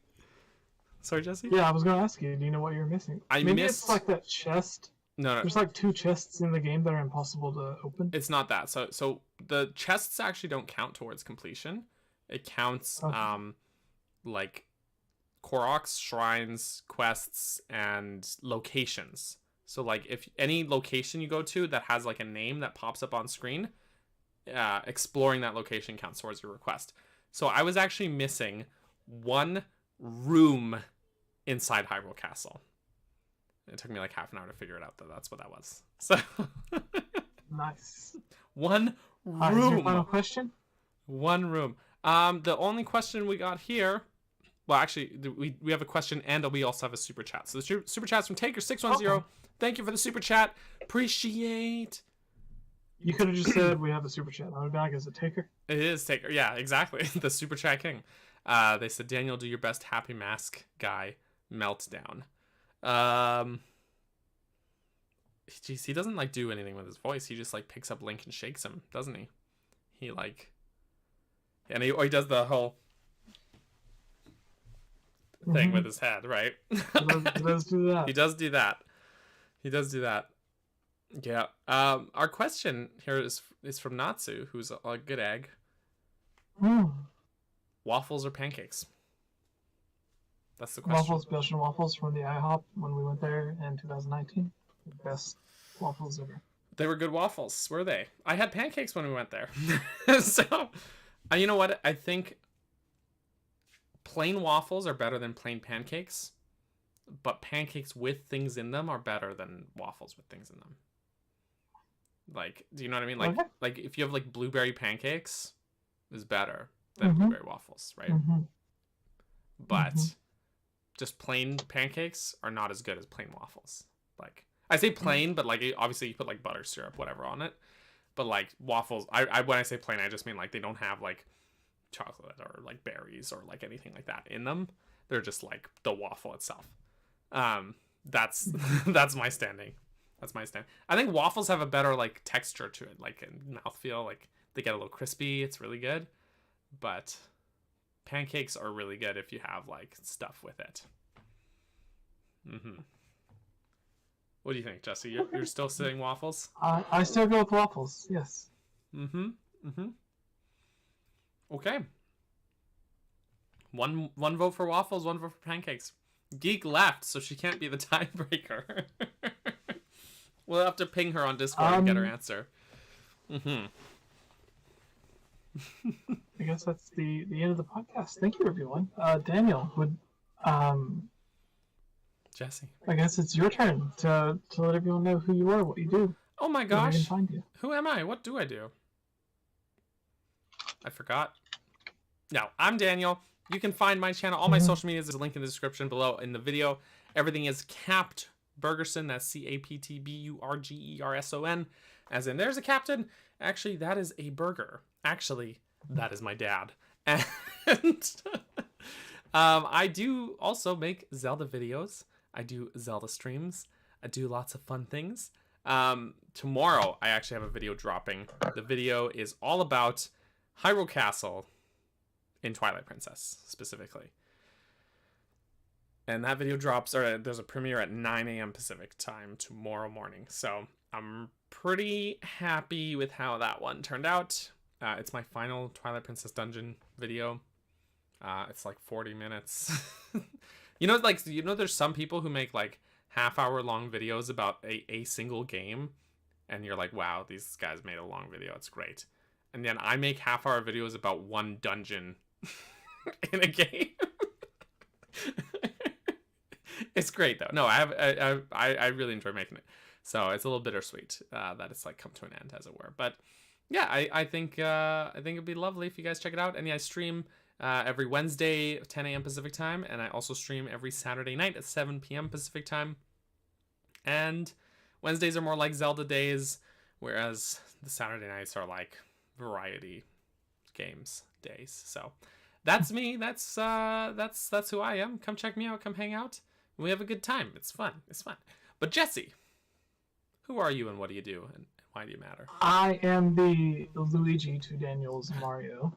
Jesse? Yeah, I was going to ask you, do you know what you're missing? Maybe it's like that chest. No. There's like 2 chests in the game that are impossible to open. It's not that. So the chests actually don't count towards completion. It counts like Koroks, shrines, quests, and locations. So like if any location you go to that has like a name that pops up on screen, exploring that location counts towards your request. So I was actually missing 1 room inside Hyrule Castle. It took me like half an hour to figure it out, though. That's what that was. So nice. 1 room. Is your final question? 1 room. The only question we got here. Well, actually, we have a question, and we also have a super chat. So the super chat's from Taker610. Okay. Thank you for the super chat. Appreciate. You could have just said we have a super chat. I would be like, is it Taker? It is Taker. Yeah, exactly. The super chat king. They said, Daniel, do your best happy mask guy meltdown. Jeez, he doesn't like do anything with his voice. He just like picks up Link and shakes him, doesn't he? He like, and he does the whole thing with his head, right? He does do that. He does do that. He does do that. Yeah. Our question here is from Natsu, who's a good egg. Waffles or pancakes? That's the question. Waffles, Belgian waffles from the IHOP when we went there in 2019. The best waffles ever. They were good waffles, were they? I had pancakes when we went there. So, you know what? I think plain waffles are better than plain pancakes, but pancakes with things in them are better than waffles with things in them. Like, do you know what I mean? Like, like if you have like blueberry pancakes, is better than blueberry waffles, right? But just plain pancakes are not as good as plain waffles. Like, I say plain, but like obviously you put like butter syrup, whatever on it. But like waffles, I when I say plain, I just mean like they don't have like chocolate or like berries or like anything like that in them. They're just like the waffle itself. That's my standing. That's my stand. I think waffles have a better like texture to it, like mouthfeel. Like they get a little crispy. It's really good. But pancakes are really good if you have like stuff with it. What do you think, Jesse? You're still saying waffles? I still go with waffles. Yes. Okay. One vote for waffles, 1 vote for pancakes. Geek left, so she can't be the tiebreaker. We'll have to ping her on Discord and get her answer. I guess that's the end of the podcast. Thank you, everyone. Daniel, Jesse. I guess it's your turn to let everyone know who you are, what you do. Oh my gosh. Where they can find you. Who am I? What do I do? I forgot. No, I'm Daniel. You can find my channel. All my social media is a link in the description below in the video. Everything is Capt Burgerson. That's CAPTBURGERSON. As in, there's a captain. Actually, that is a burger. Actually, that is my dad. And I do also make Zelda videos. I do Zelda streams. I do lots of fun things. Tomorrow, I actually have a video dropping. The video is all about Hyrule Castle in Twilight Princess, specifically. And that video drops, or there's a premiere at 9 a.m. Pacific time tomorrow morning. So I'm pretty happy with how that one turned out. It's my final Twilight Princess dungeon video. It's like 40 minutes. There's some people who make like half-hour long videos about a single game. And you're like, wow, these guys made a long video. It's great. And then I make half-hour videos about one dungeon in a game. It's great though. No, I really enjoy making it. So it's a little bittersweet that it's like come to an end, as it were. But yeah, I think it'd be lovely if you guys check it out. And yeah, I stream every Wednesday 10 a.m. Pacific time, and I also stream every Saturday night at 7 p.m. Pacific time. And Wednesdays are more like Zelda days, whereas the Saturday nights are like variety games days. So that's me. That's who I am. Come check me out. Come hang out. We have a good time. It's fun. It's fun. But Jesse, who are you and what do you do and why do you matter? I am the Luigi to Daniel's Mario.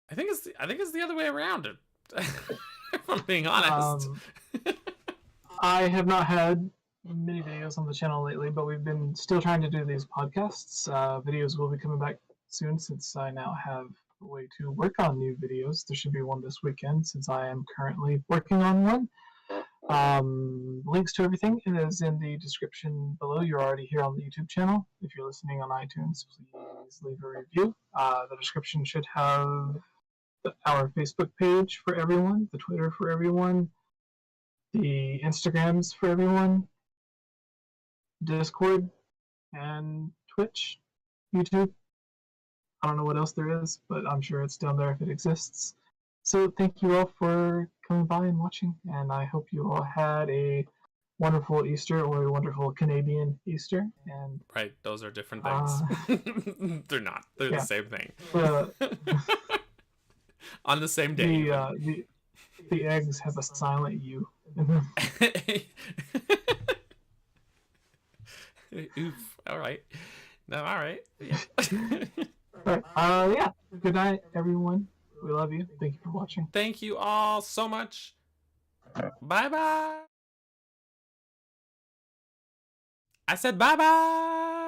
I think it's the other way around. If I'm being honest. I have not had many videos on the channel lately, but we've been still trying to do these podcasts. Videos will be coming back soon since I now have a way to work on new videos. There should be one this weekend since I am currently working on one. Links to everything is in the description below. You're already here on the YouTube channel. If you're listening on iTunes, please leave a review. The description should have our Facebook page for everyone, the Twitter for everyone, the Instagrams for everyone, Discord, and Twitch, YouTube. I don't know what else there is, but I'm sure it's down there if it exists. So thank you all for coming by and watching, and I hope you all had a wonderful Easter or a wonderful Canadian Easter. And right, those are different things. They're not. They're the same thing. On the same day. The eggs have a silent U. Oof. All right. No. All right. Yeah. Yeah. Good night, everyone. We love you. Thank you for watching. Thank you all so much. Bye-bye. I said bye-bye.